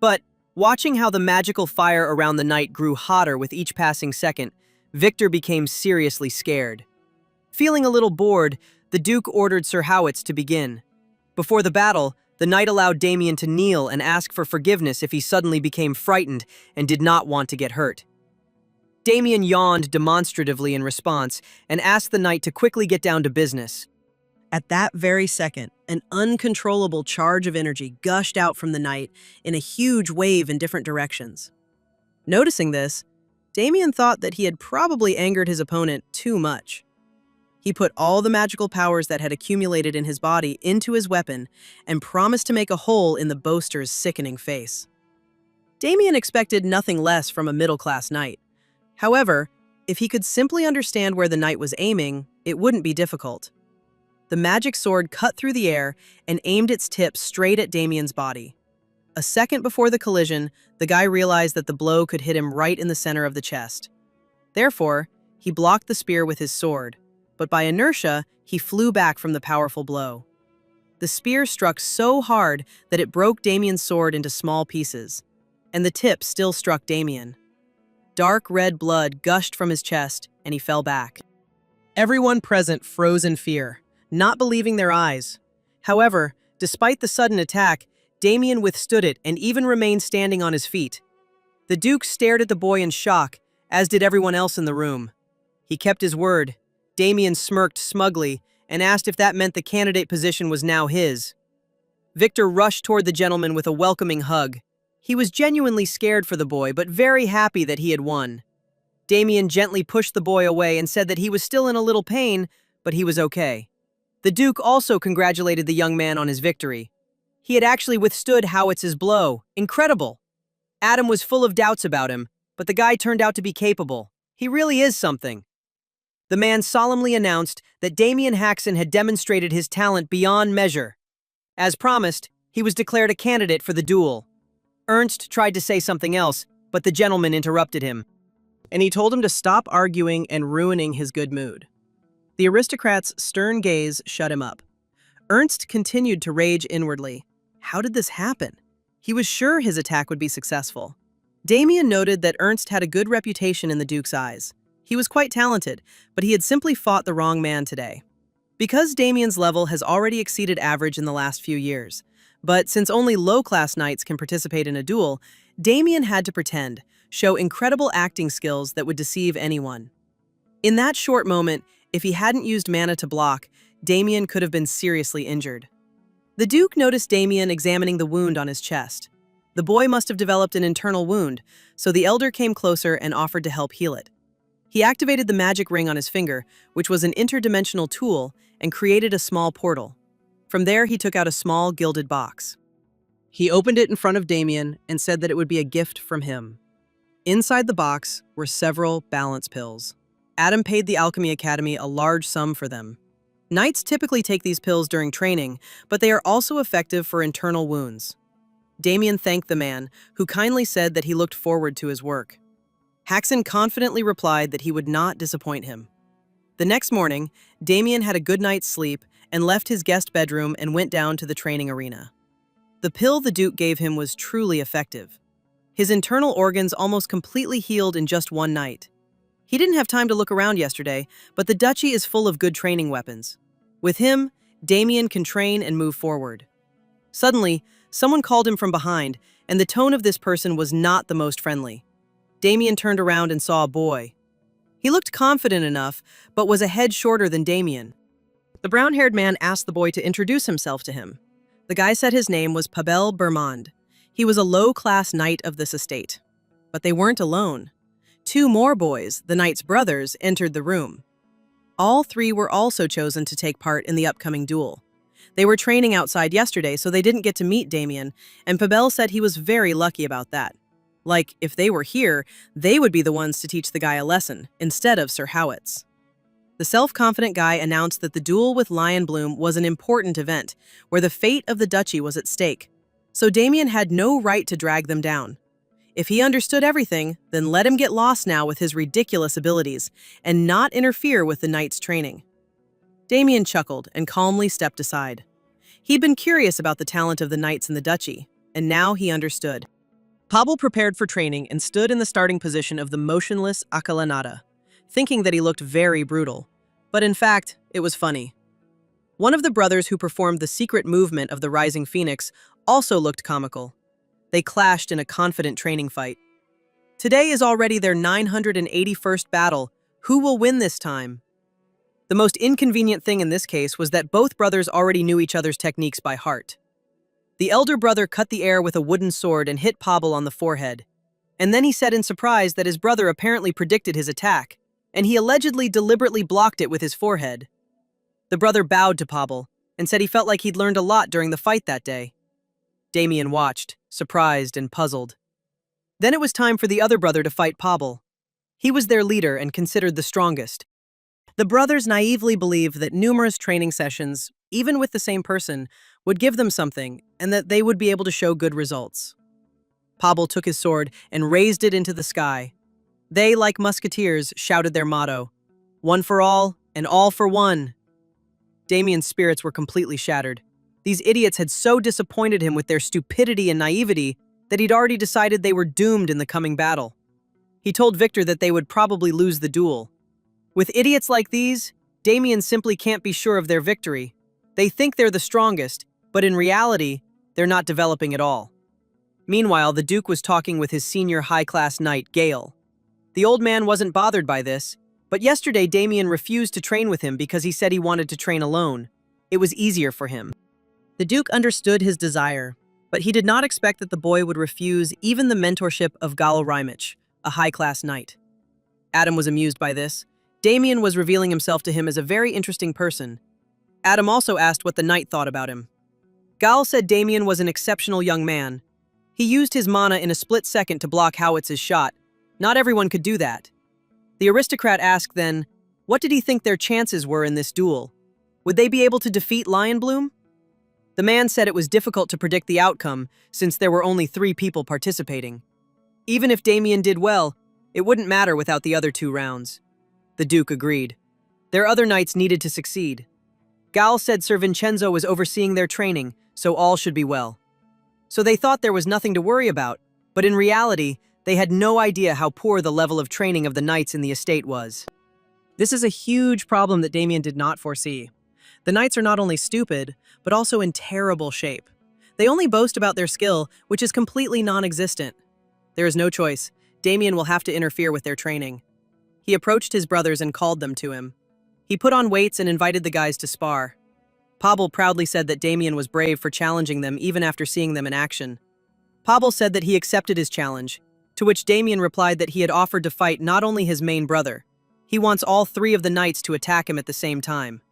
But, watching how the magical fire around the knight grew hotter with each passing second, Victor became seriously scared. Feeling a little bored, the Duke ordered Sir Howitz to begin. Before the battle, the knight allowed Damien to kneel and ask for forgiveness if he suddenly became frightened and did not want to get hurt. Damien yawned demonstratively in response and asked the knight to quickly get down to business. At that very second, an uncontrollable charge of energy gushed out from the knight in a huge wave in different directions. Noticing this, Damien thought that he had probably angered his opponent too much. He put all the magical powers that had accumulated in his body into his weapon and promised to make a hole in the boaster's sickening face. Damien expected nothing less from a middle-class knight. However, if he could simply understand where the knight was aiming, it wouldn't be difficult. The magic sword cut through the air and aimed its tip straight at Damien's body. A second before the collision, the guy realized that the blow could hit him right in the center of the chest. Therefore, he blocked the spear with his sword, but by inertia, he flew back from the powerful blow. The spear struck so hard that it broke Damien's sword into small pieces, and the tip still struck Damien. Dark red blood gushed from his chest, and he fell back. Everyone present froze in fear, not believing their eyes. However, despite the sudden attack, Damien withstood it and even remained standing on his feet. The Duke stared at the boy in shock, as did everyone else in the room. He kept his word. Damien smirked smugly and asked if that meant the candidate position was now his. Victor rushed toward the gentleman with a welcoming hug. He was genuinely scared for the boy, but very happy that he had won. Damien gently pushed the boy away and said that he was still in a little pain, but he was okay. The Duke also congratulated the young man on his victory. He had actually withstood Howitz's blow. Incredible! Adam was full of doubts about him, but the guy turned out to be capable. He really is something. The man solemnly announced that Damien Haxon had demonstrated his talent beyond measure. As promised, he was declared a candidate for the duel. Ernst tried to say something else, but the gentleman interrupted him, and he told him to stop arguing and ruining his good mood. The aristocrat's stern gaze shut him up. Ernst continued to rage inwardly. How did this happen? He was sure his attack would be successful. Damien noted that Ernst had a good reputation in the Duke's eyes. He was quite talented, but he had simply fought the wrong man today. Because Damien's level has already exceeded average in the last few years, but since only low-class knights can participate in a duel, Damien had to pretend, show incredible acting skills that would deceive anyone. In that short moment, if he hadn't used mana to block, Damien could have been seriously injured. The Duke noticed Damien examining the wound on his chest. The boy must have developed an internal wound, so the elder came closer and offered to help heal it. He activated the magic ring on his finger, which was an interdimensional tool, and created a small portal. From there, he took out a small gilded box. He opened it in front of Damien and said that it would be a gift from him. Inside the box were several balance pills. Adam paid the Alchemy Academy a large sum for them. Knights typically take these pills during training, but they are also effective for internal wounds. Damien thanked the man, who kindly said that he looked forward to his work. Haxon confidently replied that he would not disappoint him. The next morning, Damien had a good night's sleep and left his guest bedroom and went down to the training arena. The pill the Duke gave him was truly effective. His internal organs almost completely healed in just one night. He didn't have time to look around yesterday, but the duchy is full of good training weapons. With him, Damien can train and move forward. Suddenly, someone called him from behind, and the tone of this person was not the most friendly. Damien turned around and saw a boy. He looked confident enough, but was a head shorter than Damien. The brown-haired man asked the boy to introduce himself to him. The guy said his name was Pavel Bermond. He was a low-class knight of this estate. But they weren't alone. Two more boys, the knight's brothers, entered the room. All three were also chosen to take part in the upcoming duel. They were training outside yesterday, so they didn't get to meet Damien, and Pavel said he was very lucky about that. Like, if they were here, they would be the ones to teach the guy a lesson, instead of Sir Howitz. The self-confident guy announced that the duel with Lion Bloom was an important event, where the fate of the duchy was at stake, so Damien had no right to drag them down. If he understood everything, then let him get lost now with his ridiculous abilities, and not interfere with the knight's training. Damien chuckled and calmly stepped aside. He'd been curious about the talent of the knights in the duchy, and now he understood. Pavel prepared for training and stood in the starting position of the motionless Anicap, thinking that he looked very brutal. But in fact, it was funny. One of the brothers who performed the secret movement of the Rising Phoenix also looked comical. They clashed in a confident training fight. Today is already their 981st battle. Who will win this time? The most inconvenient thing in this case was that both brothers already knew each other's techniques by heart. The elder brother cut the air with a wooden sword and hit Pavel on the forehead. And then he said in surprise that his brother apparently predicted his attack, and he allegedly deliberately blocked it with his forehead. The brother bowed to Pavel and said he felt like he'd learned a lot during the fight that day. Damien watched, surprised and puzzled. Then it was time for the other brother to fight Pavel. He was their leader and considered the strongest. The brothers naively believed that numerous training sessions, even with the same person, would give them something and that they would be able to show good results. Pavel took his sword and raised it into the sky. They, like musketeers, shouted their motto, "One for all and all for one." Damien's spirits were completely shattered. These idiots had so disappointed him with their stupidity and naivety that he'd already decided they were doomed in the coming battle. He told Victor that they would probably lose the duel. With idiots like these, Damien simply can't be sure of their victory. They think they're the strongest, but in reality, they're not developing at all. Meanwhile, the Duke was talking with his senior high-class knight, Gale. The old man wasn't bothered by this, but yesterday Damien refused to train with him because he said he wanted to train alone. It was easier for him. The Duke understood his desire, but he did not expect that the boy would refuse even the mentorship of Galo Rimich, a high-class knight. Adam was amused by this. Damien was revealing himself to him as a very interesting person. Adam also asked what the knight thought about him. Gal said Damien was an exceptional young man. He used his mana in a split second to block Howitz's shot. Not everyone could do that. The aristocrat asked then, what did he think their chances were in this duel? Would they be able to defeat Lion Bloom? The man said it was difficult to predict the outcome since there were only 3 people participating. Even if Damien did well, it wouldn't matter without the other 2 rounds. The Duke agreed. Their other knights needed to succeed. Gal said Sir Vincenzo was overseeing their training, so all should be well. So they thought there was nothing to worry about, but in reality, they had no idea how poor the level of training of the knights in the estate was. This is a huge problem that Damien did not foresee. The knights are not only stupid, but also in terrible shape. They only boast about their skill, which is completely non-existent. There is no choice. Damien will have to interfere with their training. He approached his brothers and called them to him. He put on weights and invited the guys to spar. Pavel proudly said that Damien was brave for challenging them even after seeing them in action. Pavel said that he accepted his challenge, to which Damien replied that he had offered to fight not only his main brother. He wants all 3 of the knights to attack him at the same time.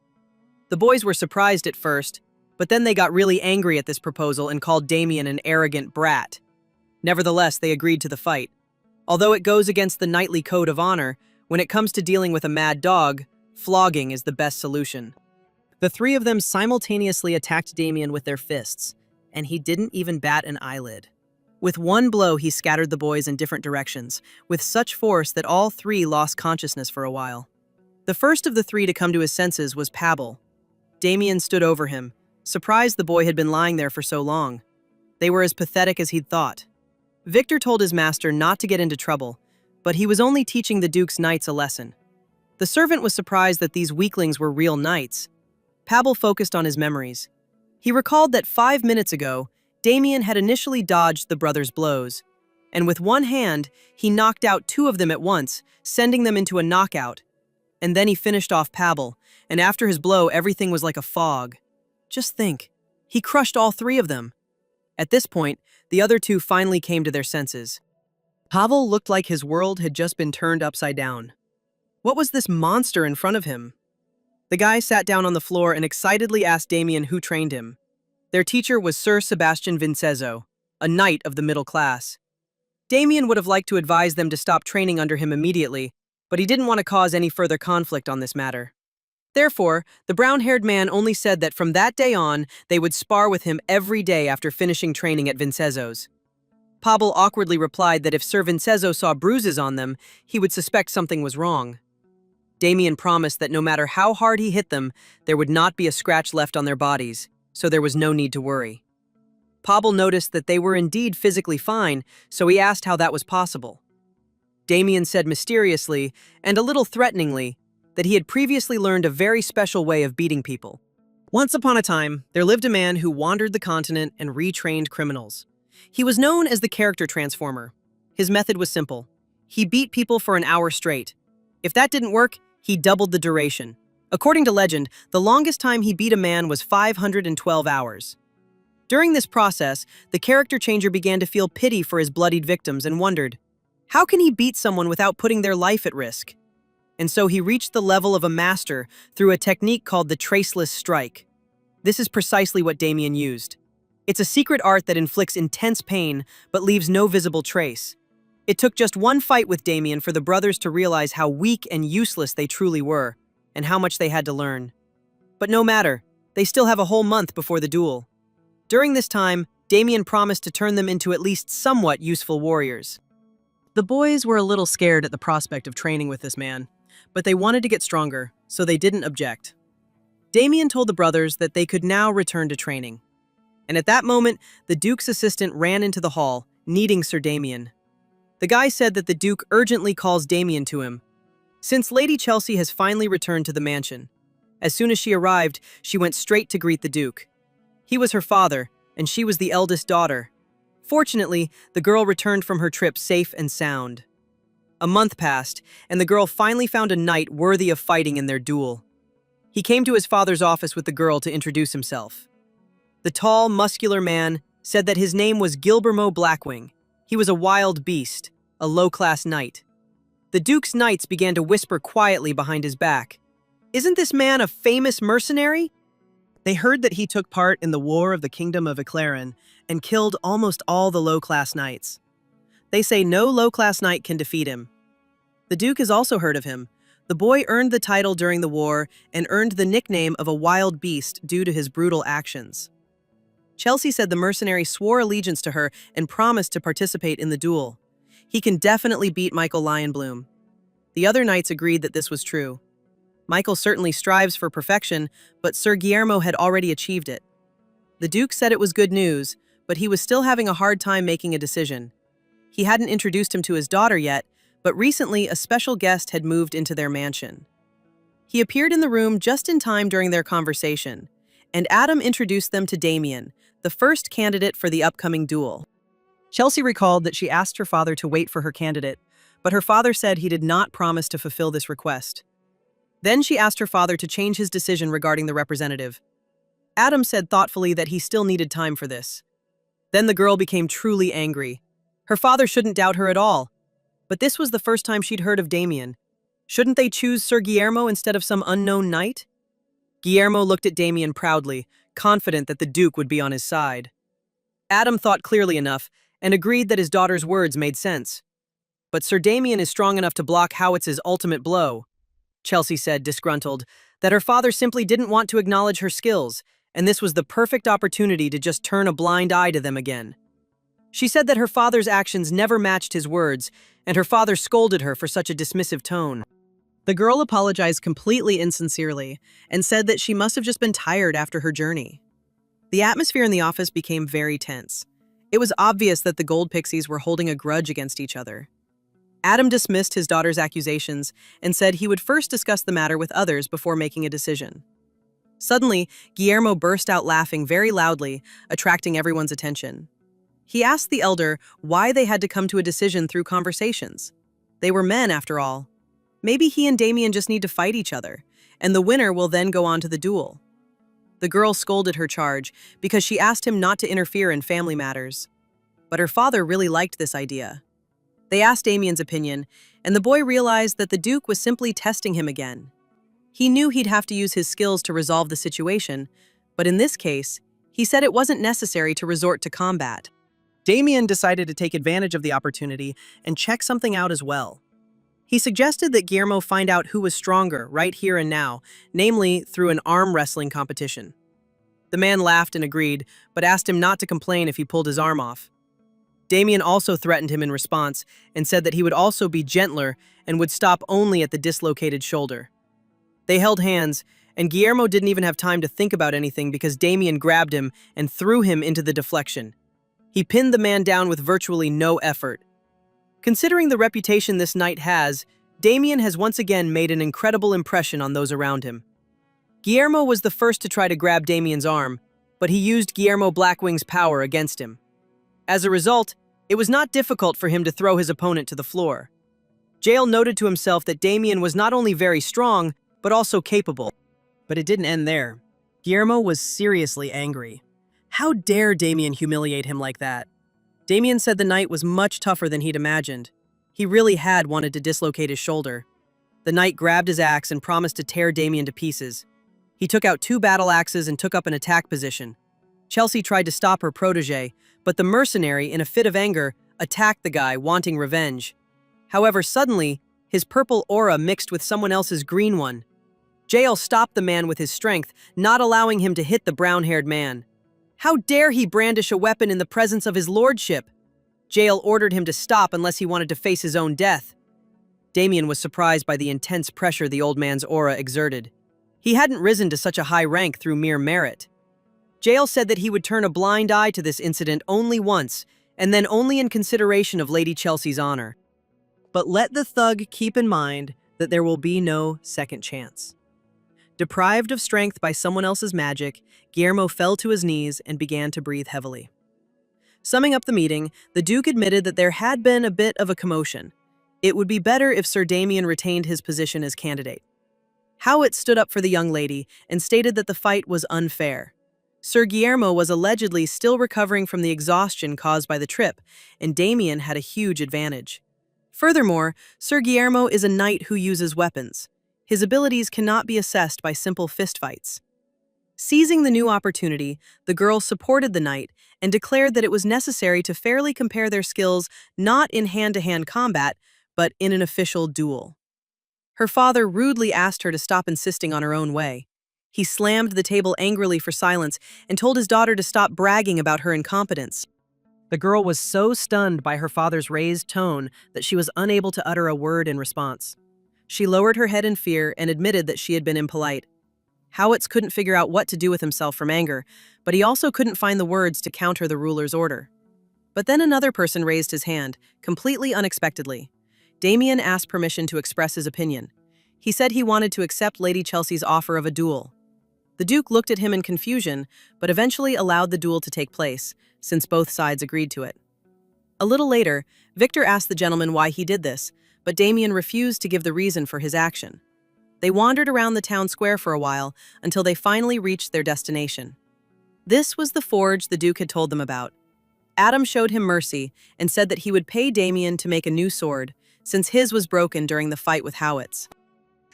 The boys were surprised at first, but then they got really angry at this proposal and called Damien an arrogant brat. Nevertheless, they agreed to the fight. Although it goes against the knightly code of honor, when it comes to dealing with a mad dog, flogging is the best solution. The 3 of them simultaneously attacked Damien with their fists, and he didn't even bat an eyelid. With one blow, he scattered the boys in different directions, with such force that all 3 lost consciousness for a while. The first of the 3 to come to his senses was Pavel. Damien stood over him, surprised the boy had been lying there for so long. They were as pathetic as he'd thought. Victor told his master not to get into trouble, but he was only teaching the Duke's knights a lesson. The servant was surprised that these weaklings were real knights. Pavel focused on his memories. He recalled that 5 minutes ago, Damien had initially dodged the brothers' blows, and with one hand, he knocked out 2 of them at once, sending them into a knockout. And then he finished off Pavel, and after his blow, everything was like a fog. Just think, he crushed all 3 of them. At this point, the other two finally came to their senses. Pavel looked like his world had just been turned upside down. What was this monster in front of him? The guy sat down on the floor and excitedly asked Damien who trained him. Their teacher was Sir Sebastian Vincenzo, a knight of the middle class. Damien would have liked to advise them to stop training under him immediately, but he didn't want to cause any further conflict on this matter. Therefore, the brown-haired man only said that from that day on, they would spar with him every day after finishing training at Vincenzo's. Pavel awkwardly replied that if Sir Vincenzo saw bruises on them, he would suspect something was wrong. Damien promised that no matter how hard he hit them, there would not be a scratch left on their bodies, so there was no need to worry. Pavel noticed that they were indeed physically fine, so he asked how that was possible. Damien said mysteriously, and a little threateningly, that he had previously learned a very special way of beating people. Once upon a time, there lived a man who wandered the continent and retrained criminals. He was known as the character transformer. His method was simple. He beat people for an hour straight. If that didn't work, he doubled the duration. According to legend, the longest time he beat a man was 512 hours. During this process, the character changer began to feel pity for his bloodied victims and wondered, how can he beat someone without putting their life at risk? And so he reached the level of a master through a technique called the traceless strike. This is precisely what Damien used. It's a secret art that inflicts intense pain but leaves no visible trace. It took just one fight with Damien for the brothers to realize how weak and useless they truly were, and how much they had to learn. But no matter, they still have a whole month before the duel. During this time, Damien promised to turn them into at least somewhat useful warriors. The boys were a little scared at the prospect of training with this man, but they wanted to get stronger, so they didn't object. Damien told the brothers that they could now return to training. And at that moment, the Duke's assistant ran into the hall, needing Sir Damien. The guy said that the Duke urgently calls Damien to him. Since Lady Chelsea has finally returned to the mansion, as soon as she arrived, she went straight to greet the Duke. He was her father, and she was the eldest daughter. Fortunately, the girl returned from her trip safe and sound. A month passed, and the girl finally found a knight worthy of fighting in their duel. He came to his father's office with the girl to introduce himself. The tall, muscular man said that his name was Gilbermo Blackwing. He was a wild beast, a low-class knight. The Duke's knights began to whisper quietly behind his back. Isn't this man a famous mercenary? They heard that he took part in the War of the Kingdom of Eclairin and killed almost all the low-class knights. They say no low-class knight can defeat him. The Duke has also heard of him. The boy earned the title during the war and earned the nickname of a wild beast due to his brutal actions. Chelsea said the mercenary swore allegiance to her and promised to participate in the duel. He can definitely beat Michael Lionbloom. The other knights agreed that this was true. Michael certainly strives for perfection, but Sir Guillermo had already achieved it. The Duke said it was good news, but he was still having a hard time making a decision. He hadn't introduced him to his daughter yet, but recently a special guest had moved into their mansion. He appeared in the room just in time during their conversation, and Adam introduced them to Damien, the first candidate for the upcoming duel. Chelsea recalled that she asked her father to wait for her candidate, but her father said he did not promise to fulfill this request. Then she asked her father to change his decision regarding the representative. Adam said thoughtfully that he still needed time for this. Then the girl became truly angry. Her father shouldn't doubt her at all. But this was the first time she'd heard of Damien. Shouldn't they choose Sir Guillermo instead of some unknown knight? Guillermo looked at Damien proudly, confident that the Duke would be on his side. Adam thought clearly enough and agreed that his daughter's words made sense. But Sir Damien is strong enough to block Howitz's ultimate blow. Chelsea said, disgruntled, that her father simply didn't want to acknowledge her skills, and this was the perfect opportunity to just turn a blind eye to them again. She said that her father's actions never matched his words, and her father scolded her for such a dismissive tone. The girl apologized completely insincerely and said that she must have just been tired after her journey. The atmosphere in the office became very tense. It was obvious that the Gold Pixies were holding a grudge against each other. Adam dismissed his daughter's accusations and said he would first discuss the matter with others before making a decision. Suddenly, Guillermo burst out laughing very loudly, attracting everyone's attention. He asked the elder why they had to come to a decision through conversations. They were men, after all. Maybe he and Damien just need to fight each other, and the winner will then go on to the duel. The girl scolded her charge because she asked him not to interfere in family matters. But her father really liked this idea. They asked Damien's opinion, and the boy realized that the Duke was simply testing him again. He knew he'd have to use his skills to resolve the situation, but in this case, he said it wasn't necessary to resort to combat. Damien decided to take advantage of the opportunity and check something out as well. He suggested that Guillermo find out who was stronger right here and now, namely through an arm wrestling competition. The man laughed and agreed, but asked him not to complain if he pulled his arm off. Damien also threatened him in response and said that he would also be gentler and would stop only at the dislocated shoulder. They held hands, and Guillermo didn't even have time to think about anything because Damien grabbed him and threw him into the deflection. He pinned the man down with virtually no effort. Considering the reputation this knight has, Damien has once again made an incredible impression on those around him. Guillermo was the first to try to grab Damien's arm, but he used Guillermo Blackwing's power against him. As a result, it was not difficult for him to throw his opponent to the floor. Yahello noted to himself that Damien was not only very strong, but also capable. But it didn't end there. Guillermo was seriously angry. How dare Damien humiliate him like that? Damien said the knight was much tougher than he'd imagined. He really had wanted to dislocate his shoulder. The knight grabbed his axe and promised to tear Damien to pieces. He took out 2 battle axes and took up an attack position. Chelsea tried to stop her protege, but the mercenary, in a fit of anger, attacked the guy, wanting revenge. However, suddenly, his purple aura mixed with someone else's green one. Yahello stopped the man with his strength, not allowing him to hit the brown-haired man. How dare he brandish a weapon in the presence of his lordship? Yahello ordered him to stop unless he wanted to face his own death. Damien was surprised by the intense pressure the old man's aura exerted. He hadn't risen to such a high rank through mere merit. Yahello said that he would turn a blind eye to this incident only once, and then only in consideration of Lady Chelsea's honor. But let the thug keep in mind that there will be no second chance. Deprived of strength by someone else's magic, Guillermo fell to his knees and began to breathe heavily. Summing up the meeting, the Duke admitted that there had been a bit of a commotion. It would be better if Sir Damien retained his position as candidate. Howitt stood up for the young lady and stated that the fight was unfair. Sir Guillermo was allegedly still recovering from the exhaustion caused by the trip, and Damien had a huge advantage. Furthermore, Sir Guillermo is a knight who uses weapons. His abilities cannot be assessed by simple fistfights. Seizing the new opportunity, the girl supported the knight and declared that it was necessary to fairly compare their skills not in hand-to-hand combat, but in an official duel. Her father rudely asked her to stop insisting on her own way. He slammed the table angrily for silence and told his daughter to stop bragging about her incompetence. The girl was so stunned by her father's raised tone that she was unable to utter a word in response. She lowered her head in fear and admitted that she had been impolite. Howitz couldn't figure out what to do with himself from anger, but he also couldn't find the words to counter the ruler's order. But then another person raised his hand, completely unexpectedly. Damien asked permission to express his opinion. He said he wanted to accept Lady Chelsea's offer of a duel. The Duke looked at him in confusion, but eventually allowed the duel to take place, since both sides agreed to it. A little later, Victor asked the gentleman why he did this, but Damien refused to give the reason for his action. They wandered around the town square for a while until they finally reached their destination. This was the forge the Duke had told them about. Adam showed him mercy and said that he would pay Damien to make a new sword, since his was broken during the fight with Howitz.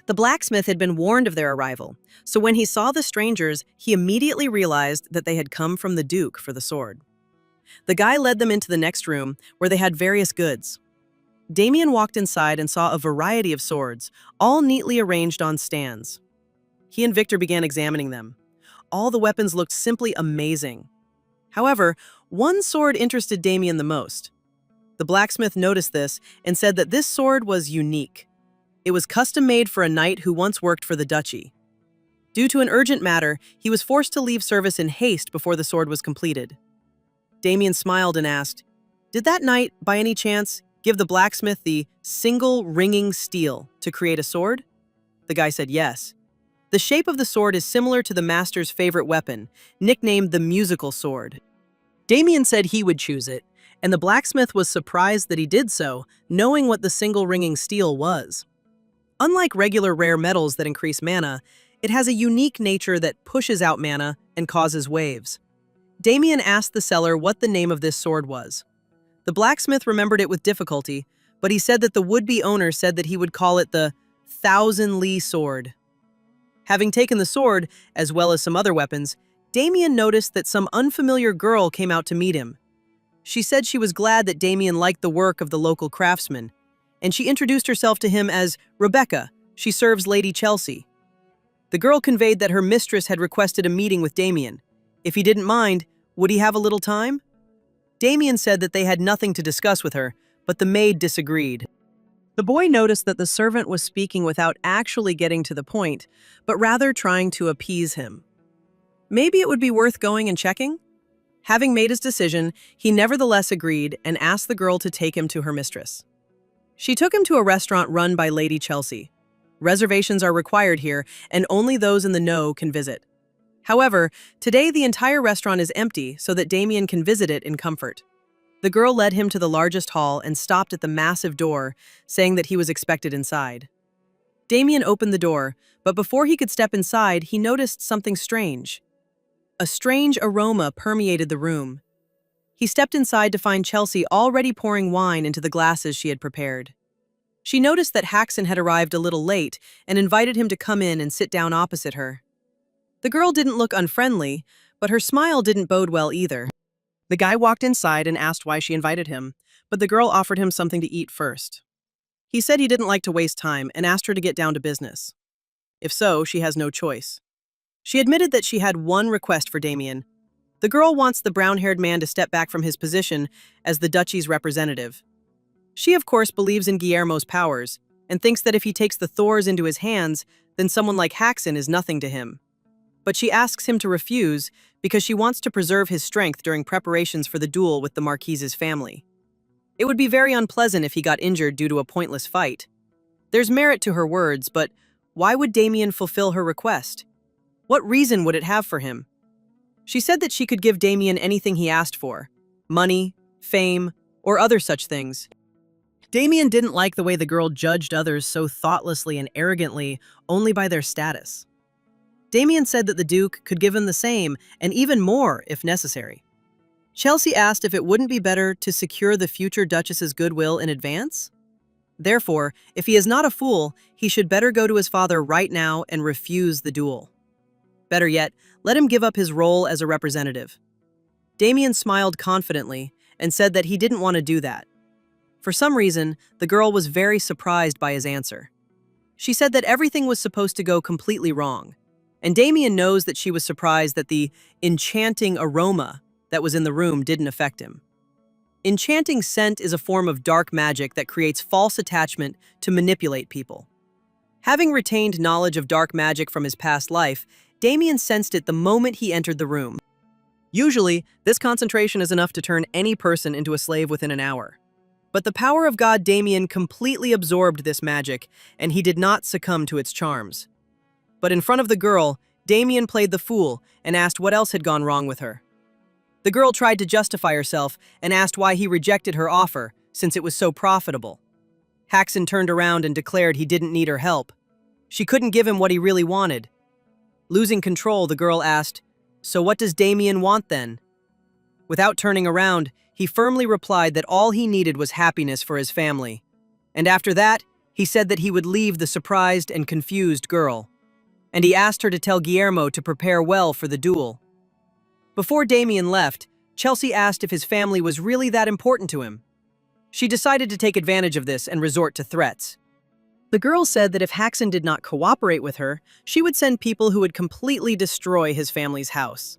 The blacksmith had been warned of their arrival, so when he saw the strangers, he immediately realized that they had come from the Duke for the sword. The guy led them into the next room, where they had various goods. Damien walked inside and saw a variety of swords, all neatly arranged on stands. He and Victor began examining them. All the weapons looked simply amazing. However, one sword interested Damien the most. The blacksmith noticed this and said that this sword was unique. It was custom-made for a knight who once worked for the duchy. Due to an urgent matter, he was forced to leave service in haste before the sword was completed. Damien smiled and asked, "Did that knight, by any chance, give the blacksmith the single ringing steel to create a sword?" The guy said yes. The shape of the sword is similar to the master's favorite weapon, nicknamed the musical sword. Damien said he would choose it, and the blacksmith was surprised that he did so, knowing what the single ringing steel was. Unlike regular rare metals that increase mana, It has a unique nature that pushes out mana and causes waves. Damien asked the seller what the name of this sword was. The blacksmith remembered it with difficulty, but he said that the would-be owner said that he would call it the Thousand Li sword. Having taken the sword, as well as some other weapons, Damien noticed that some unfamiliar girl came out to meet him. She said she was glad that Damien liked the work of the local craftsman, and she introduced herself to him as Rebecca. She serves Lady Chelsea. The girl conveyed that her mistress had requested a meeting with Damien. If he didn't mind, would he have a little time? Damien said that they had nothing to discuss with her, but the maid disagreed. The boy noticed that the servant was speaking without actually getting to the point, but rather trying to appease him. Maybe it would be worth going and checking? Having made his decision, he nevertheless agreed and asked the girl to take him to her mistress. She took him to a restaurant run by Lady Chelsea. Reservations are required here, and only those in the know can visit. However, today the entire restaurant is empty so that Damien can visit it in comfort. The girl led him to the largest hall and stopped at the massive door, saying that he was expected inside. Damien opened the door, but before he could step inside, he noticed something strange. A strange aroma permeated the room. He stepped inside to find Chelsea already pouring wine into the glasses she had prepared. She noticed that Haxon had arrived a little late and invited him to come in and sit down opposite her. The girl didn't look unfriendly, but her smile didn't bode well either. The guy walked inside and asked why she invited him, but the girl offered him something to eat first. He said he didn't like to waste time and asked her to get down to business. If so, she has no choice. She admitted that she had one request for Damien. The girl wants the brown-haired man to step back from his position as the duchy's representative. She, of course, believes in Guillermo's powers and thinks that if he takes the Thors into his hands, then someone like Haxon is nothing to him. But she asks him to refuse because she wants to preserve his strength during preparations for the duel with the Marquise's family. It would be very unpleasant if he got injured due to a pointless fight. There's merit to her words, but why would Damien fulfill her request? What reason would it have for him? She said that she could give Damien anything he asked for: money, fame, or other such things. Damien didn't like the way the girl judged others so thoughtlessly and arrogantly only by their status. Damien said that the Duke could give him the same, and even more if necessary. Chelsea asked if it wouldn't be better to secure the future Duchess's goodwill in advance. Therefore, if he is not a fool, he should better go to his father right now and refuse the duel. Better yet, let him give up his role as a representative. Damien smiled confidently and said that he didn't want to do that. For some reason, the girl was very surprised by his answer. She said that everything was supposed to go completely wrong, and Damien knows that she was surprised that the enchanting aroma that was in the room didn't affect him. Enchanting scent is a form of dark magic that creates false attachment to manipulate people. Having retained knowledge of dark magic from his past life, Damien sensed it the moment he entered the room. Usually, this concentration is enough to turn any person into a slave within an hour. But the power of God Damien completely absorbed this magic, and he did not succumb to its charms. But in front of the girl, Damien played the fool and asked what else had gone wrong with her. The girl tried to justify herself and asked why he rejected her offer, since it was so profitable. Haxon turned around and declared he didn't need her help. She couldn't give him what he really wanted. Losing control, the girl asked, "So what does Damien want then?" Without turning around, he firmly replied that all he needed was happiness for his family. And after that, he said that he would leave the surprised and confused girl. And he asked her to tell Guillermo to prepare well for the duel. Before Damien left, Chelsea asked if his family was really that important to him. She decided to take advantage of this and resort to threats. The girl said that if Haxon did not cooperate with her, she would send people who would completely destroy his family's house.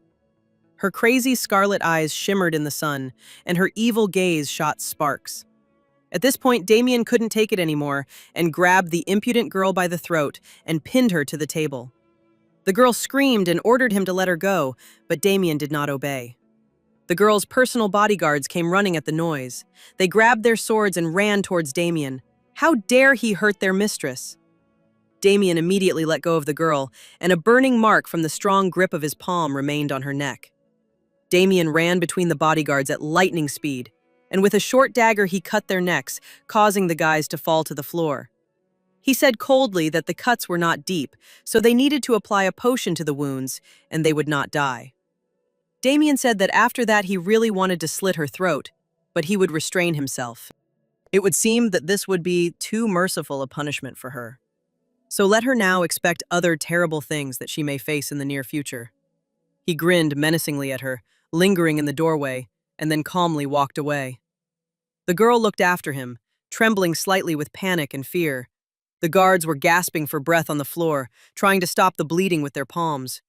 Her crazy scarlet eyes shimmered in the sun, and her evil gaze shot sparks. At this point, Damien couldn't take it anymore and grabbed the impudent girl by the throat and pinned her to the table. The girl screamed and ordered him to let her go, but Damien did not obey. The girl's personal bodyguards came running at the noise. They grabbed their swords and ran towards Damien. How dare he hurt their mistress? Damien immediately let go of the girl, and a burning mark from the strong grip of his palm remained on her neck. Damien ran between the bodyguards at lightning speed, and with a short dagger he cut their necks, causing the guys to fall to the floor. He said coldly that the cuts were not deep, so they needed to apply a potion to the wounds, and they would not die. Damien said that after that he really wanted to slit her throat, but he would restrain himself. It would seem that this would be too merciful a punishment for her. So let her now expect other terrible things that she may face in the near future. He grinned menacingly at her, lingering in the doorway, and then calmly walked away. The girl looked after him, trembling slightly with panic and fear. The guards were gasping for breath on the floor, trying to stop the bleeding with their palms.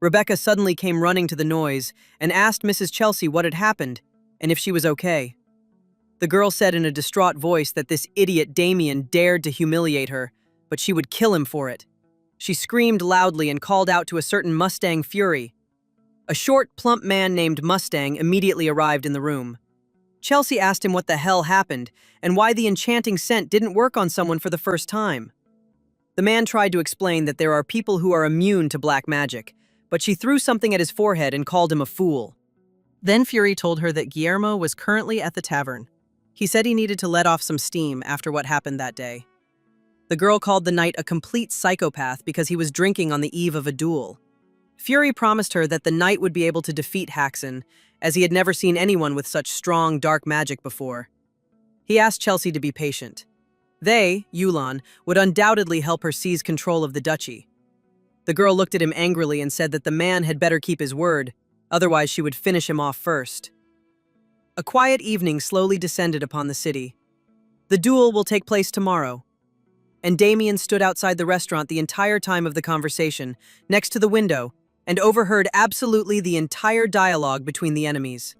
Rebecca suddenly came running to the noise and asked Mrs. Chelsea what had happened and if she was okay. The girl said in a distraught voice that this idiot Damien dared to humiliate her, but she would kill him for it. She screamed loudly and called out to a certain Mustang Fury. A short, plump man named Mustang immediately arrived in the room. Chelsea asked him what the hell happened and why the enchanting scent didn't work on someone for the first time. The man tried to explain that there are people who are immune to black magic, but she threw something at his forehead and called him a fool. Then Fury told her that Guillermo was currently at the tavern. He said he needed to let off some steam after what happened that day. The girl called the knight a complete psychopath because he was drinking on the eve of a duel. Fury promised her that the knight would be able to defeat Haxon, as he had never seen anyone with such strong, dark magic before. He asked Chelsea to be patient. They, Yulan, would undoubtedly help her seize control of the duchy. The girl looked at him angrily and said that the man had better keep his word, otherwise she would finish him off first. A quiet evening slowly descended upon the city. The duel will take place tomorrow. And Damien stood outside the restaurant the entire time of the conversation, next to the window, and overheard absolutely the entire dialogue between the enemies.